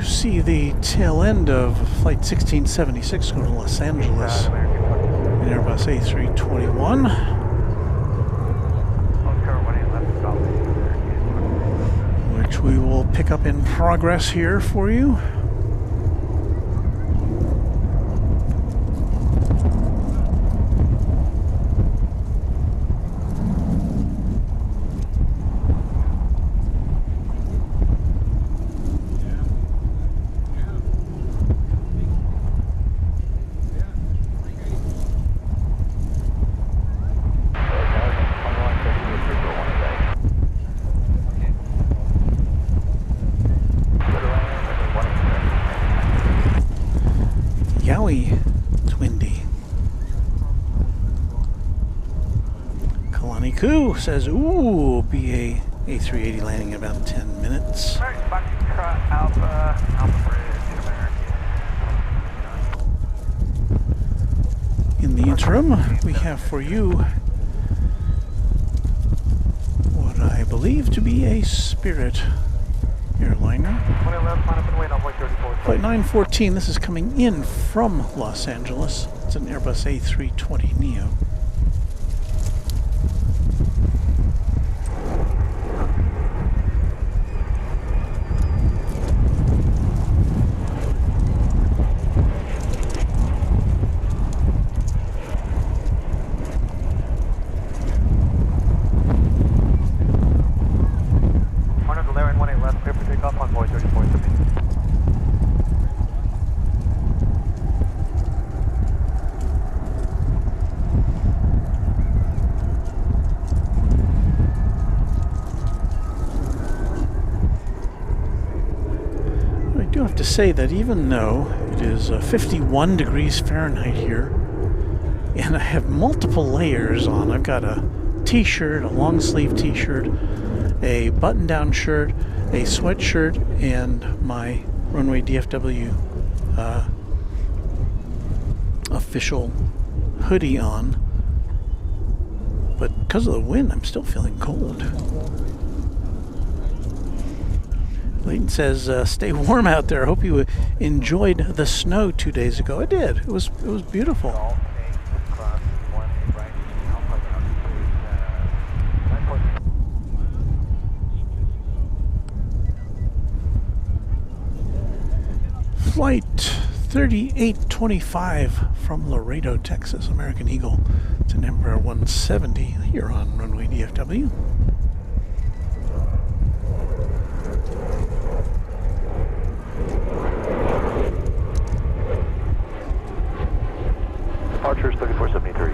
See the tail end of flight 1676 going to Los Angeles in Airbus A321, which we will pick up in progress here for you. Yowie, it's windy. Kalani Koo says, ooh, BA A380 landing in about 10 minutes. In the interim, we have for you what I believe to be a Spirit airliner. Flight 914, this is coming in from Los Angeles. It's an Airbus A320neo. To say that even though it is 51 degrees Fahrenheit here and I have multiple layers on, I've got a t-shirt, a long sleeve t-shirt, a button-down shirt, a sweatshirt, and my Runway DFW official hoodie on, but because of the wind I'm still feeling cold. Layton says, stay warm out there. I hope you enjoyed the snow 2 days ago. I did. It was beautiful. Flight 3825 from Laredo, Texas, American Eagle to Embraer 170 here on Runway DFW. Departures 3473.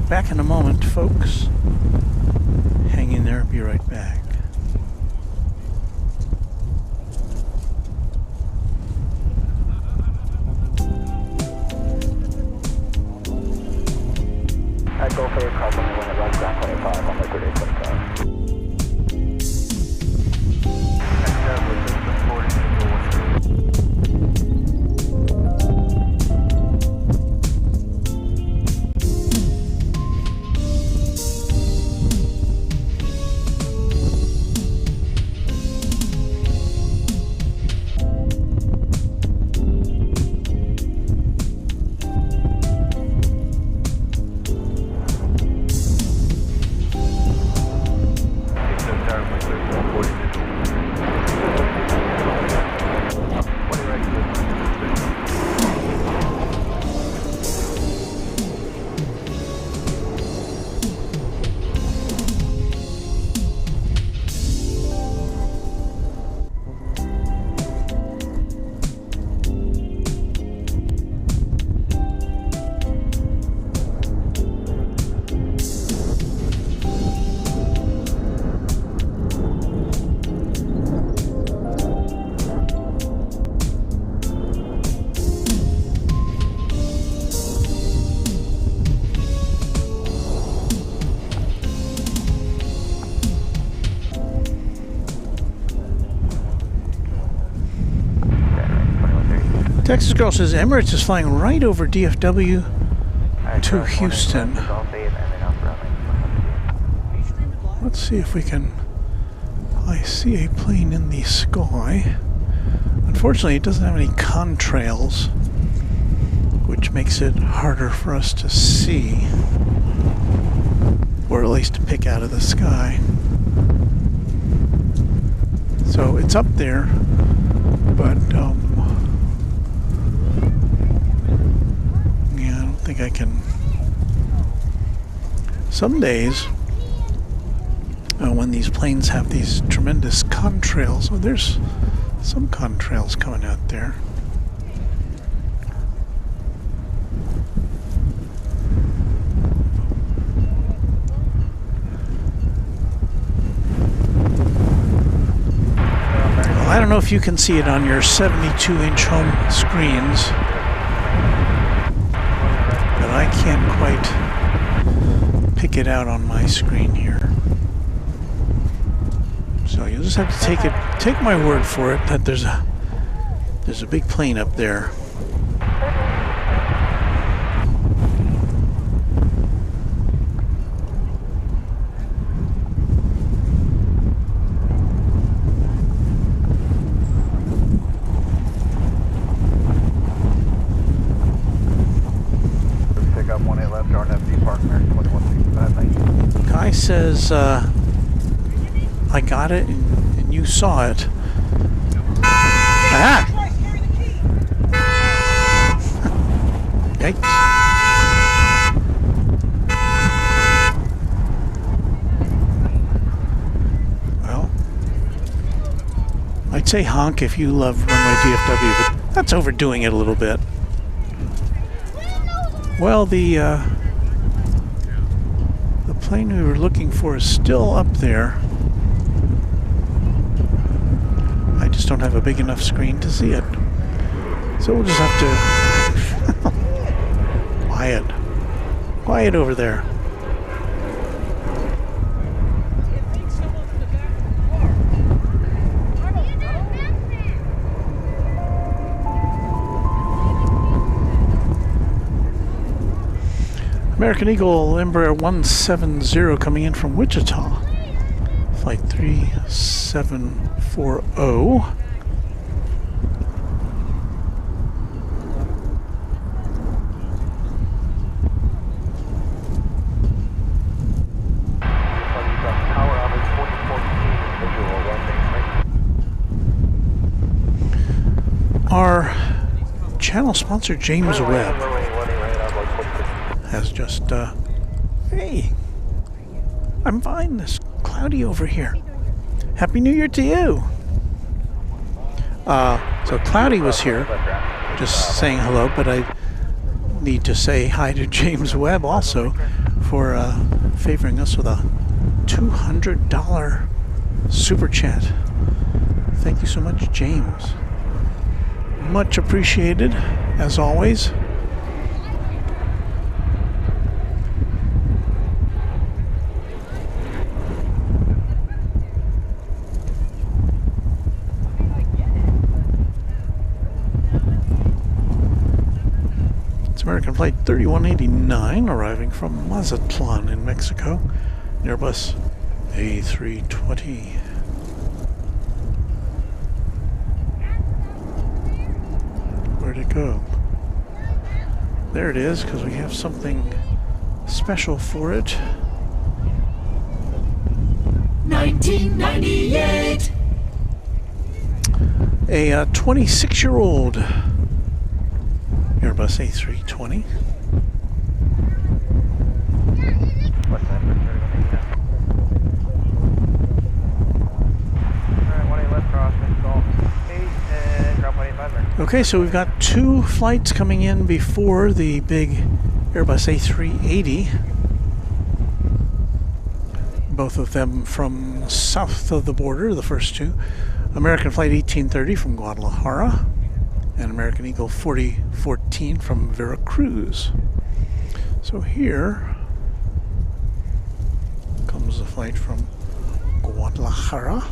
Back in a moment, folks. Hang in there, be right back. Go for your compliment when it runs down 25 on liquid 875. Texas Girl says Emirates is flying right over DFW to Houston. Let's see if we can... I see a plane in the sky. Unfortunately, it doesn't have any contrails, which makes it harder for us to see, or at least to pick out of the sky. So it's up there, but yeah, I don't think I can. Some days, when these planes have these tremendous contrails, oh, there's some contrails coming out there. Well, I don't know if you can see it on your 72-inch home screens, but I can't quite pick it out on my screen here. So you'll just have to take my word for it that there's a big plane up there. Pick up 18 left, RNFD Park, Mary 2165. Kai says, I got it, and you saw it. Ah! Yikes. Well, I'd say honk if you love Runway DFW, but that's overdoing it a little bit. Well, the plane we were looking for is still up there. I just don't have a big enough screen to see it. So we'll just have to... Quiet. Quiet over there. American Eagle Embraer 170 coming in from Wichita. Flight 3740. Our channel sponsor, James Webb, has just, hey, I'm fine. It's cloudy over here. Happy New Year to you. So Cloudy was here, just saying hello, but I need to say hi to James Webb also for favoring us with a $200 super chat. Thank you so much, James. Much appreciated, as always. It's American Flight 3189 arriving from Mazatlan in Mexico. Airbus A320. Where'd it go? There it is, because we have something special for it. 1998. A 26-year-old Airbus A320. Okay, so we've got two flights coming in before the big Airbus A380. Both of them from south of the border, the first two. American Flight 1830 from Guadalajara and American Eagle 4014 from Veracruz. So here comes the flight from Guadalajara.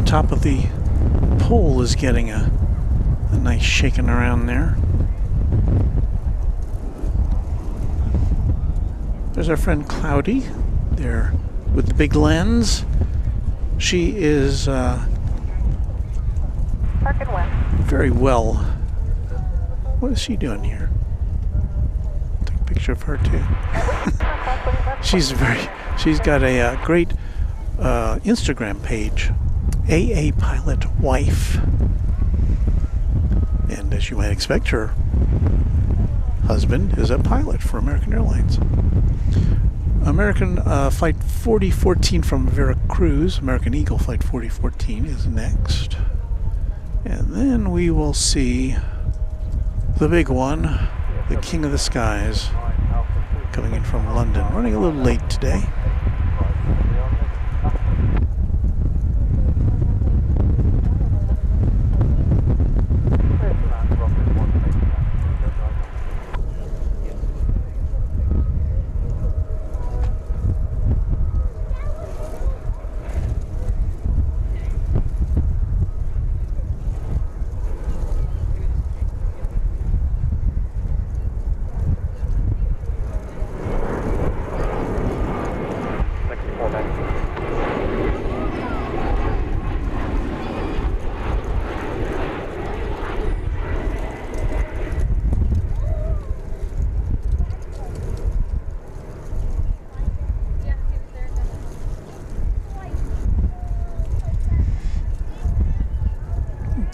Top of the pole is getting a nice shaking around there. There's our friend Cloudy there with the big lens. She is very well. What is she doing here? Take a picture of her too. She's got a great Instagram page. AA Pilot Wife. And as you might expect, her husband is a pilot for American Airlines. American Flight 4014 from Veracruz, American Eagle Flight 4014 is next. And then we will see the big one, the King of the Skies, coming in from London. Running a little late today.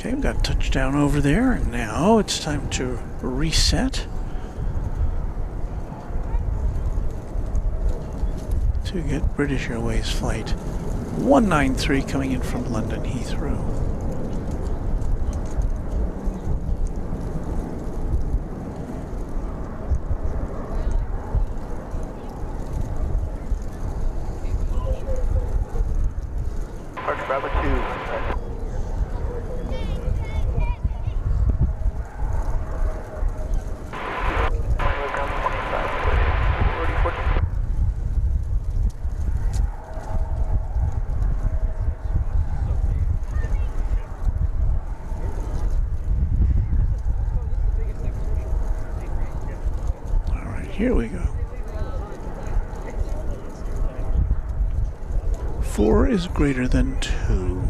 Okay, we've got touchdown over there, and now it's time to reset to get British Airways flight 193 coming in from London Heathrow. Bravo 2. Here we go. 4 is greater than 2.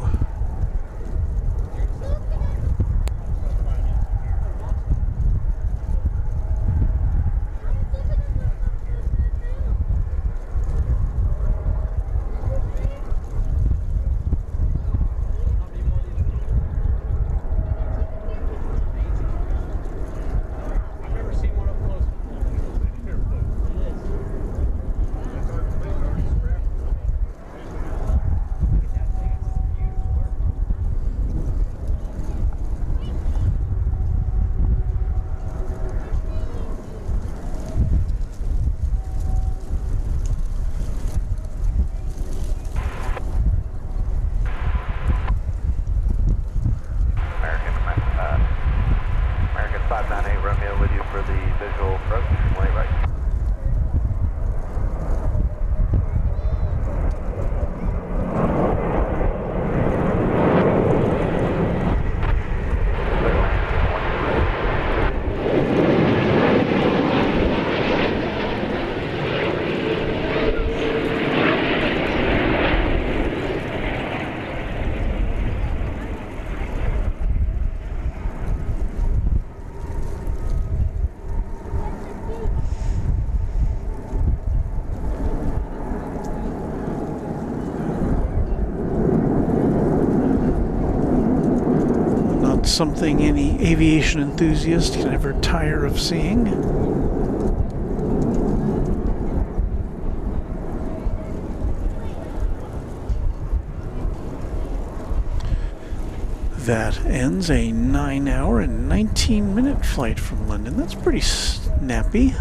Something any aviation enthusiast can ever tire of seeing. That ends a 9-hour and 19-minute flight from London. That's pretty snappy.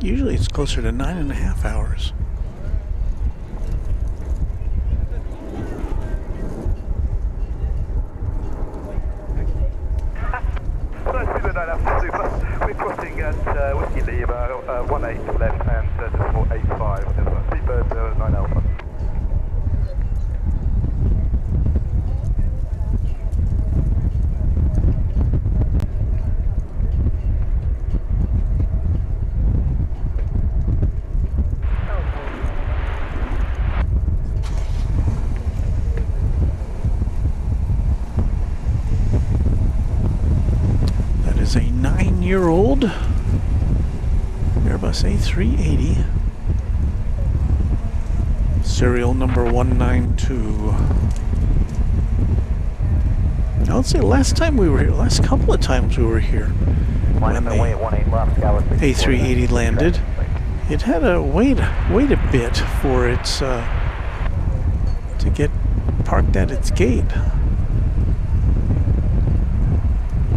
Usually it's closer to 9.5 hours. We're crossing at Whiskey Lee about 18 left and decimal 85. Seabird 9 Alpha. A 9-year-old Airbus A380, serial number 192. I would say last time we were here, last couple of times we were here, when the A380 landed, it had to wait a bit for its to get parked at its gate.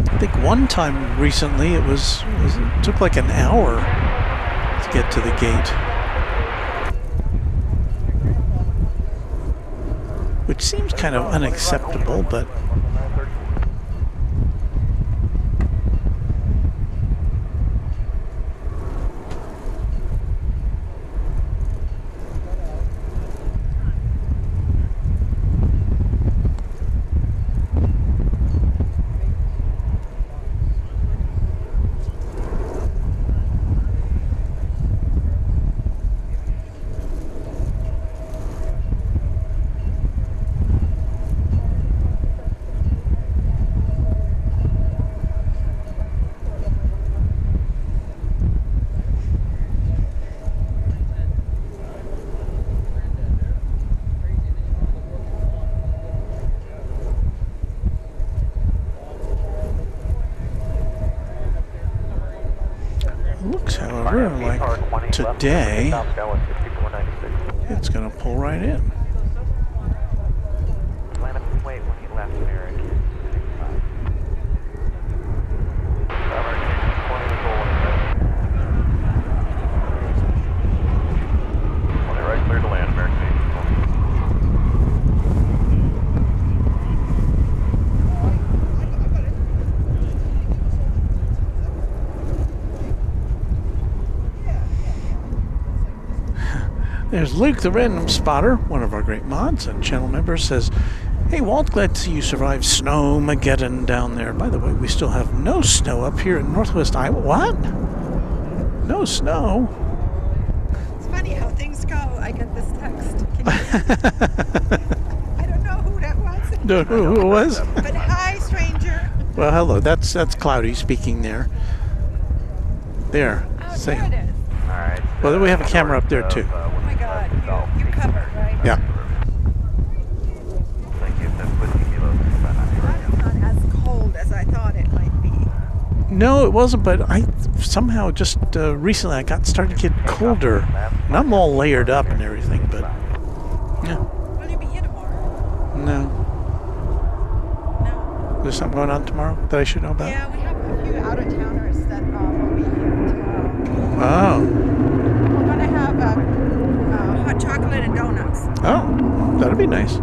I think one time recently it took like an hour to get to the gate, which seems kind of unacceptable, but However, like today, it's going to pull right in. Wait when he left Merrick. Right clear to land, American 1820. There's Luke, the random spotter, one of our great mods and channel members, says, "Hey Walt, glad to see you survived Snowmageddon down there. By the way, we still have no snow up here in Northwest Iowa." What? No snow? It's funny how things go. I get this text. I don't know who that was. Don't know who it was? But hi, stranger. Well, hello. That's Cloudy speaking there. There. Oh, Say. there it is. Alright. Well, then we have a camera up there too. Oh my God, you covered, right? Yeah. Thank you. That's Whiskey Kilo. That's not as cold as I thought it might be. No, it wasn't, but I somehow just recently I started to get colder. And I'm all layered up and everything, but yeah. Will you be here tomorrow? No. No. There's something going on tomorrow that I should know about? Yeah, we have a few out-of-towners that will be here tomorrow. Oh. We're going to have hot chocolate and donuts. Oh, that'd be nice.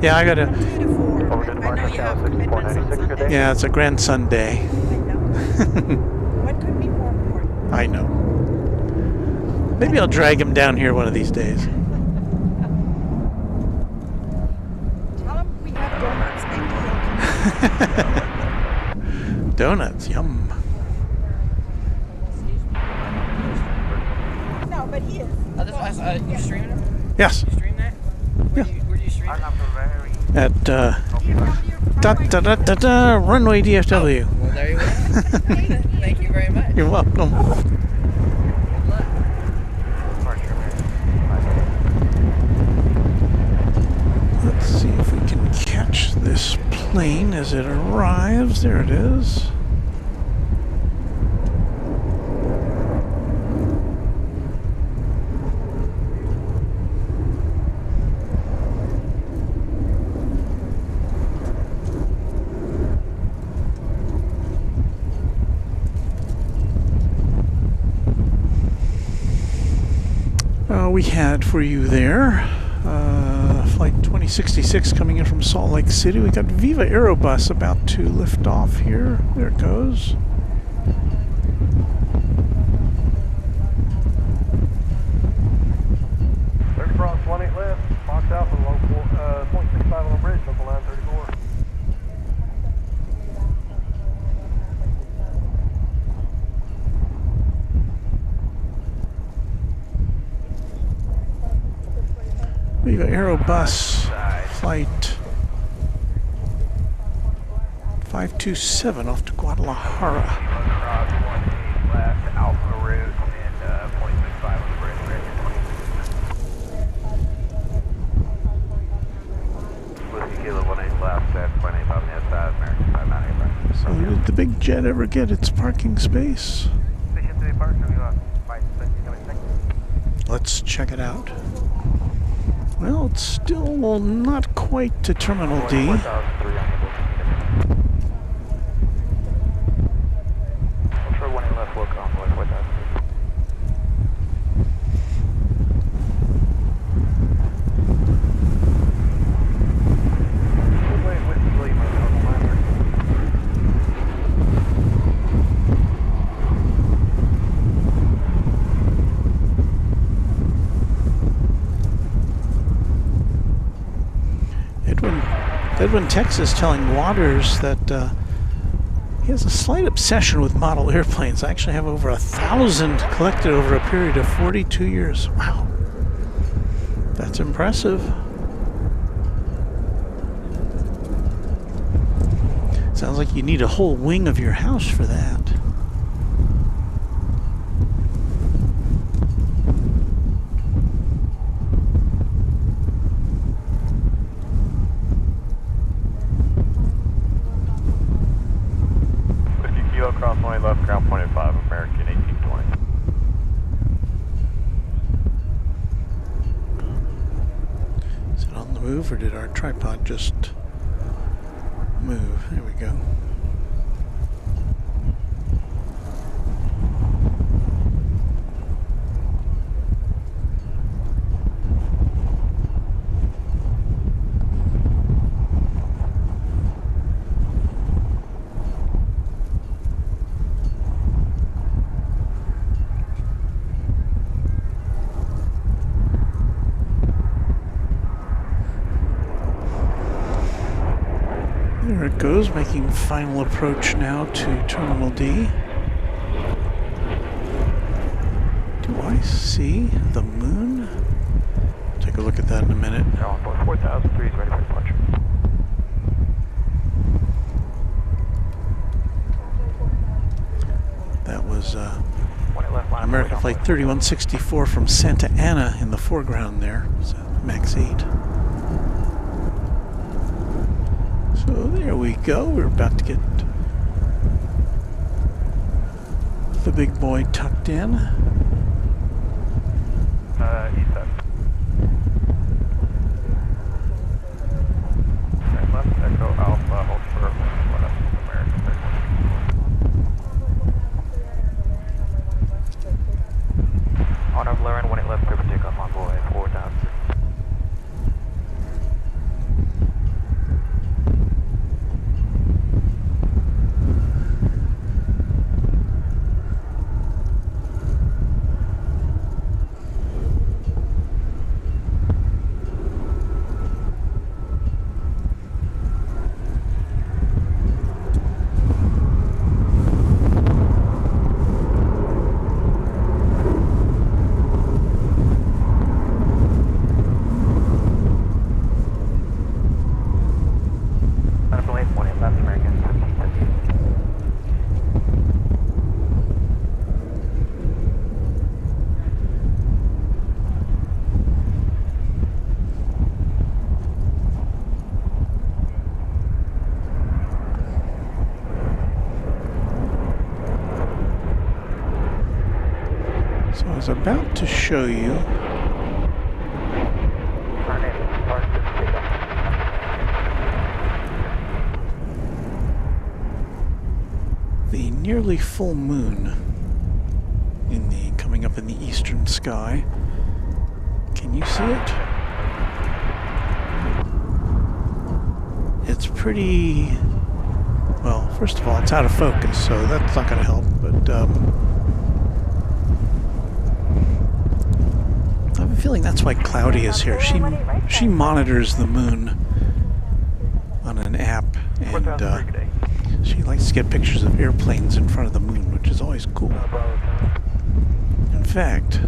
Yeah, I gotta. 2 to 4. I know you have commitments on Sunday. Yeah, it's a grandson day. What could be more important? I know. Maybe I'll drag him down here one of these days. Tell him we have donuts. Maybe Donuts, yum. No, but he is. You streaming them? Yes. You stream that? Yeah. Where do you stream it? At Runway DFW. Well, there you go. Thank you very much. You're welcome. Let's see if we can catch this plane as it arrives. There it is. We had for you there flight 2066 coming in from Salt Lake City. We got Viva Aerobus about to lift off here. There it goes. Third cross, 18 left, Fox Alpha, low 0.65 on the bridge, local line 34. Viva Aerobus flight 527 off to Guadalajara. Left, Alpha route, and 0.65 on the bridge. Whiskey Kilo 18 left, 0.85 on the outside, American 598 left. So did the big jet ever get its parking space? Let's check it out. Well, it's still not quite to Terminal D. Edwin, Texas, telling Waters that he has a slight obsession with model airplanes. I actually have over 1,000 collected over a period of 42 years. Wow. That's impressive. Sounds like you need a whole wing of your house for that. Whiskey Kilo, cross 20 left, ground 25, American 1820. move, or did our tripod just move? There we go. There it goes, making final approach now to Terminal D. Do I see the moon? Take a look at that in a minute. On board 4003 is ready for departure. That was American Flight 3164 from Santa Ana in the foreground there. It's a MAX 8. So there we go. We're about to get the big boy tucked in. East side. Okay, left echo alpha, hold for American 31. On of Lauren, 18 left, clear for takeoff on board 4000. I was about to show you the nearly full moon coming up in the eastern sky. Can you see it? It's pretty, well, first of all, it's out of focus, so that's not going to help, but I have a feeling that's why Cloudy is here. She monitors the moon on an app, and she likes to get pictures of airplanes in front of the moon, which is always cool. In fact,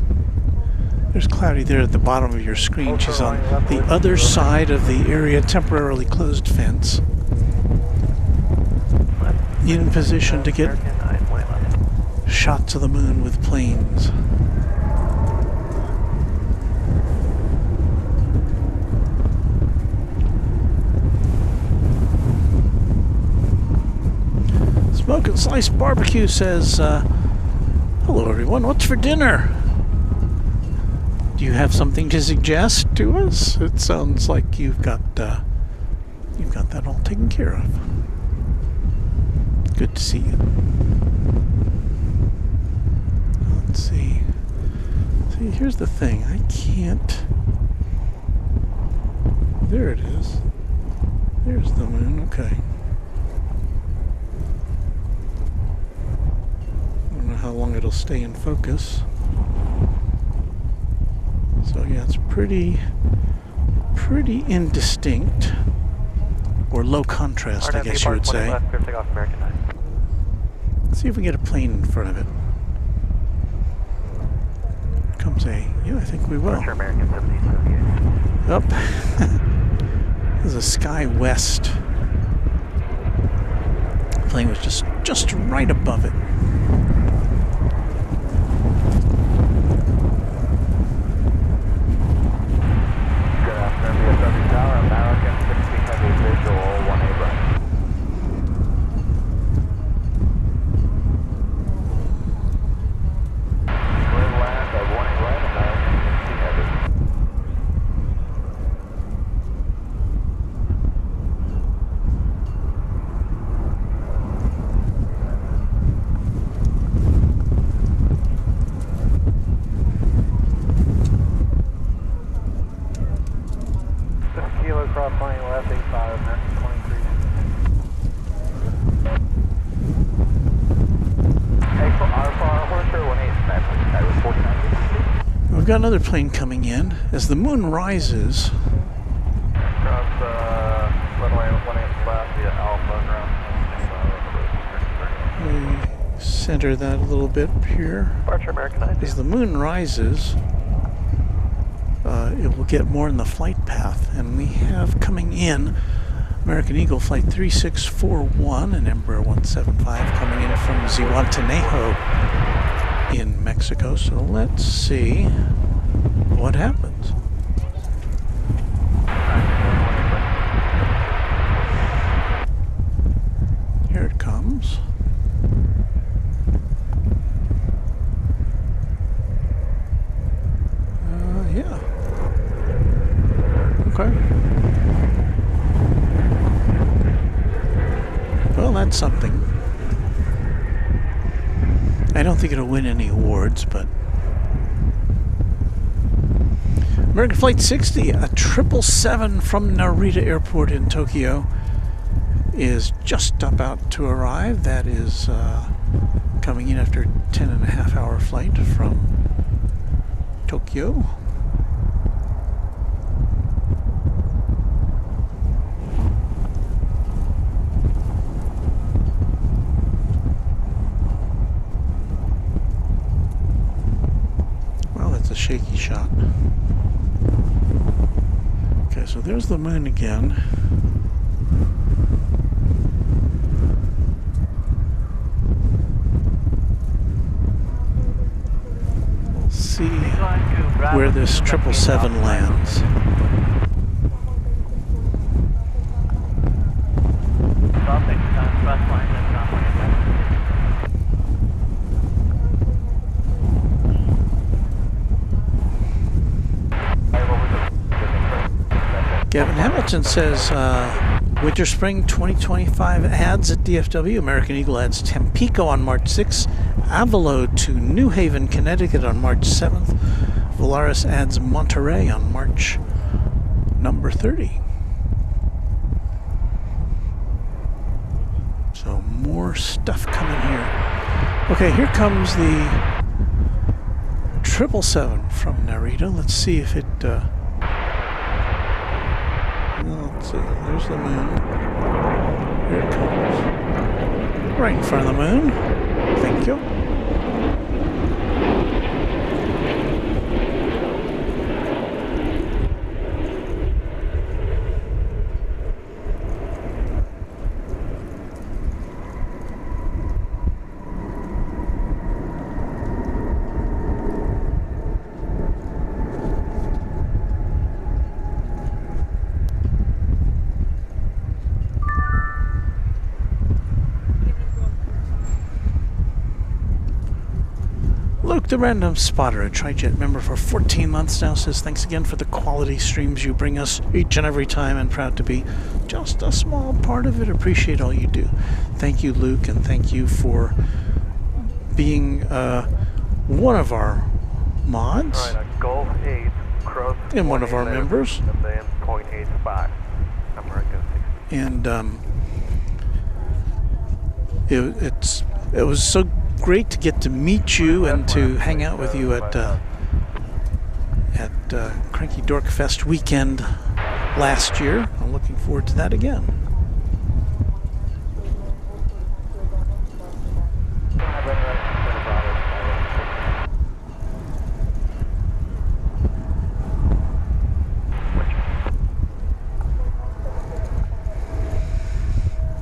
there's Cloudy there at the bottom of your screen. She's on the other side of the area temporarily closed fence, in position to get shots of the moon with planes. Smoke and Slice Barbecue says, hello everyone, what's for dinner? Do you have something to suggest to us? It sounds like you've got that all taken care of. Good to see you. Let's see. See, here's the thing. I can't. There it is. There's the moon. Okay. I don't know how long it'll stay in focus. So yeah, it's pretty indistinct, or low contrast, I guess you would say. Let's see if we get a plane in front of it. Comes a, yeah, I think we will. Up. There's a Sky West. The plane was just right above it. flying left 85, American 23. Hey, for Alpha, Horser 189, I was 49. We've got another plane coming in. As the moon rises, Cross runway 18 left via Alpha, ground. we center that a little bit here. Departure American 90. As the moon rises, it will get more in the flight path, and we have coming in American Eagle Flight 3641 and Embraer 175 coming in from Zihuatanejo in Mexico. So let's see what happens. Here it comes. Yeah. Okay. Well, that's something. I don't think it'll win any awards, but American Flight 60, a 777 from Narita Airport in Tokyo, is just about to arrive. That is coming in after a 10.5-hour flight from Tokyo. A shaky shot. Okay, so there's the moon again. We'll see where this 777 lands. Gavin Hamilton says, Winter Spring 2025 ads at DFW. American Eagle adds Tampico on March 6th, Avalo to New Haven, Connecticut on March 7th. Volaris adds Monterey on March number 30. So more stuff coming here. Okay, here comes the 777 from Narita. Let's see if it... let's see, there's the moon. Here it comes. Right in front of the moon. Thank you. Luke the Random Spotter, a TriJet member for 14 months now, says thanks again for the quality streams you bring us each and every time, and proud to be just a small part of it. Appreciate all you do. Thank you, Luke, and thank you for being one of our mods Golf 8, cross and one of our members. And then 0.85, American 60. And it was so great to get to meet you and to hang out with you at Cranky Dork Fest weekend last year. I'm looking forward to that again.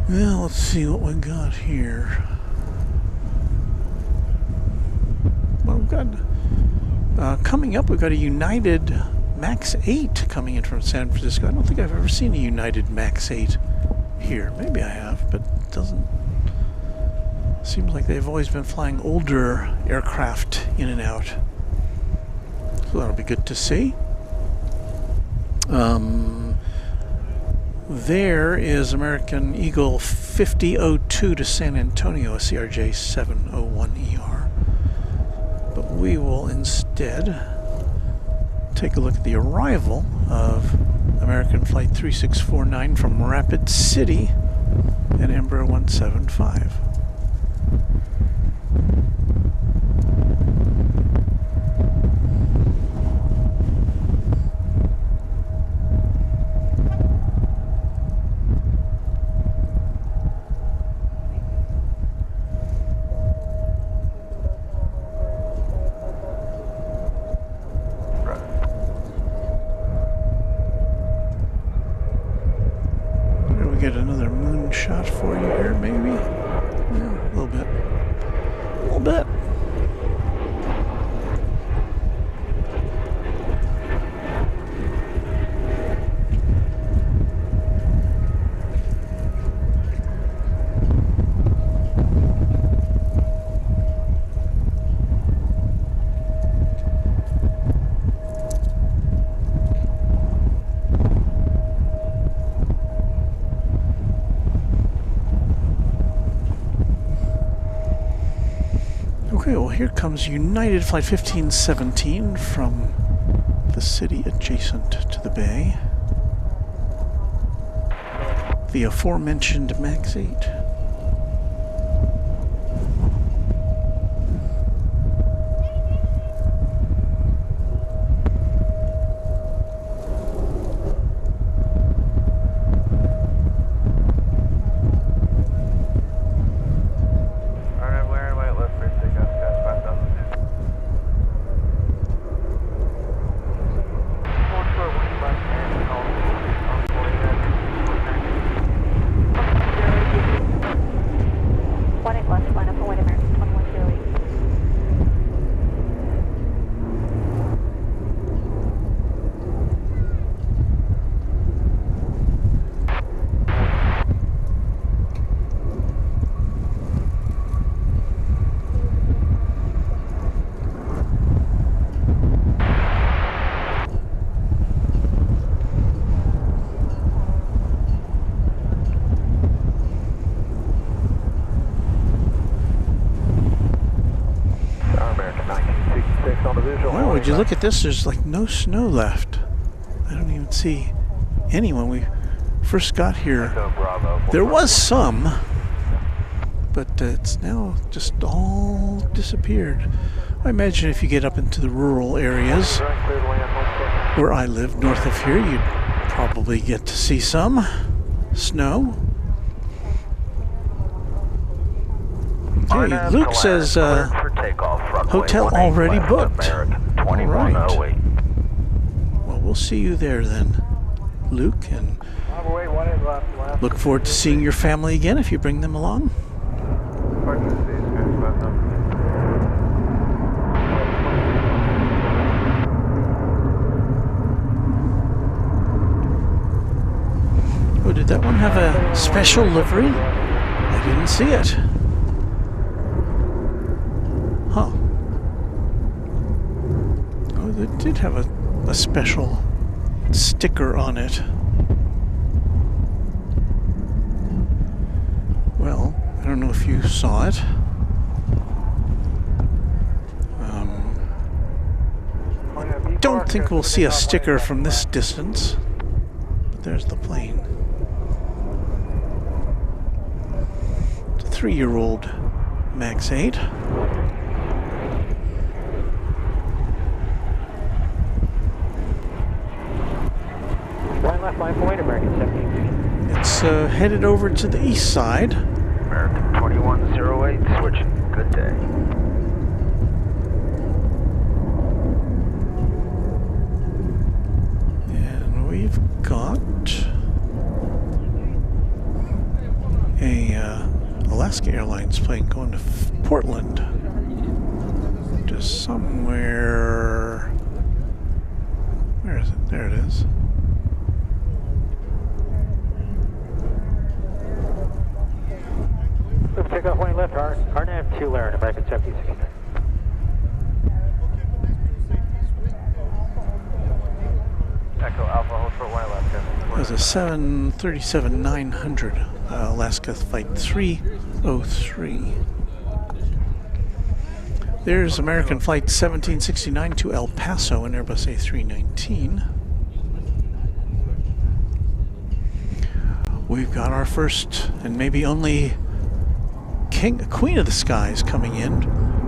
Well, let's see what we got here. Well, we've got coming up, we've got a United Max 8 coming in from San Francisco. I don't think I've ever seen a United Max 8 here. Maybe I have, but it doesn't. Seems like they've always been flying older aircraft in and out. So that'll be good to see. There is American Eagle 5002 to San Antonio, a CRJ 701ER. But we will instead take a look at the arrival of American Flight 3649 from Rapid City and Embraer 175. Get another moon shot for you here, maybe? Yeah, a little bit. A little bit. Okay, well here comes United Flight 1517 from the city adjacent to the bay. The aforementioned MAX 8. Well, would you look at this? There's like no snow left. I don't even see any when we first got here. There was some, but it's now just all disappeared. I imagine if you get up into the rural areas where I live north of here, you'd probably get to see some snow. Okay, Luke says hotel already booked. All right. Well, we'll see you there then, Luke, and look forward to seeing your family again if you bring them along. Oh, did that one have a special livery? I didn't see it. Huh. Oh, it did have a special sticker on it. Well, I don't know if you saw it. Don't think we'll see a sticker from this distance. But there's the plane. It's a 3-year-old MAX 8. It's headed over to the east side. American 2108, switching. Good day. And we've got a Alaska Airlines plane going to Portland. Just somewhere. Where is it? There it is. Takeoff when left, RNAV 2 Larin, American 76. Echo Alpha, hold for 1 left. There's a 737-900 Alaska Flight 303. There's American Flight 1769 to El Paso, an Airbus A319. we've got our first and maybe only Queen of the Skies coming in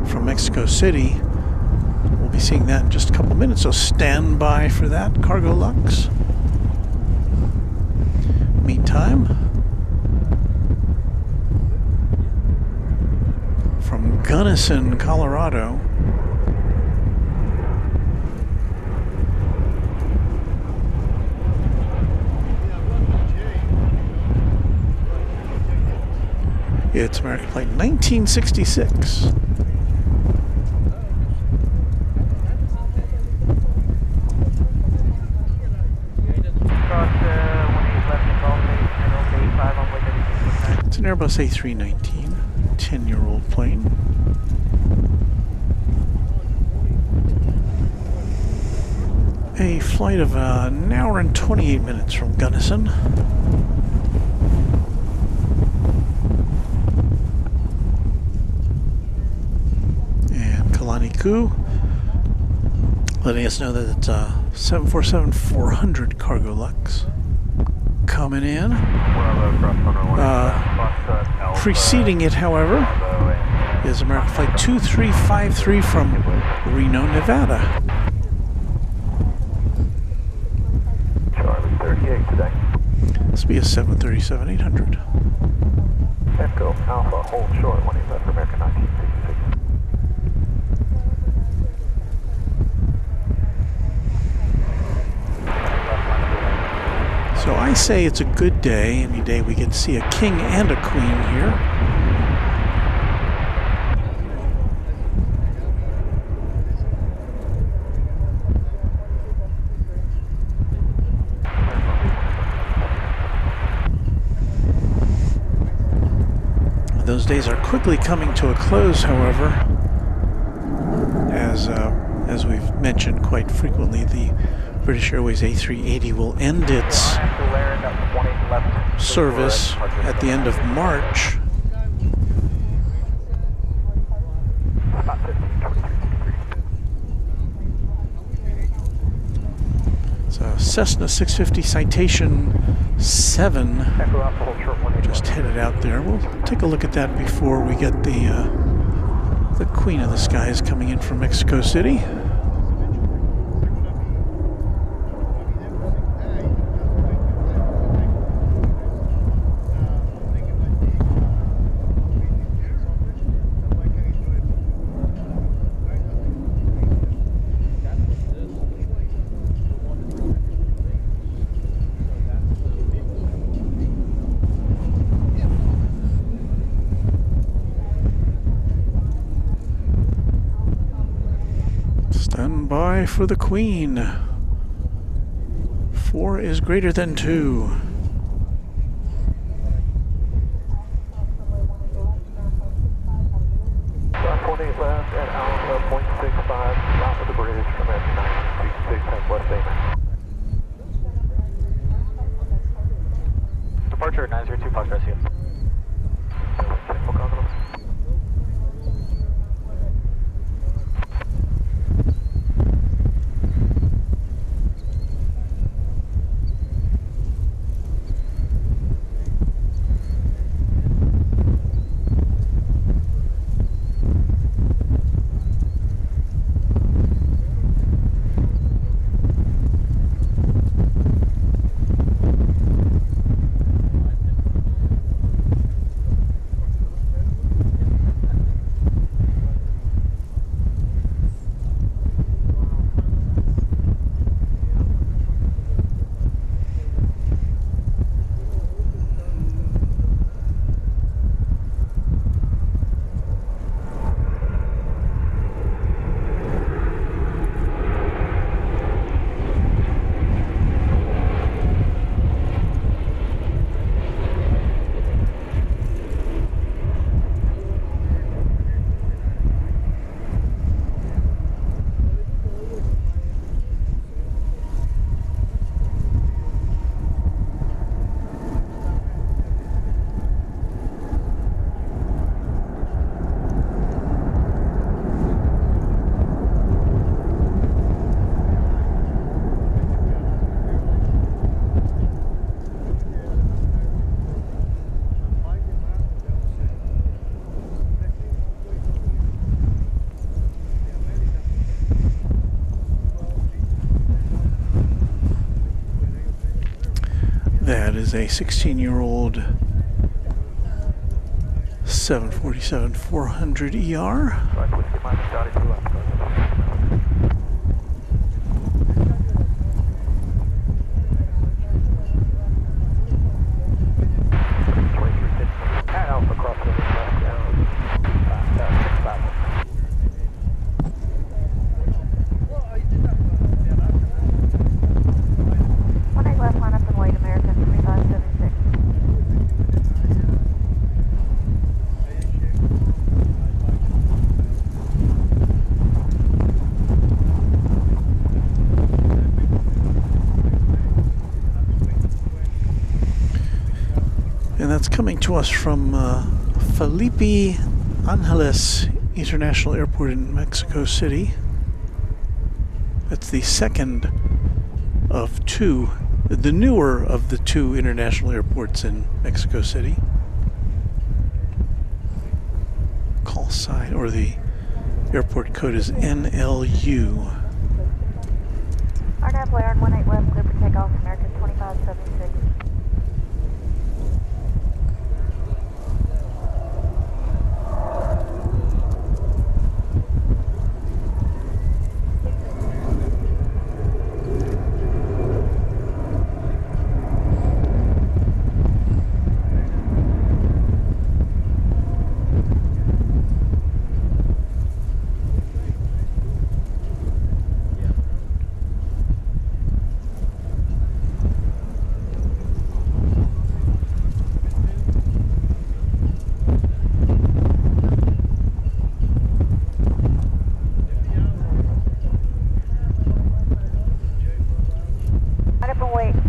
from Mexico City. We'll be seeing that in just a couple minutes, so stand by for that, Cargo Lux. Meantime, from Gunnison, Colorado, it's American Flight 1966. It's an Airbus A319, 10-year-old plane. A flight of an hour and 28 minutes from Gunnison. And Kalaniku letting us know that it's 747-400 Cargo Lux coming in. Preceding it, however, is American Flight 2353 from Reno, Nevada. Charlie 38 today. This will be a 737-800. Echo Alpha, hold short, 1 left for American 1966. So I say it's a good day, any day we get to see a king and a queen here. Those days are quickly coming to a close, however, as we've mentioned quite frequently, the British Airways A380 will end its service at the end of March. It's a Cessna 650 Citation 7 just headed out there. We'll take a look at that before we get the Queen of the Skies coming in from Mexico City. Stand by for the Queen. 4 is greater than 2. .48 left at Alpha, 0.65, south of the bridge from American 1966, Southwest Amen. Departure 902, Fox Rescue. That is a 16-year-old 747-400 ER. Coming to us from Felipe Angeles International Airport in Mexico City. That's the second of two, the newer of the two international airports in Mexico City. Call sign, or the airport code is NLU. RNAV Blair on 18 West, clear for takeoff, American 2576.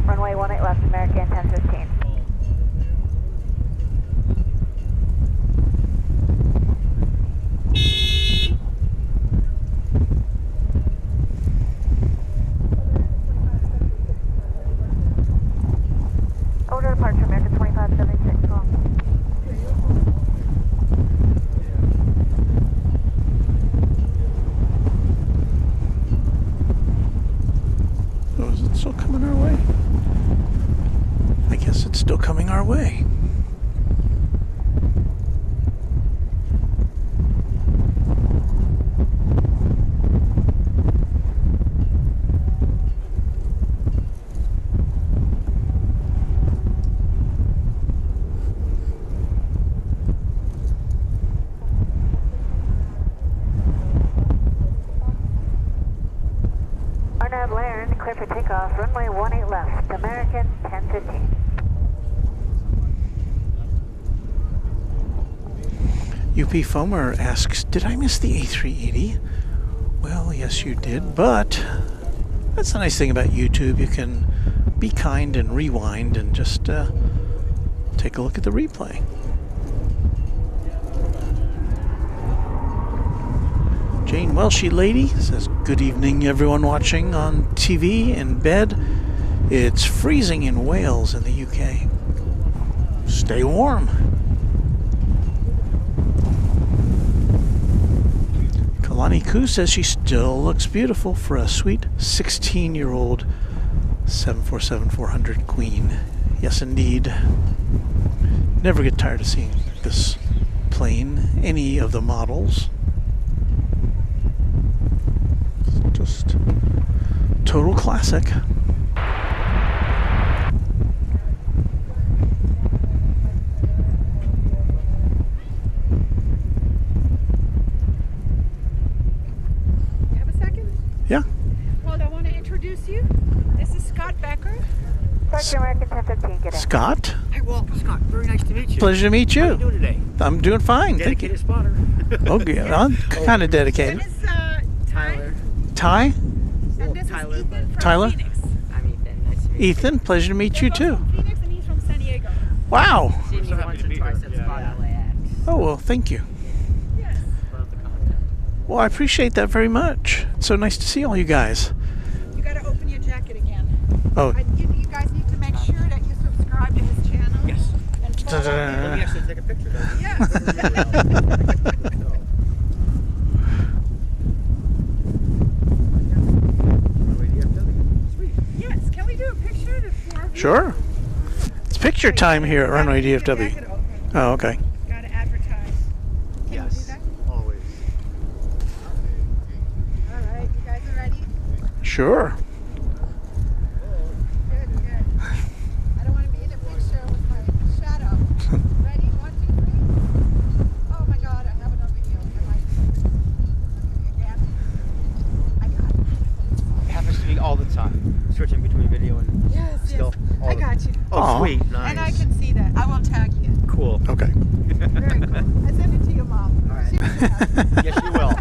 Runway 18 left, American 1015. Order departure, American 2576. Wrong. Oh, is it still coming our way? I guess it's still coming our way. RNAV Laren, clear for takeoff, runway 18 left, American 1015. UP Foamer asks, did I miss the A380? Well, yes you did, but that's the nice thing about YouTube. You can be kind and rewind and just take a look at the replay. Jane Welshie Lady says, good evening everyone watching on TV in bed. It's freezing in Wales in the UK. Stay warm. Kalani Koo says she still looks beautiful for a sweet 16-year-old 747-400 Queen. Yes, indeed. Never get tired of seeing this plane, any of the models. Just total classic. Yeah. Well, I want to introduce you. This is Scott Becker. Departure American 1015, get in. Scott? Hey, welcome, Scott. Very nice to meet you. Pleasure to meet you. How are you doing today? I'm doing fine, thank you. Dedicated spotter. Okay, I'm kind of dedicated. This is Tyler. Ty? and this Tyler, is Ethan from Tyler? Phoenix. I'm Ethan. Nice to meet you. Ethan, pleasure to meet you They're both too. from Phoenix and he's from San Diego. Wow. Seen you once or twice at Spot LAX. Oh, well, thank you. Yes. Love the content. Well, I appreciate that very much. It's so nice to see all you guys. You got to open your jacket again. Oh. You guys need to make sure that you subscribe to his channel. Yes. And follow him. Let me actually take a picture of Yeah. Runway DFW. Sweet. Yes. Can we do a picture before? Sure. picture time here at Runway DFW. Oh, okay. Got to advertise. Can Yes. you do that? Always. All right, you guys are ready? Sure. Good, good. I don't want to be in a picture with my shadow. Ready? 1, 2, 3. Oh my God, I have it on video. Again. I got it. It happens to me all the time. Switching between video and still. Yes. I got you. Oh, Aw. sweet. Nice. And I can see that. I will tag you. Cool. Okay. Very cool. I send it to your mom. All right. Yes, you will.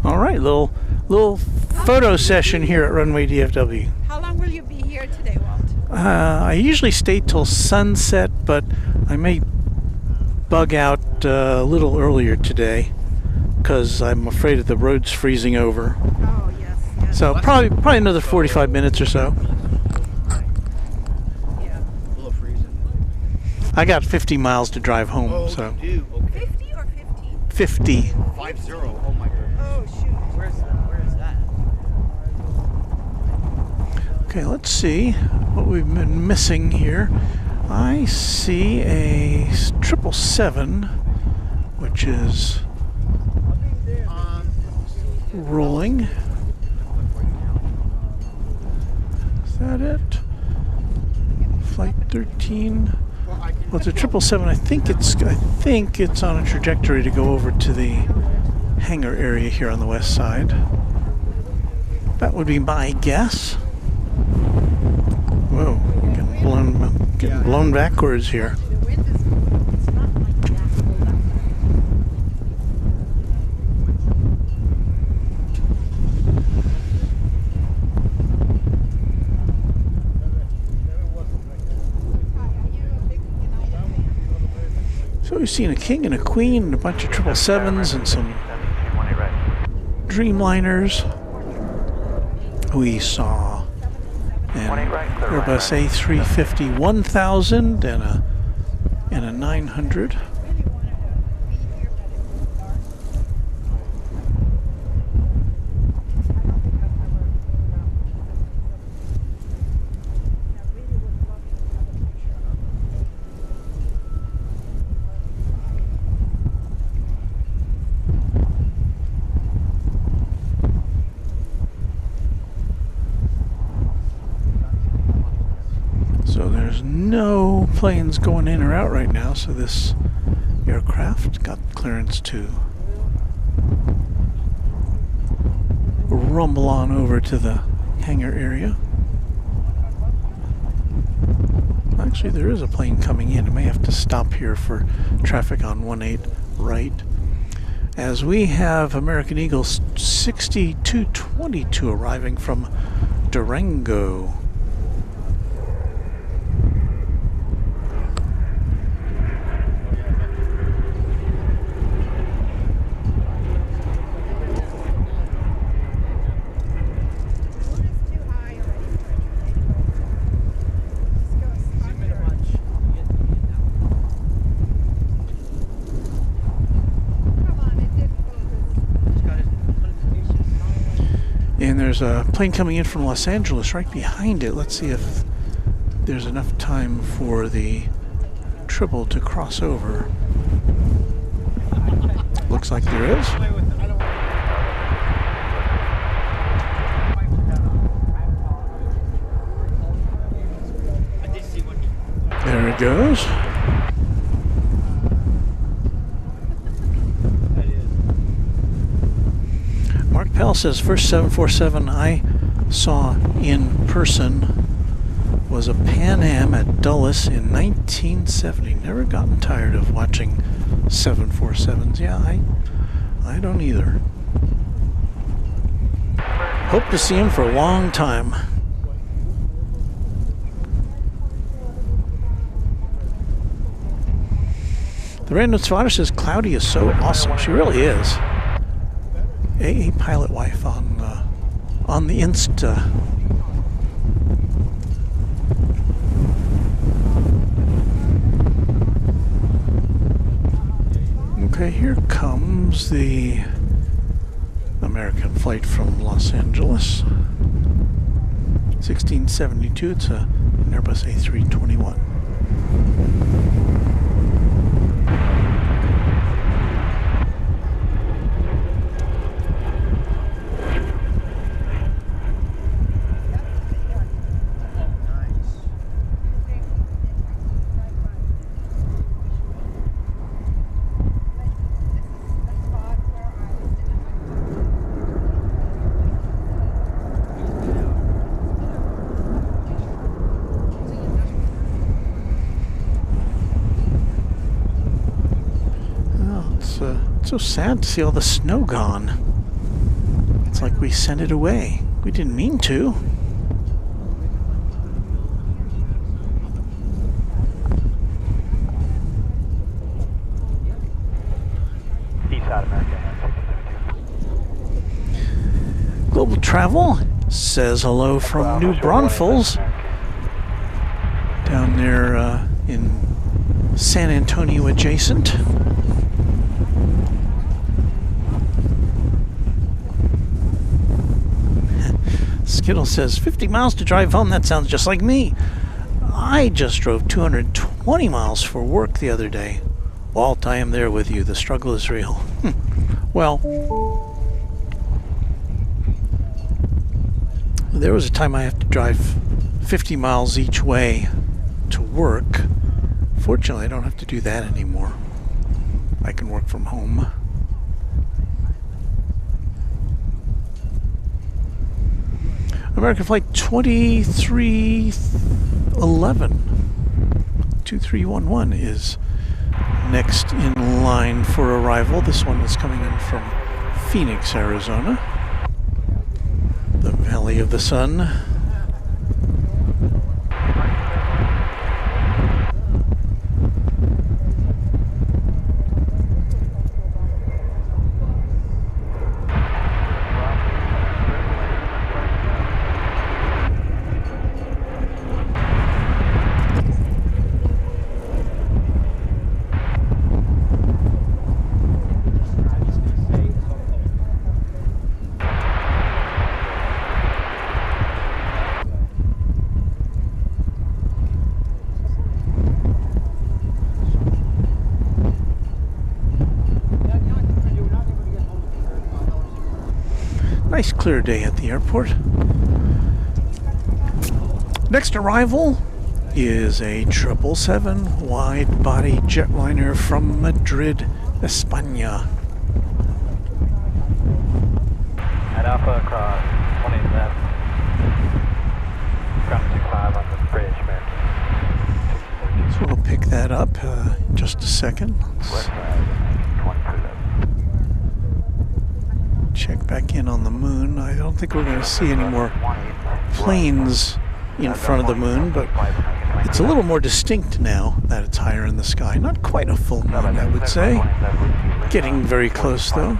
All right, little photo session here at Runway DFW. How long will you be here today, Walt? I usually stay till sunset, but I may bug out a little earlier today because I'm afraid that the road's freezing over. Oh, yes, yes. So probably another 45 minutes or so. Yeah. A little freezing. I got 50 miles to drive home, so you do? Okay. 50 or 15? 50. 50. Oh my goodness. Oh, shoot. Where is that? Okay, let's see what we've been missing here. I see a 777, which is rolling. Is that it? Flight 13. Well, it's a 777. I think it's on a trajectory to go over to the hangar area here on the west side. That would be my guess. Whoa, getting blown backwards here. The wind is, it's not like that cold out So we've seen a king and a queen and a bunch of 777s and some Dreamliners. We saw an Airbus A350 1000 and a 900. So there's no planes going in or out right now, so this aircraft got clearance to rumble on over to the hangar area. Actually, there is a plane coming in. I may have to stop here for traffic on 18 right. As we have American Eagle 6222 arriving from Durango. And there's a plane coming in from Los Angeles right behind it. Let's see if there's enough time for the triple to cross over. Looks like there is. There it goes. Mark Pell says first 747 I saw in person was a Pan Am at Dulles in 1970. Never gotten tired of watching 747s. Yeah, I don't either. Hope to see him for a long time. The random spotter says Cloudy is so awesome. She really is. A pilot wife on the Insta. Okay, here comes the American flight from Los Angeles. 1672. It's an Airbus A321. It's so sad to see all the snow gone. It's like we sent it away. We didn't mean to. Eastside America. Global Travel says hello from New Braunfels. Down there in San Antonio adjacent. Skittle says 50 miles to drive home. That sounds just like me. I just drove 220 miles for work the other day. Walt, I am there with you. The struggle is real. Well, there was a time I have to drive 50 miles each way to work. Fortunately, I don't have to do that anymore. I can work from home. American Flight 2311 is next in line for arrival. This one is coming in from Phoenix, Arizona. The Valley of the Sun. Nice clear day at the airport. Next arrival is a 777 wide-body jetliner from Madrid, España. At Alpha across 180 left. Ground 25 on the bridge, man. So we'll pick that up in just a second. Check back in on the moon. I don't think we're going to see any more planes in front of the moon, but it's a little more distinct now that it's higher in the sky. Not quite a full moon, I would say. Getting very close, though.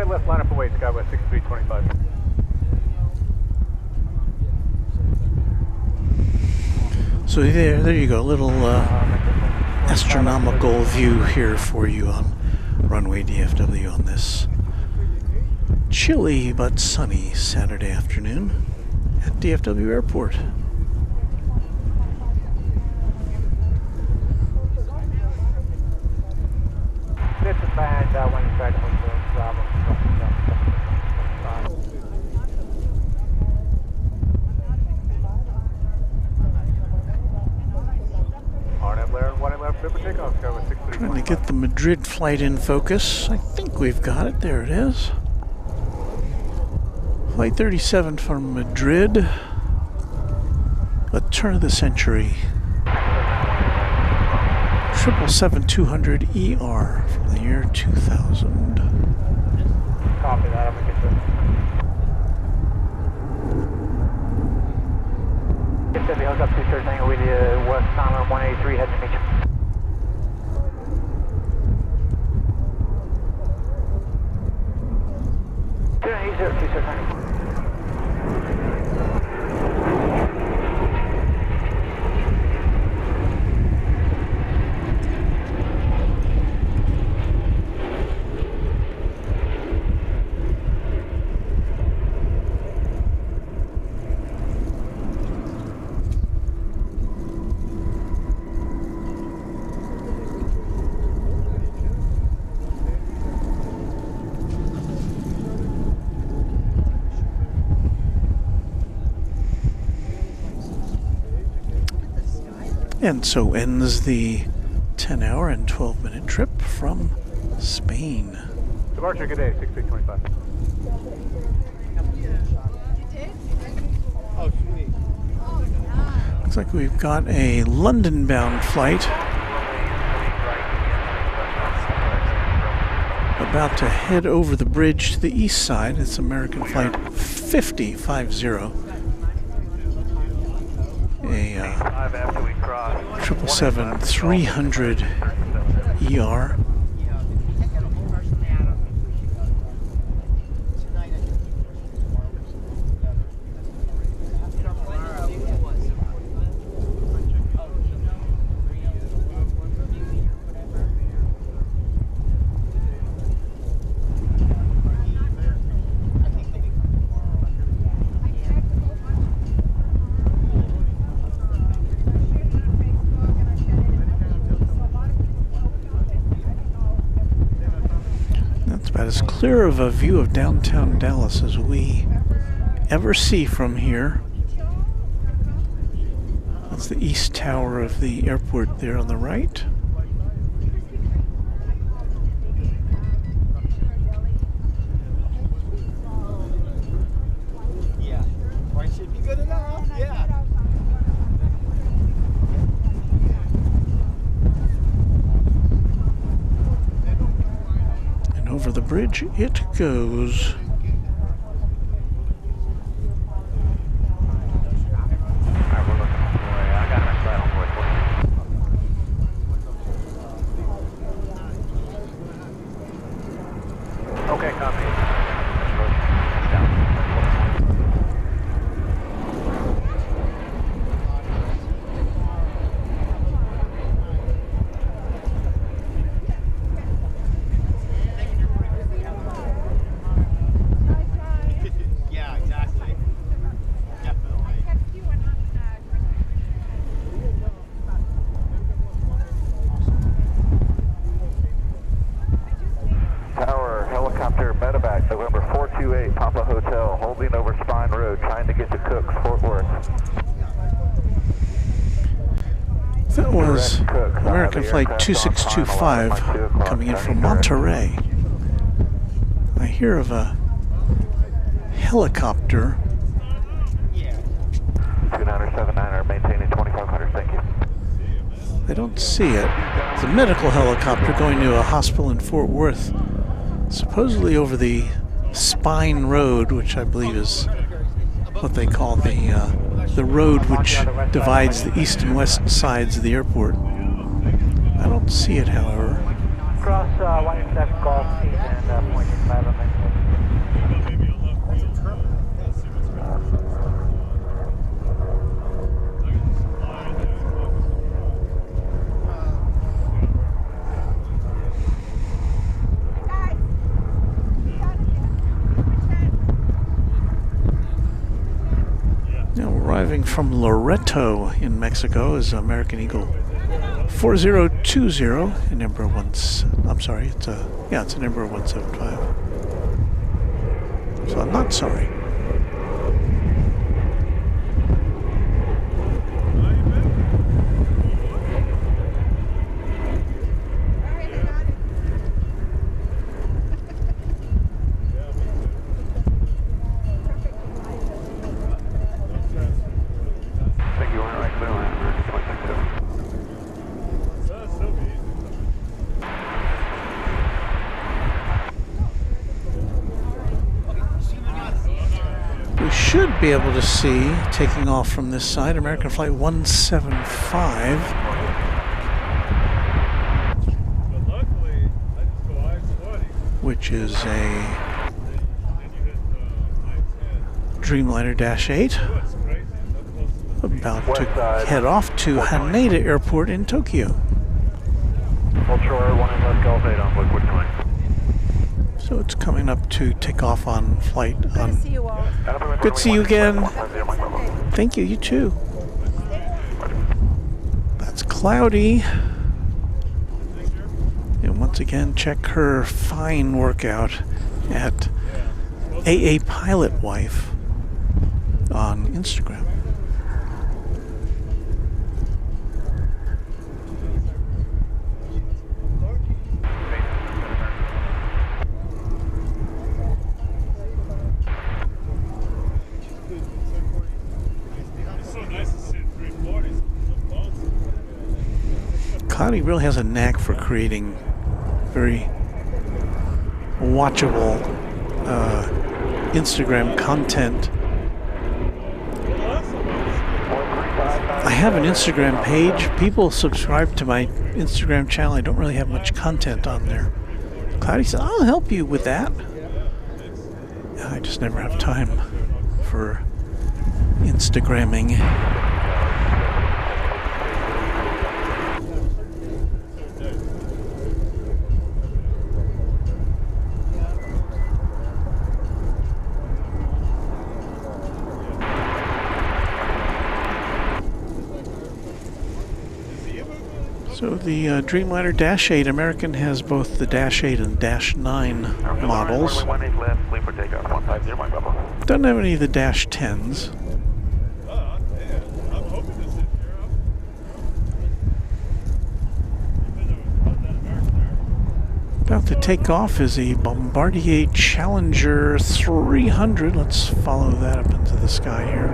Left line up away, Skywest 6325. So there you go, a little astronomical view here for you on Runway DFW on this chilly but sunny Saturday afternoon at DFW Airport. This is behind one side of the Bravo. Trying to get the Madrid flight in focus. I think we've got it. There it is. Flight 37 from Madrid. A turn of the century. 777-200 ER from the year 2000. Copy that. I'm going to get the hook up 2 Tango with you, West Island 183, heading to meet you. sir. Thank you. And so ends the 10-hour and 12-minute trip from Spain. Departure, good day, 6325. Oh, sweet. Looks like we've got a London-bound flight about to head over the bridge to the east side. It's American Flight 5050. A 777-300 ER. As clear of a view of downtown Dallas as we ever see from here. That's the east tower of the airport there on the right. Yeah, right should be good enough. Yeah. Over the bridge it goes. Okay, copy. That was American Flight 2625 coming in from Monterey. I hear of a helicopter. 2979 maintaining 2500, thank you. I don't see it. It's a medical helicopter going to a hospital in Fort Worth, supposedly over the Spine Road, which I believe is what they call the road which divides the east and west sides of the airport. I don't see it, however. Cross 187 Golf Seat and point 5 on Arriving from Loreto in Mexico is American Eagle 4020 and number one. I'm sorry, it's a number 175. So I'm not sorry. Should be able to see, taking off from this side, American Flight 175, which is a Dreamliner Dash 8 about to head off to Haneda Airport in Tokyo. Ultra 1 left Golf 8 on board 49. So it's coming up to take off on flight on. See you all. Good to see you again. Thank you, you too. That's Cloudy. And once again, check her fine workout at AA Pilot Wife on Instagram. Cloudy really has a knack for creating very watchable Instagram content. I have an Instagram page. People subscribe to my Instagram channel. I don't really have much content on there. Cloudy said, I'll help you with that. I just never have time for Instagramming. So the Dreamliner Dash 8 American has both the Dash 8 and Dash 9 models. Doesn't have any of the Dash 10s. About to take off is a Bombardier Challenger 300. Let's follow that up into the sky here.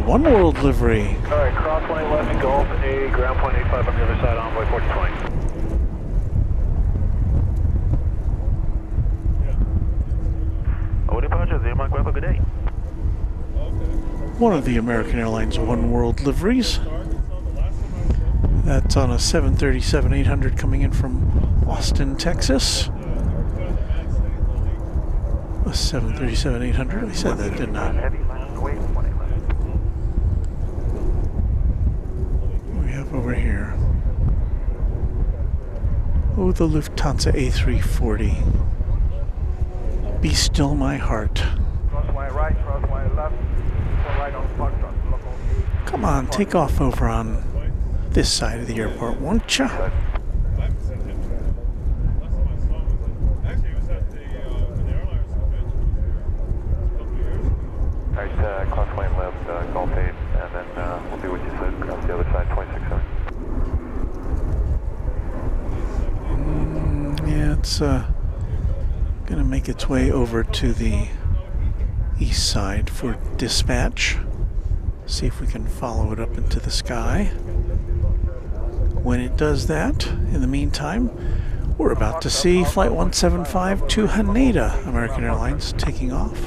One World livery. Alright, cross 20 left and Gulf 80, ground point 85 on the other side, envoy 4020. Good day. One of the American Airlines One World liveries. That's on a 737-800 coming in from Austin, Texas. A 737-800. I said that, didn't I? Over here. Oh, the Lufthansa A340. Be still my heart. Come on, take off over on this side of the airport, won't ya? Alright, cross 20 left, Golf 8, and then we'll do what you said, cross the other side, 26-7. Yeah, it's gonna make its way over to the east side for dispatch. See if we can follow it up into the sky. When it does that, in the meantime, we're about to see Flight 175 to Haneda, American Airlines, taking off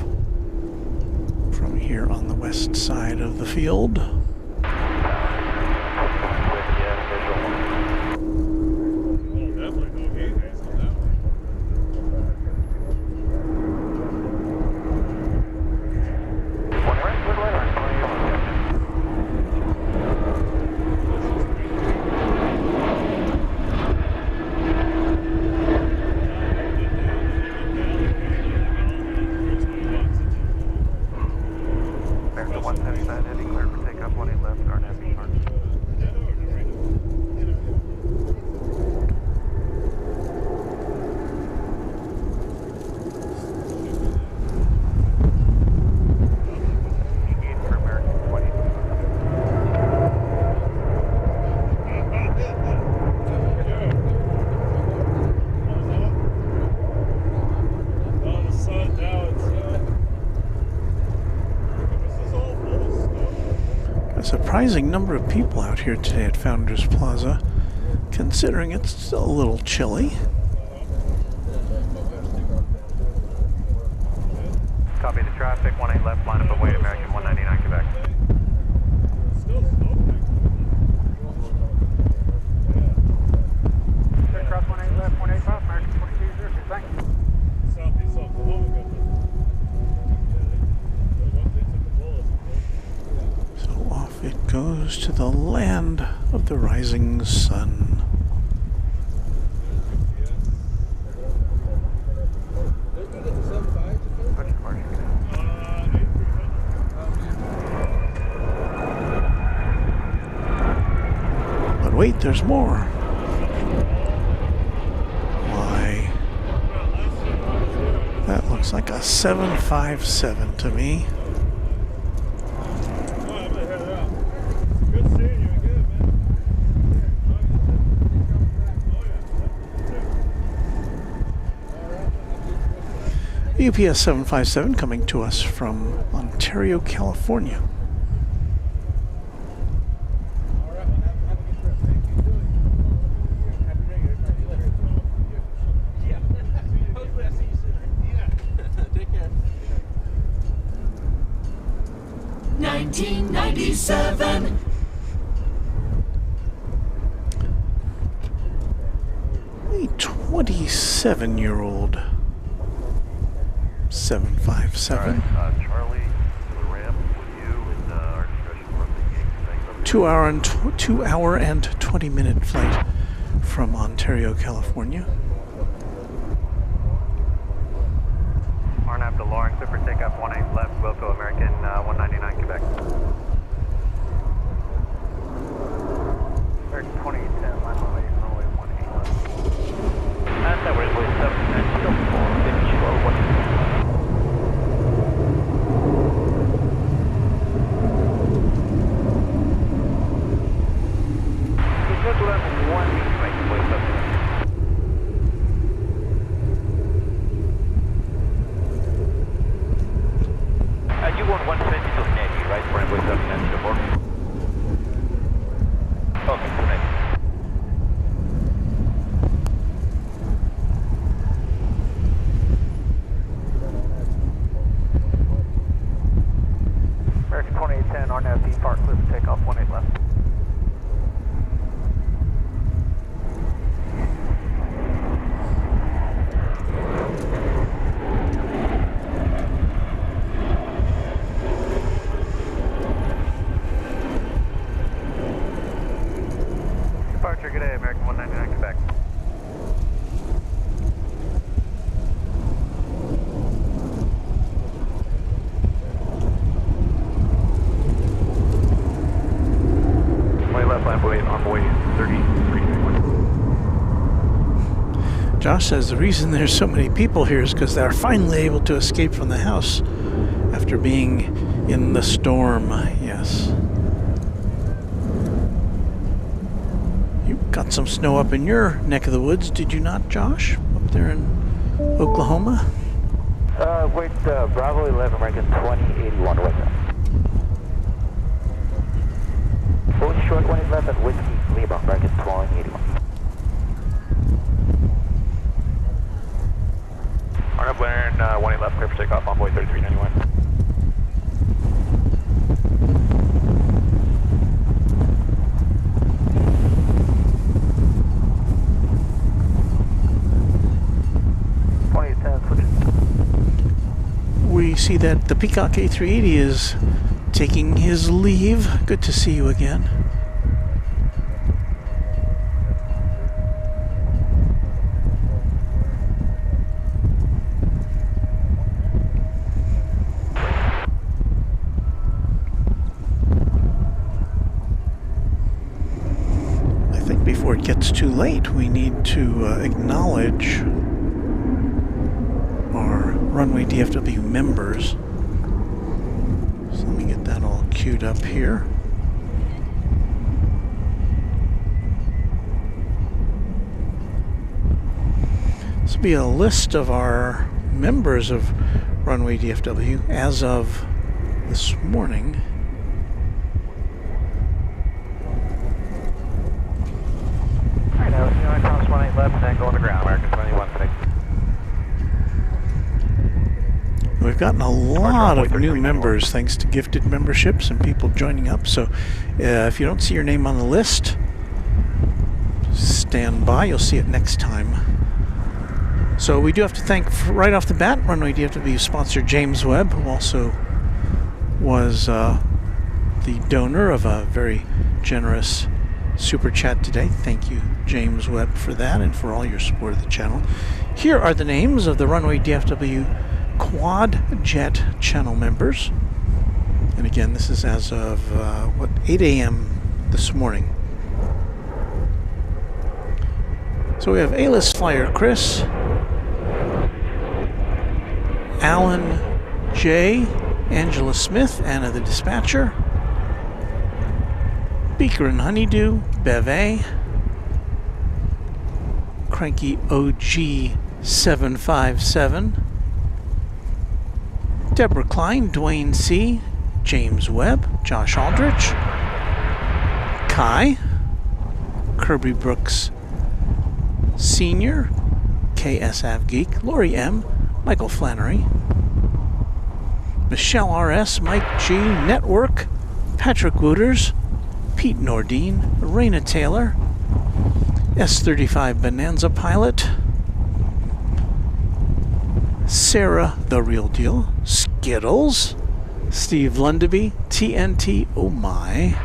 from here on the west side of the field. Surprising number of people out here today at Founders Plaza, considering it's still a little chilly. Copy the traffic, 18 left, line up away, American 199 Quebec. Cross 18 left, 18 left, American 22, thank you. Southeast Oklahoma. So off it goes to the land of the rising sun. But wait, there's more. Why? That looks like a 757 to me. UPS 757 coming to us from Ontario, California. Take care. 1997. A 27-year-old 757. Charlie, the ramp with you and our discussion from the gate. 2 hour and 20-minute flight from Ontario, California. RNAV to Lawrence, clear for takeoff, 18 left, Wilco, American 199 Quebec. American 2810, line away, runway 18 left. And that was runway 79, still 4, finish low, 1. You want 120 to Navy, right? For Runway 79 to the board? Okay, to Navy. American 2810, RNAV D Park, clear for takeoff, 18 left. Good day, American 199 Quebec. Left line on boy 33. Josh says the reason there's so many people here is because they're finally able to escape from the house after being in the storm. Yes. Got some snow up in your neck of the woods, did you not, Josh? Up there in Oklahoma? Wait, Bravo 11, American 2081, what's up? Going short 111 at Whiskey, Lima, American 2081. RNAV Blair, 18 left, clear for takeoff, envoy 3391. We see that the Peacock A380 is taking his leave. Good to see you again. I think before it gets too late, we need to acknowledge our Runway DFW members. So let me get that all queued up here. This will be a list of our members of Runway DFW as of this morning. left and go on the ground, American 21 today. We've gotten a lot of new members thanks to gifted memberships and people joining up. So if you don't see your name on the list, stand by. You'll see it next time. So we do have to thank right off the bat Runway DFW sponsor James Webb, who also was the donor of a very generous super chat today. Thank you, James Webb, for that and for all your support of the channel. Here are the names of the Runway DFW Quad Jet channel members. And again, this is as of 8 a.m. this morning. So we have A-list flyer Chris, Alan J, Angela Smith, Anna the Dispatcher, Beaker and Honeydew, Bev A, Cranky OG 757, Deborah Klein, Dwayne C, James Webb, Josh Aldrich, Kai, Kirby Brooks Senior, KS Avgeek, Lori M, Michael Flannery, Michelle RS, Mike G, Network, Patrick Wooters, Pete Nordine, Raina Taylor, S35 Bonanza Pilot, Sarah The Real Deal, Skittles, Steve Lundaby, TNT Oh My,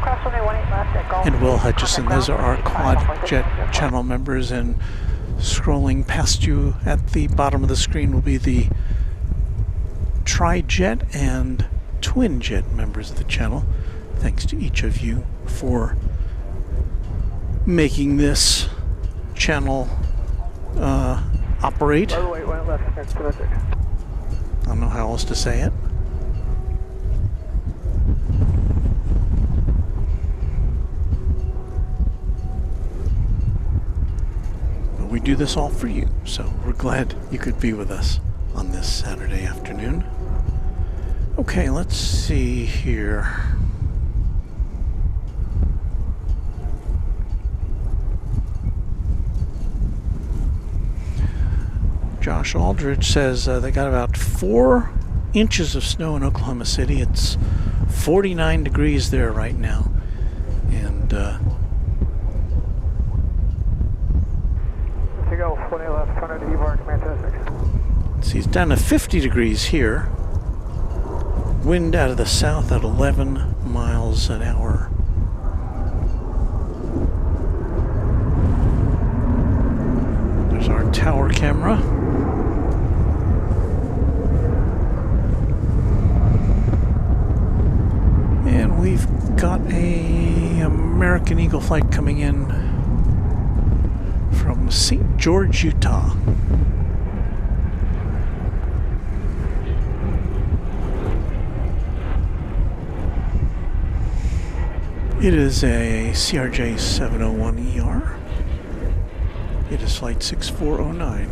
and Will Hutchison. Those are our Quad Jet channel members, and scrolling past you at the bottom of the screen will be the Tri-Jet and Twin Jet members of the channel. Thanks to each of you for making this channel operate. I don't know how else to say it. But we do this all for you, so we're glad you could be with us on this Saturday afternoon. Okay, let's see here. Josh Aldridge says they got about 4 inches of snow in Oklahoma City. It's 49 degrees there right now. And to go, 20 left, 100 EVAR, command 26. see, it's down to 50 degrees here. Wind out of the south at 11 miles an hour. There's our tower camera. And we've got a American Eagle flight coming in from St. George, Utah. It is a CRJ 701ER. It is flight 6409.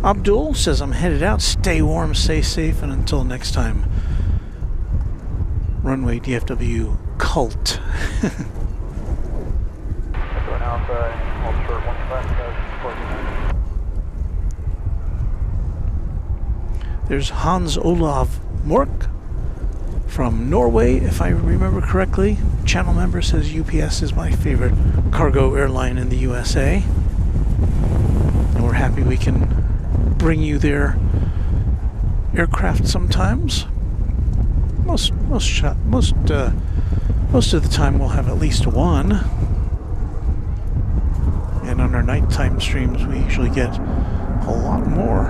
Abdul says, I'm headed out. Stay warm, stay safe, and until next time, Runway DFW Cult. There's Hans Olav Mork from Norway, if I remember correctly. Channel member says UPS is my favorite cargo airline in the USA. And we're happy we can bring you their aircraft sometimes. Most of the time we'll have at least one. And on our nighttime streams we usually get a lot more.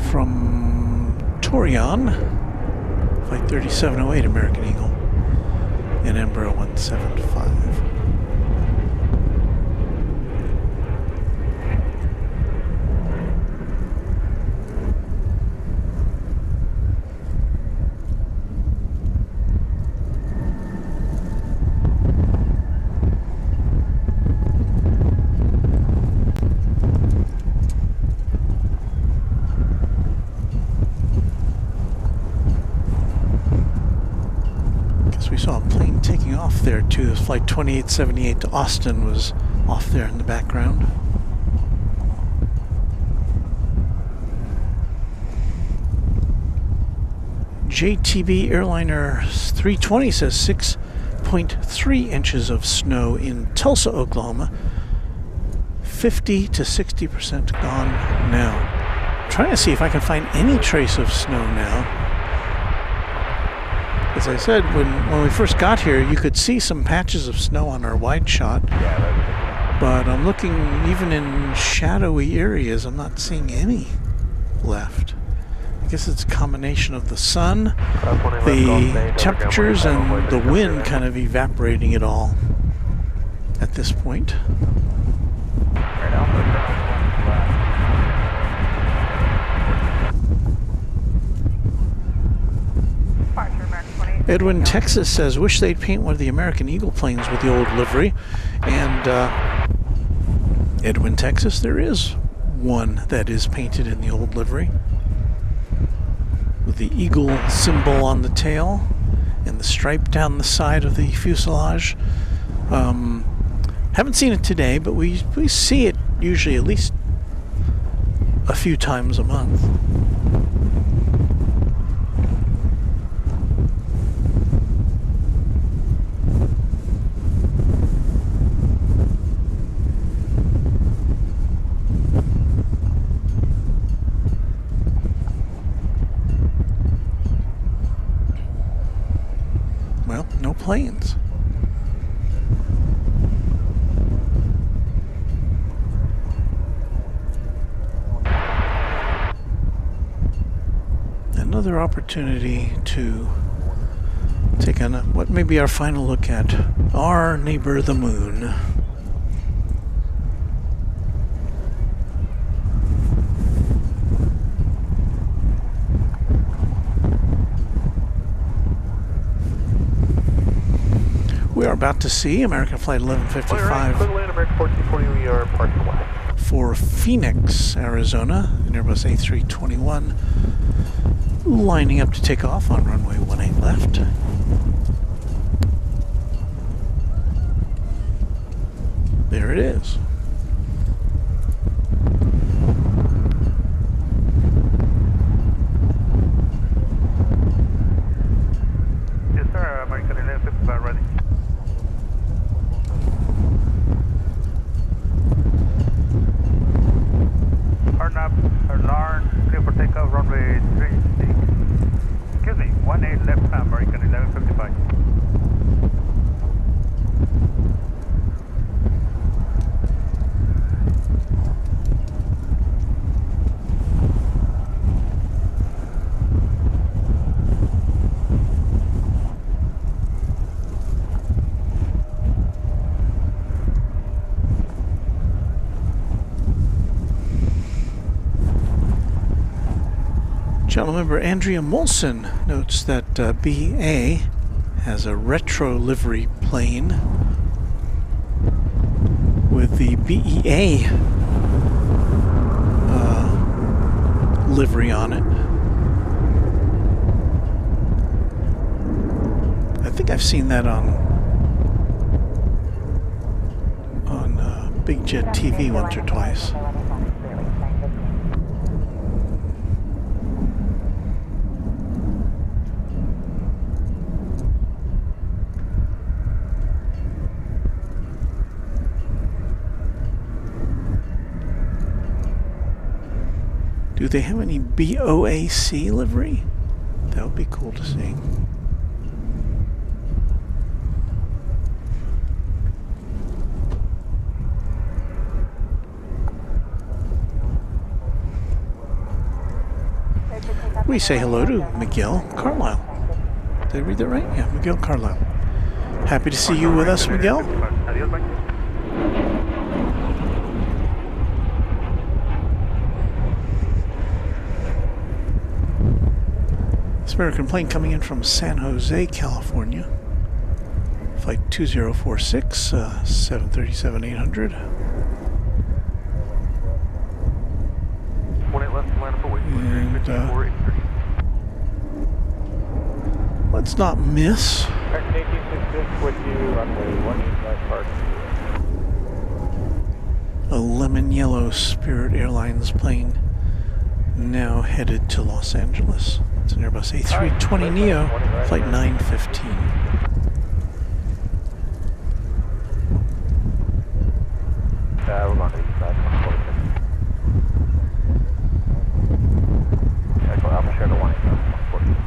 From Torian, Flight 3708 American Eagle. and Embraer 175. We saw a plane taking off there too. This flight 2878 to Austin was off there in the background. JTB Airliner 320 says 6.3 inches of snow in Tulsa, Oklahoma. 50 to 60% gone now. I'm trying to see if I can find any trace of snow now. As I said, when we first got here, you could see some patches of snow on our wide shot. But I'm looking even in shadowy areas, I'm not seeing any left. I guess it's a combination of the sun, the temperatures, and the wind kind of evaporating it all at this point. Edwin, Texas says, wish they'd paint one of the American Eagle planes with the old livery. And Edwin, Texas, there is one that is painted in the old livery, with the eagle symbol on the tail and the stripe down the side of the fuselage. Haven't seen it today, but we see it usually at least a few times a month. Well, no planes. Another opportunity to take on what may be our final look at our neighbor, the moon. We are about to see American Flight 1155 American 1440, we are parking away. for Phoenix, Arizona, an Airbus A321 lining up to take off on runway 18 left. There it is. Yes, sir. American 1155 ready. Hard up, alarm, clear for takeoff, runway 36. Excuse me, 18 left, American 1155. Channel member Andrea Molson notes that BA has a retro livery plane with the BEA livery on it. I think I've seen that on Big Jet TV once or twice. Do they have any BOAC livery? That would be cool to see. We say hello to Miguel Carlisle. Did I read that right? Yeah, Miguel Carlisle. Happy to see you with us, Miguel. Adios, bye. This American plane coming in from San Jose, California. Flight 2046, 737-800. 18 left, line up away. And let's not miss. American 1866 with you, runway 18 park. A lemon yellow Spirit Airlines plane now headed to Los Angeles. It's an Airbus A320neo, flight 915. We're going to east side, 146. Echo Alpha Share to 146.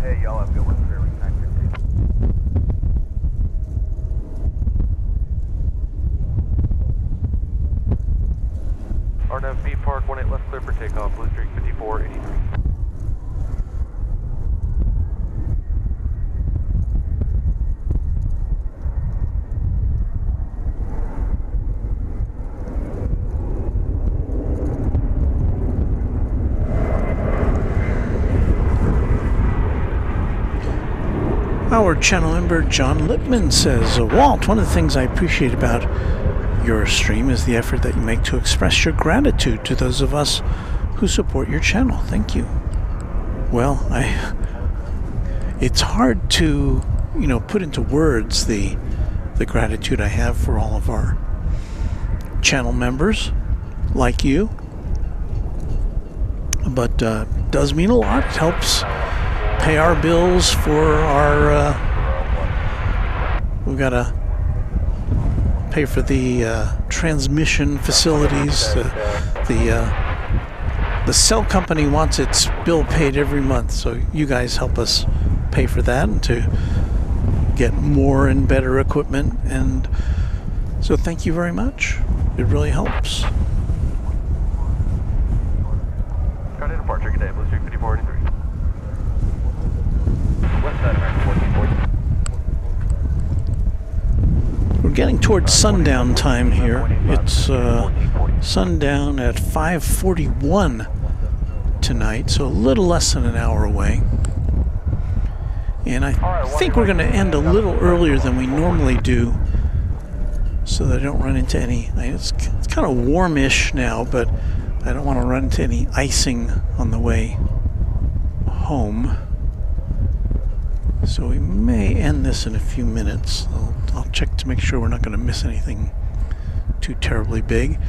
Hey, y'all have a good one. RNAV B Park 18 left clear for takeoff, Blue Streak 5483. Our channel member John Lippman says, Walt, one of the things I appreciate about your stream is the effort that you make to express your gratitude to those of us who support your channel. Thank you. Well, it's hard to, put into words the gratitude I have for all of our channel members like you. But it does mean a lot. It helps pay our bills for our we've got to pay for the transmission facilities. The cell company wants its bill paid every month, so you guys help us pay for that and to get more and better equipment, and so thank you very much. It really helps. Got a departure, good day, Blue Streak 5483. West side American 1440. We're getting towards sundown time here. It's sundown at 5:41 tonight, so a little less than an hour away. And I think we're going to end a little earlier than we normally do, so that I don't run into any. It's kind of warmish now, but I don't want to run into any icing on the way home. So we may end this in a few minutes. I'll check to make sure we're not going to miss anything too terribly big.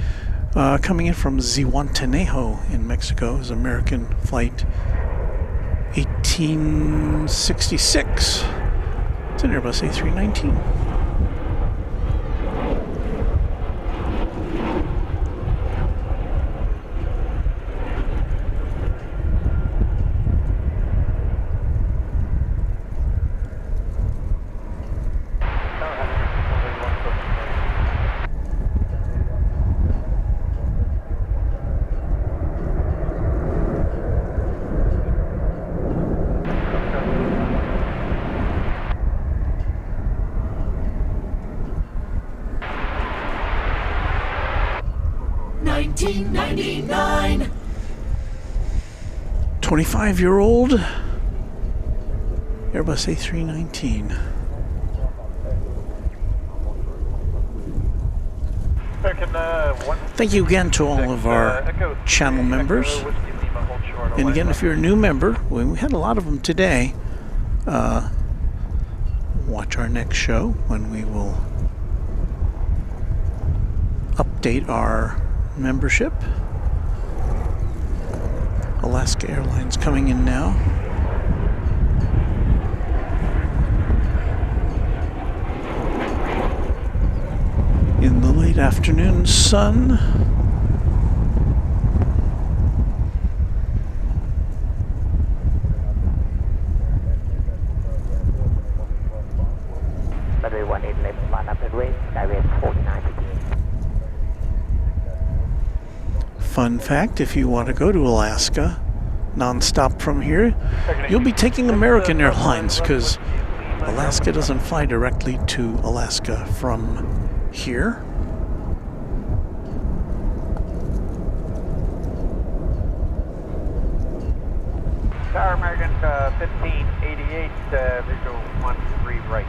Coming in from Zihuatanejo in Mexico is American flight 1866. It's an Airbus A319. $19.99. 25-year-old Airbus A319. Thank you again to all of our channel members. And again, if you're a new member, we had a lot of them today. Watch our next show when we will update our membership. Alaska Airlines coming in now. In the late afternoon sun. Fun fact, if you want to go to Alaska non-stop from here, you'll be taking American Airlines because Alaska doesn't fly directly to Alaska from here. Tower American 1588, visual 13 right.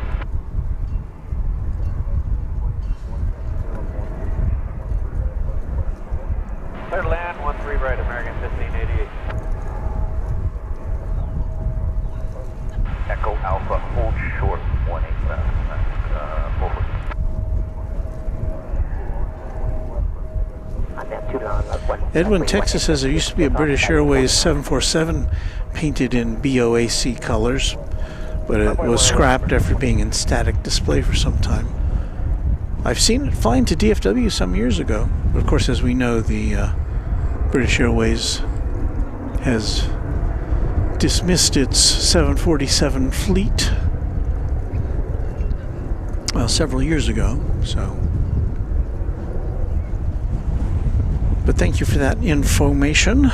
Clear to land, 13 right, American 1588. Echo Alpha, hold short, 18 left. Over. Edwin, Texas says there used to be a British Airways 747 painted in BOAC colors, but it was scrapped after being in static display for some time. I've seen it flying to DFW some years ago, but of course, as we know, the British Airways has dismissed its 747 fleet several years ago, so. But thank you for that information.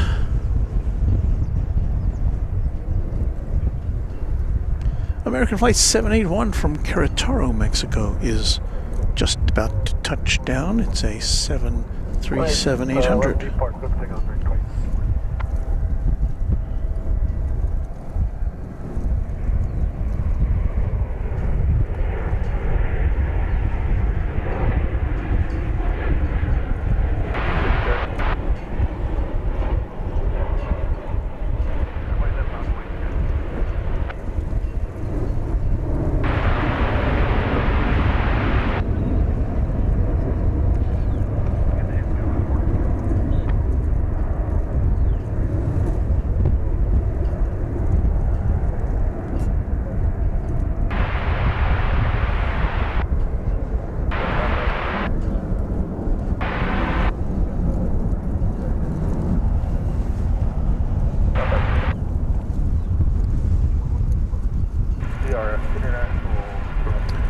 American Flight 781 from Querétaro, Mexico is just about to touch down. It's a 737-800.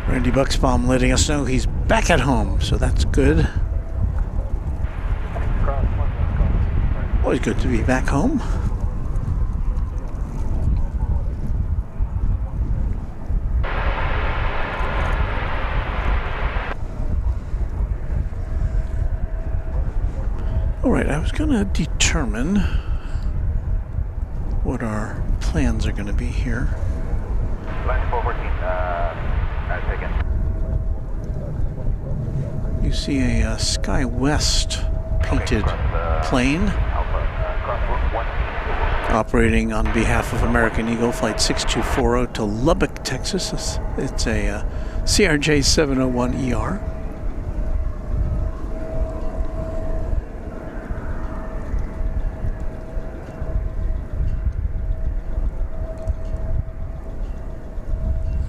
Randy Bucksbaum letting us know he's back at home, so that's good. Always good to be back home. Alright, I was going to determine what our plans are going to be here. Line 414, taken. You see a SkyWest painted plane operating on behalf of American Eagle Flight 6240 to Lubbock, Texas. It's a CRJ 701ER.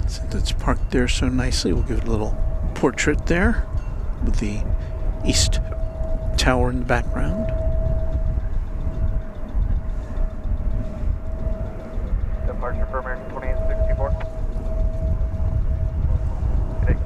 Since it's parked there so nicely, we'll give it a little portrait there with the East Tower in the background. Departure for American 2864. Good day.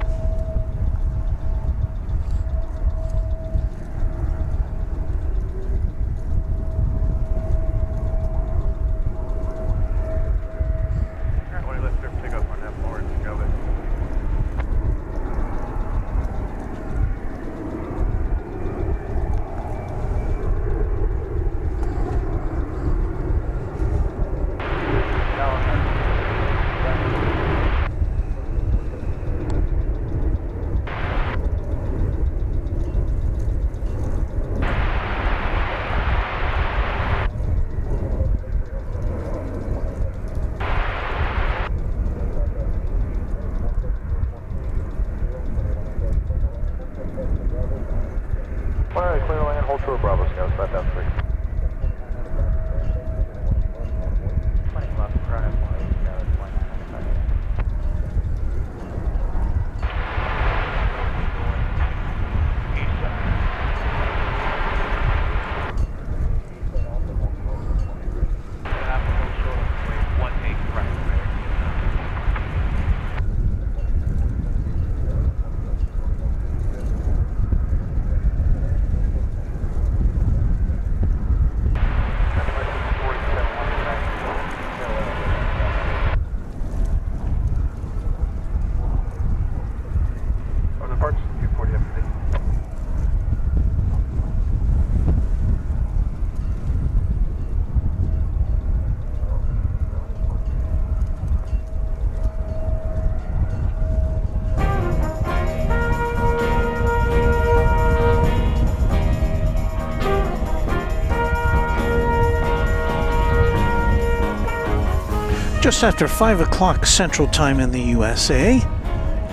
just after 5 o'clock Central Time in the USA,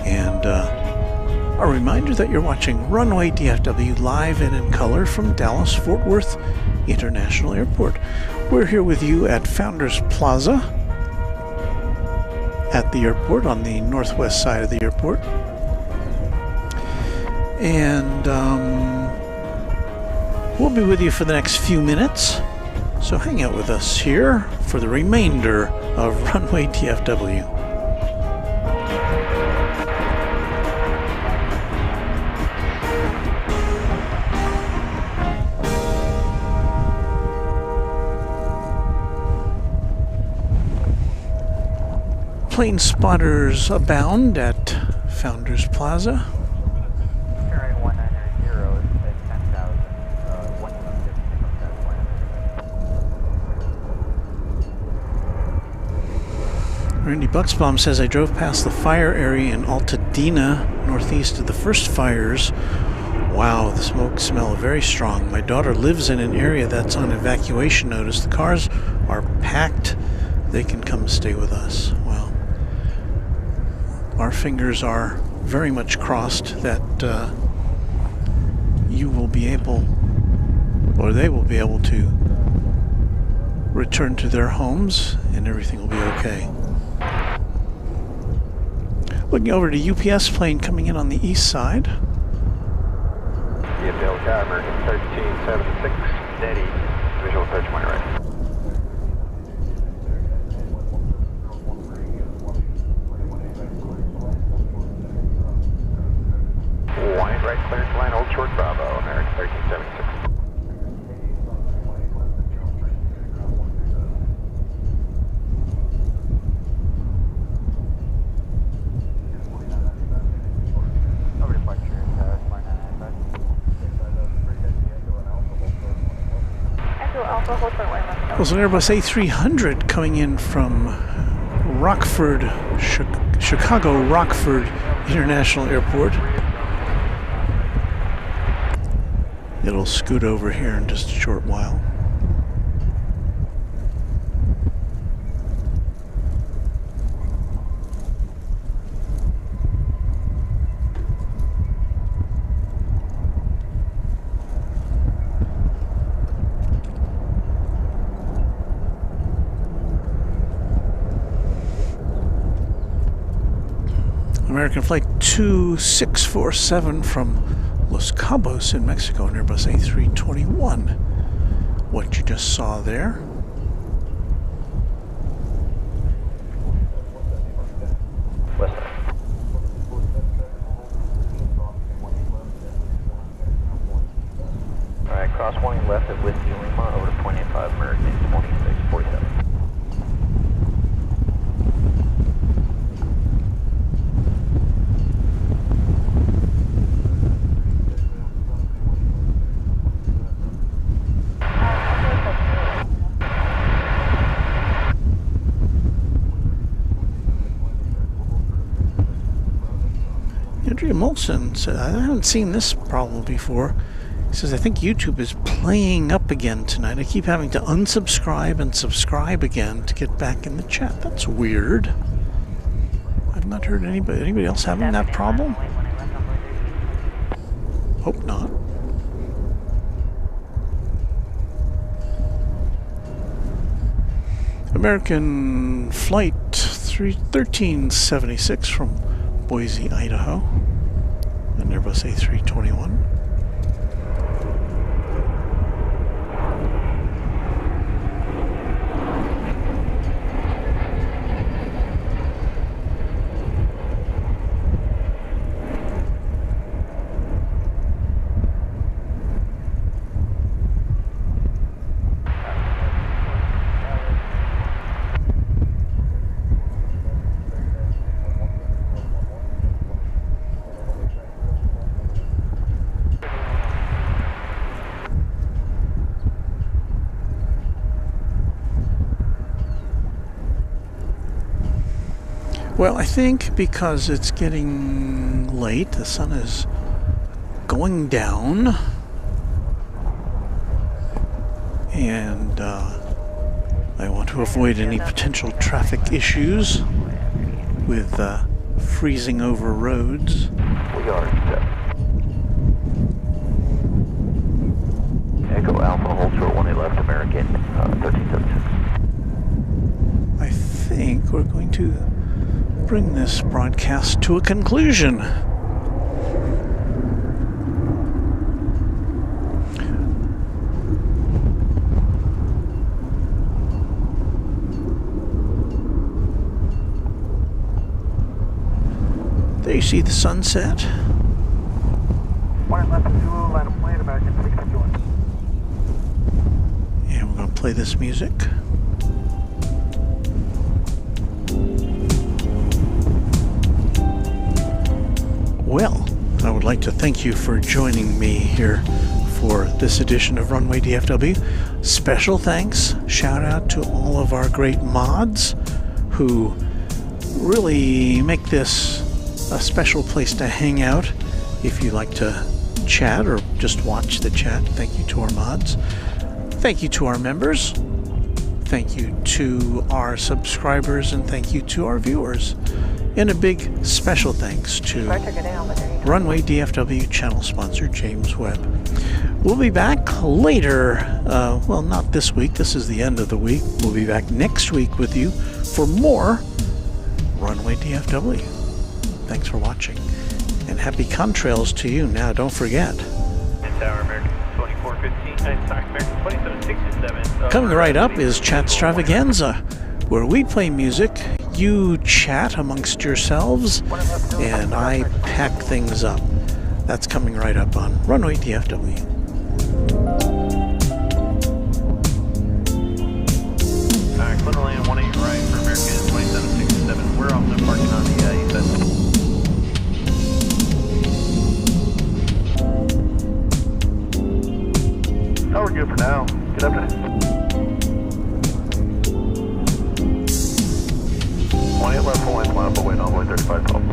and a reminder that you're watching Runway DFW live and in color from Dallas Fort Worth International Airport. We're here with you at Founders Plaza at the airport on the northwest side of the airport, and we'll be with you for the next few minutes, so hang out with us here for the remainder of Runway DFW. Plane spotters abound at Founders Plaza. Carrying 190 at 10,000, 150 from that plan. Randy Bucksbaum says, I drove past the fire area in Altadena, northeast of the first fires. Wow, the smoke smell very strong. My daughter lives in an area that's on evacuation notice. The cars are packed. They can come stay with us. Wow. Our fingers are very much crossed that you will be able, or they will be able to return to their homes and everything will be okay. Looking over to UPS plane coming in on the east side. DFW American 1376, steady, visual approach point right. Wide right, clear to line, Old Short Bravo, American 1376. Over to Flight Flight 995. There's an Airbus A300 coming in from Rockford, Chicago Rockford International Airport. It'll scoot over here in just a short while. American Flight 2647 from Los Cabos in Mexico, an Airbus A321. What you just saw there. West side. Alright, crosswind left at Whiskey Lima over to 0.85 American 2647. Andrea Molson said, I haven't seen this problem before. He says, I think YouTube is playing up again tonight. I keep having to unsubscribe and subscribe again to get back in the chat. That's weird. I've not heard anybody else having that problem? Hope not. American Flight 1376 from Boise, Idaho, an Airbus A321. Well, I think because it's getting late, the sun is going down, and I want to avoid any potential traffic issues with freezing over roads. We are set. Echo Alpha, hold short 18 left, American 1376. I think we're going to bring this broadcast to a conclusion. There you see the sunset. One left to line of plane, American 661. And we're going to play this music. Well, I would like to thank you for joining me here for this edition of Runway DFW. Special thanks, shout out to all of our great mods who really make this a special place to hang out. If you like to chat or just watch the chat, thank you to our mods. Thank you to our members. Thank you to our subscribers, and thank you to our viewers. And a big special thanks to Runway DFW channel sponsor James Webb. We'll be back later, well, not this week, this is the end of the week. We'll be back next week with you for more Runway DFW. Thanks for watching, and happy contrails to you. Now, don't forget. Tower American 2415, sorry, American 2767. Coming right up is Chatstravaganza, where we play music, you chat amongst yourselves, and I pack things up. That's coming right up on Runway DFW. Alright, clear to land 18 right for American 2767. We're off the parking on the east side. Oh, we're good for now. Good afternoon. 18 left, full length, line up, away, envoy 35 12.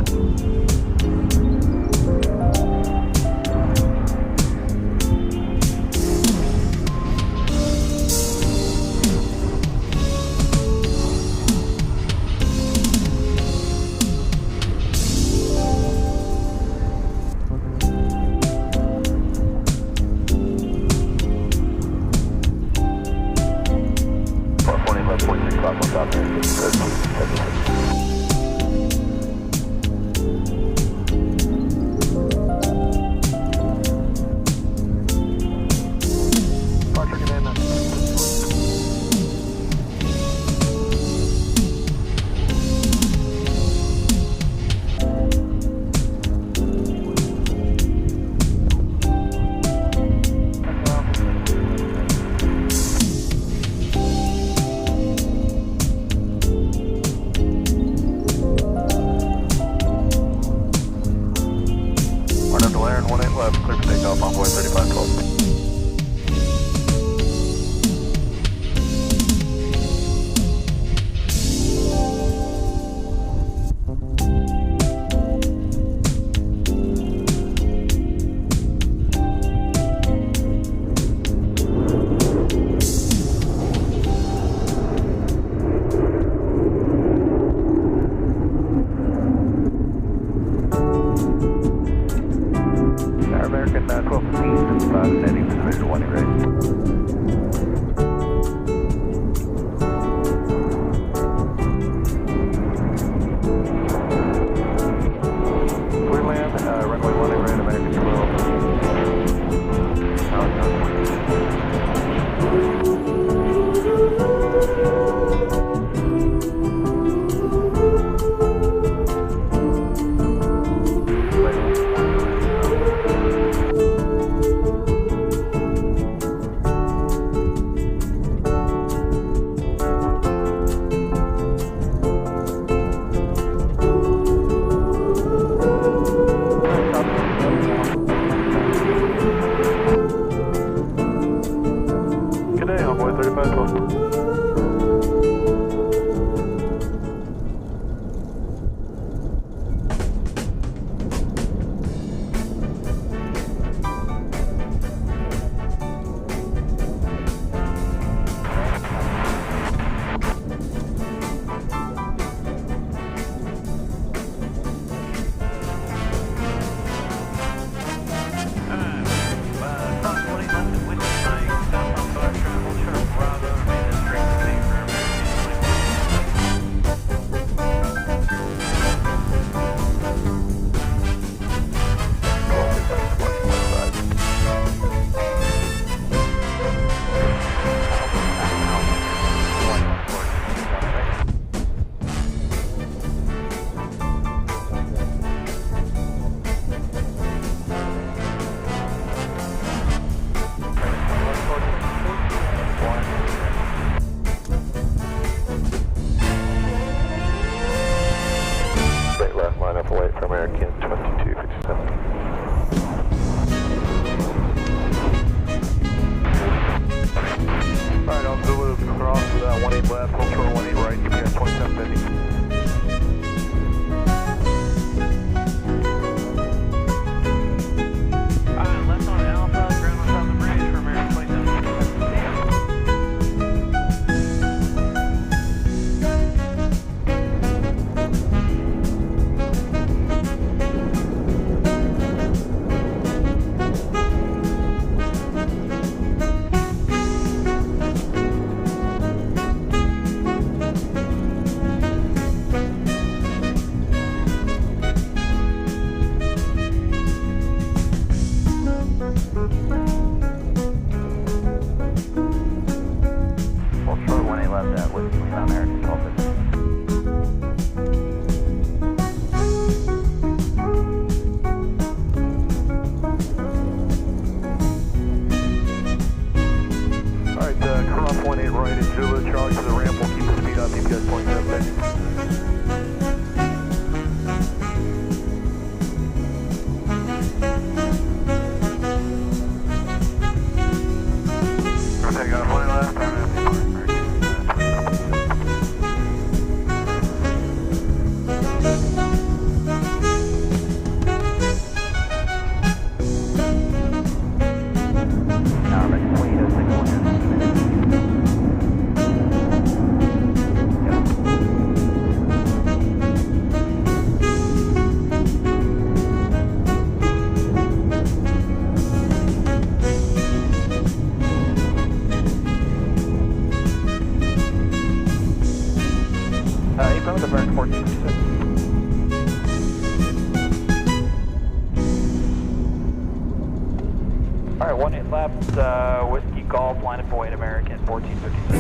Alright, 18 left, Whiskey Golf, line up Void American, 1456.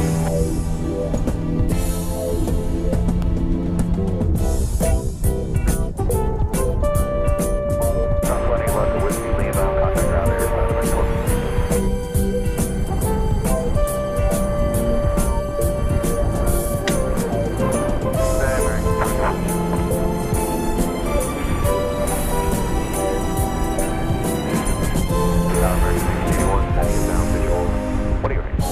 Runway left, Whiskey Lima, contact ground air, What are your names?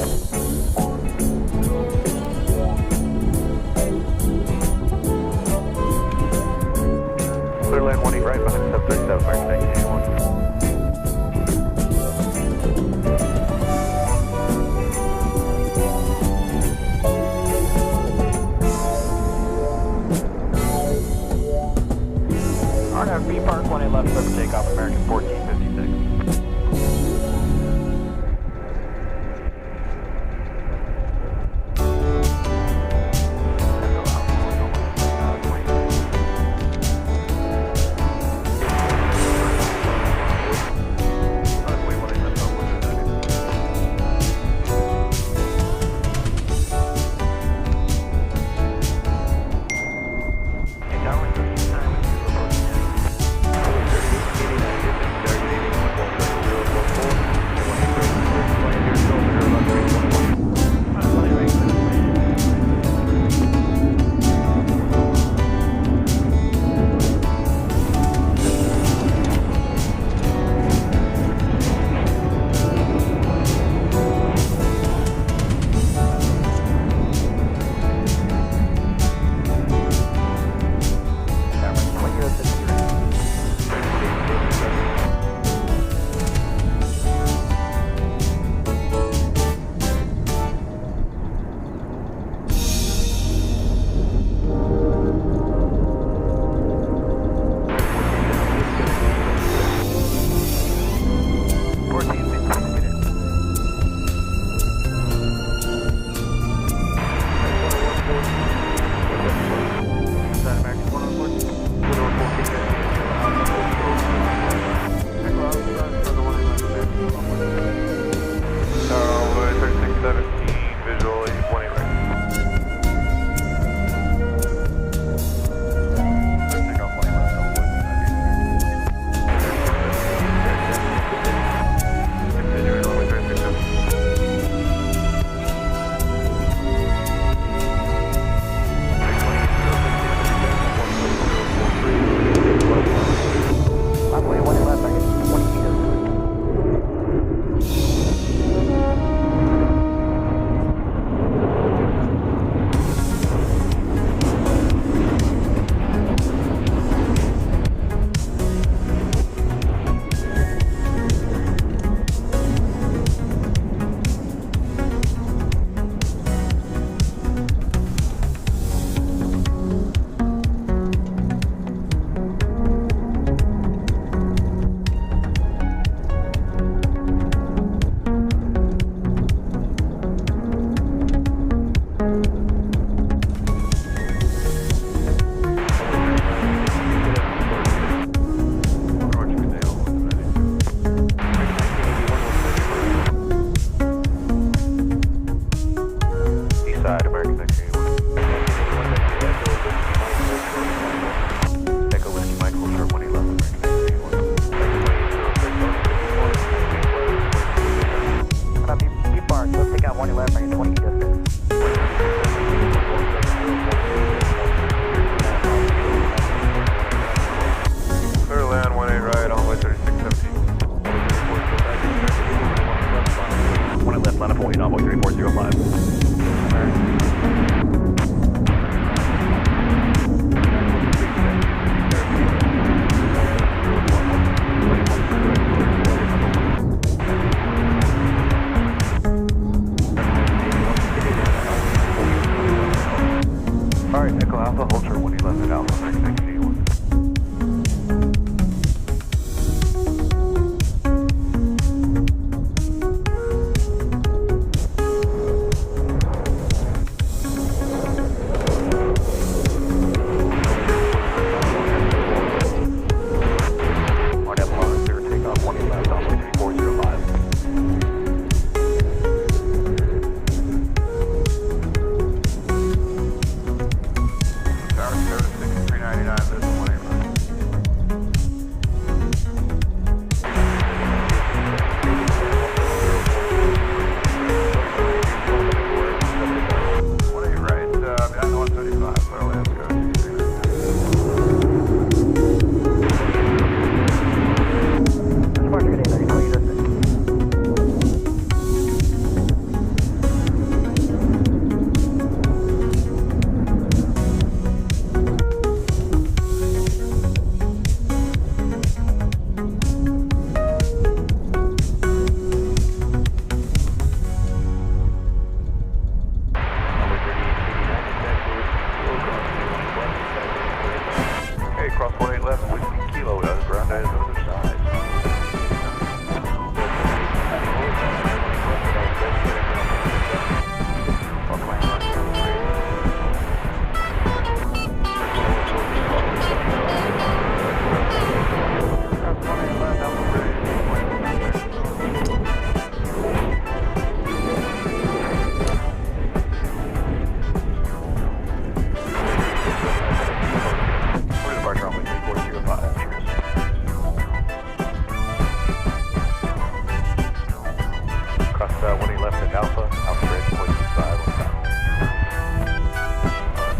18 left at Alpha, Alpha Bridge, 465 on top.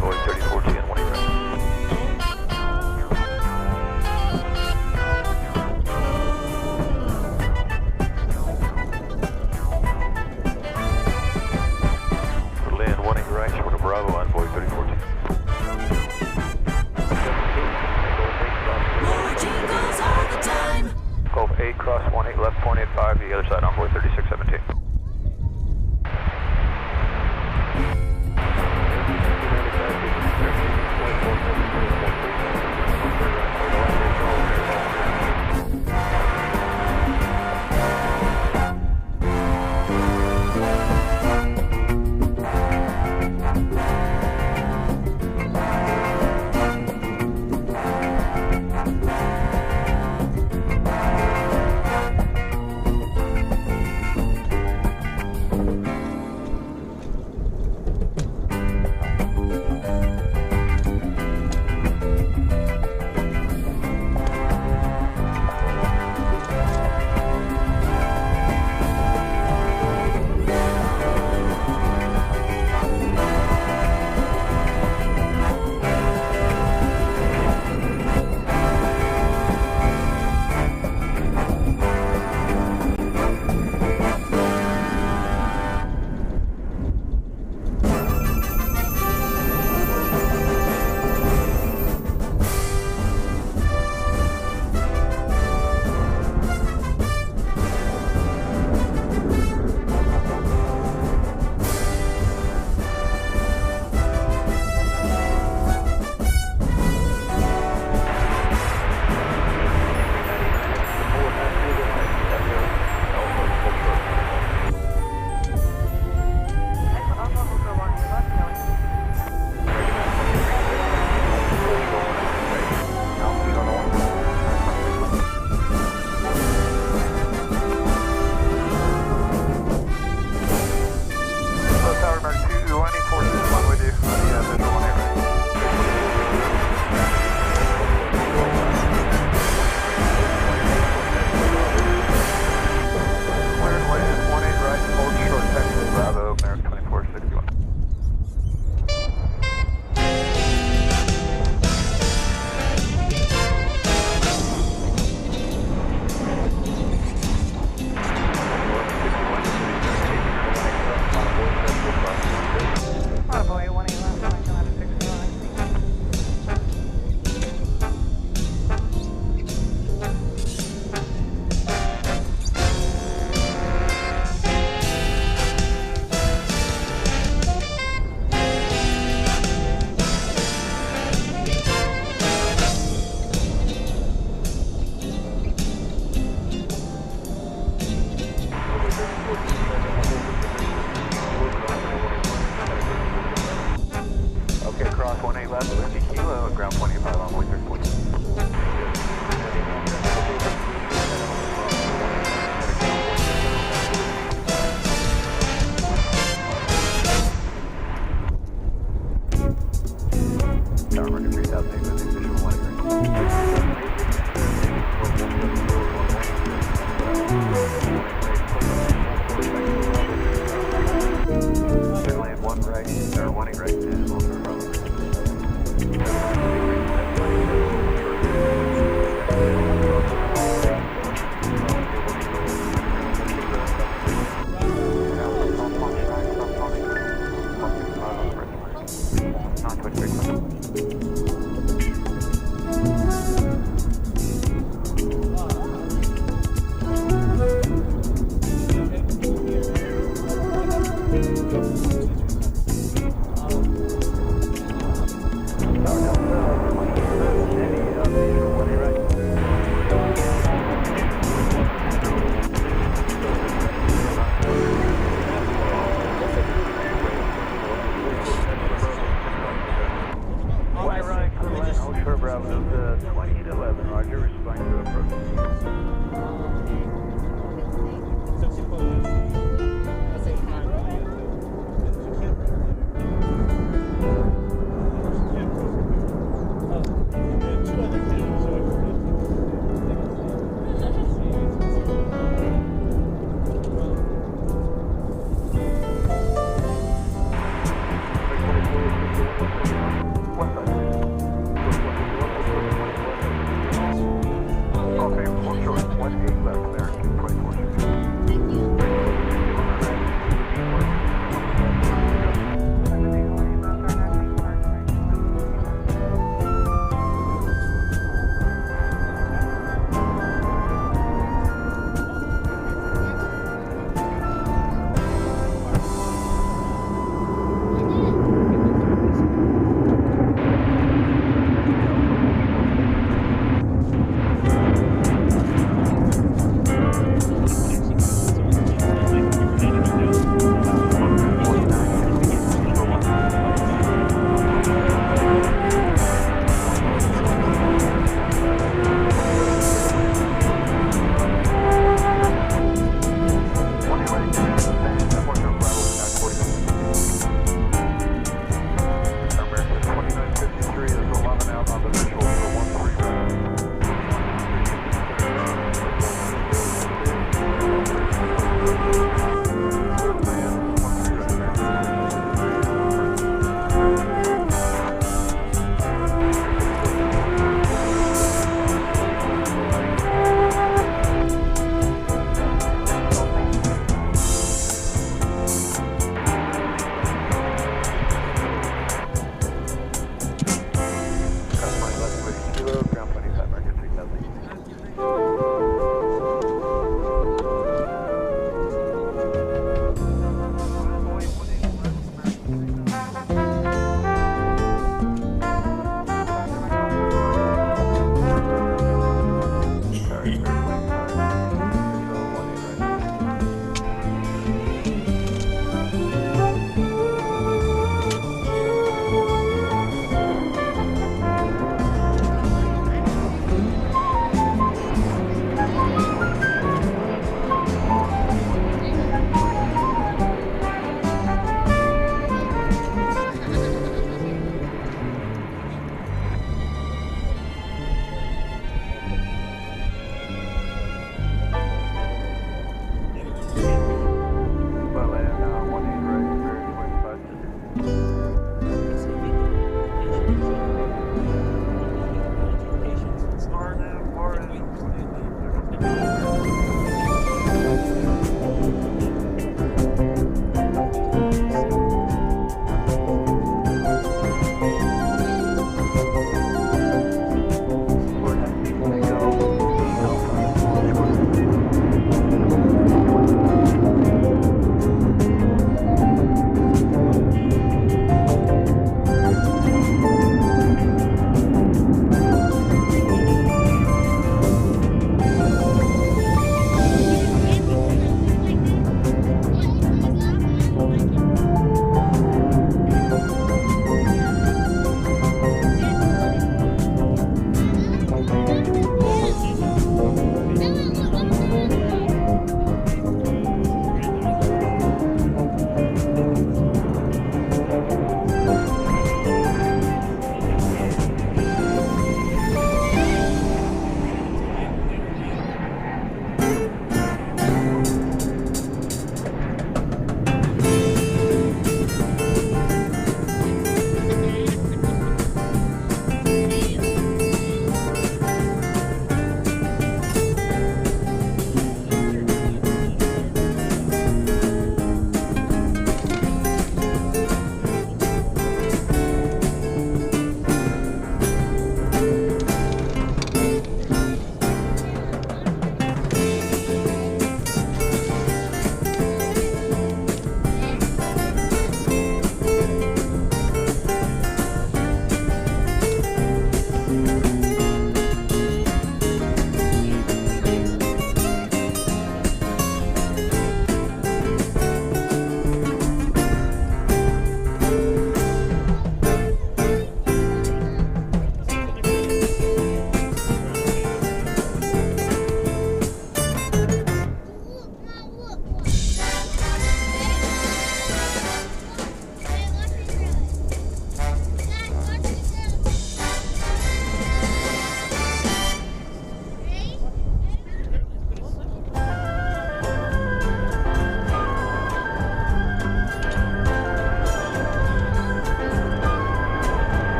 Boy 3410, 18 right. Land 18 right, short of Bravo on Boy 3410. More jingles all the time. Gulf 8, cross 18, left point 85, the other side on board 3617.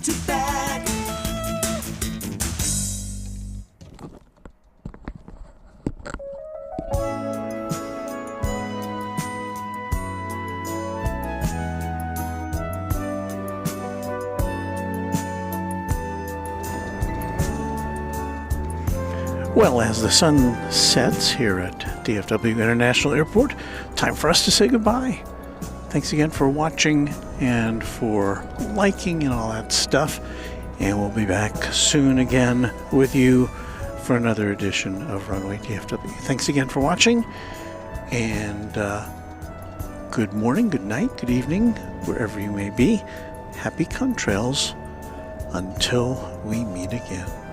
to back. Well, as the sun sets here at DFW International Airport, time for us to say goodbye. Thanks again for watching and for liking and all that stuff. And we'll be back soon again with you for another edition of Runway DFW. Thanks again for watching. And good morning, good night, good evening, wherever you may be. Happy contrails until we meet again.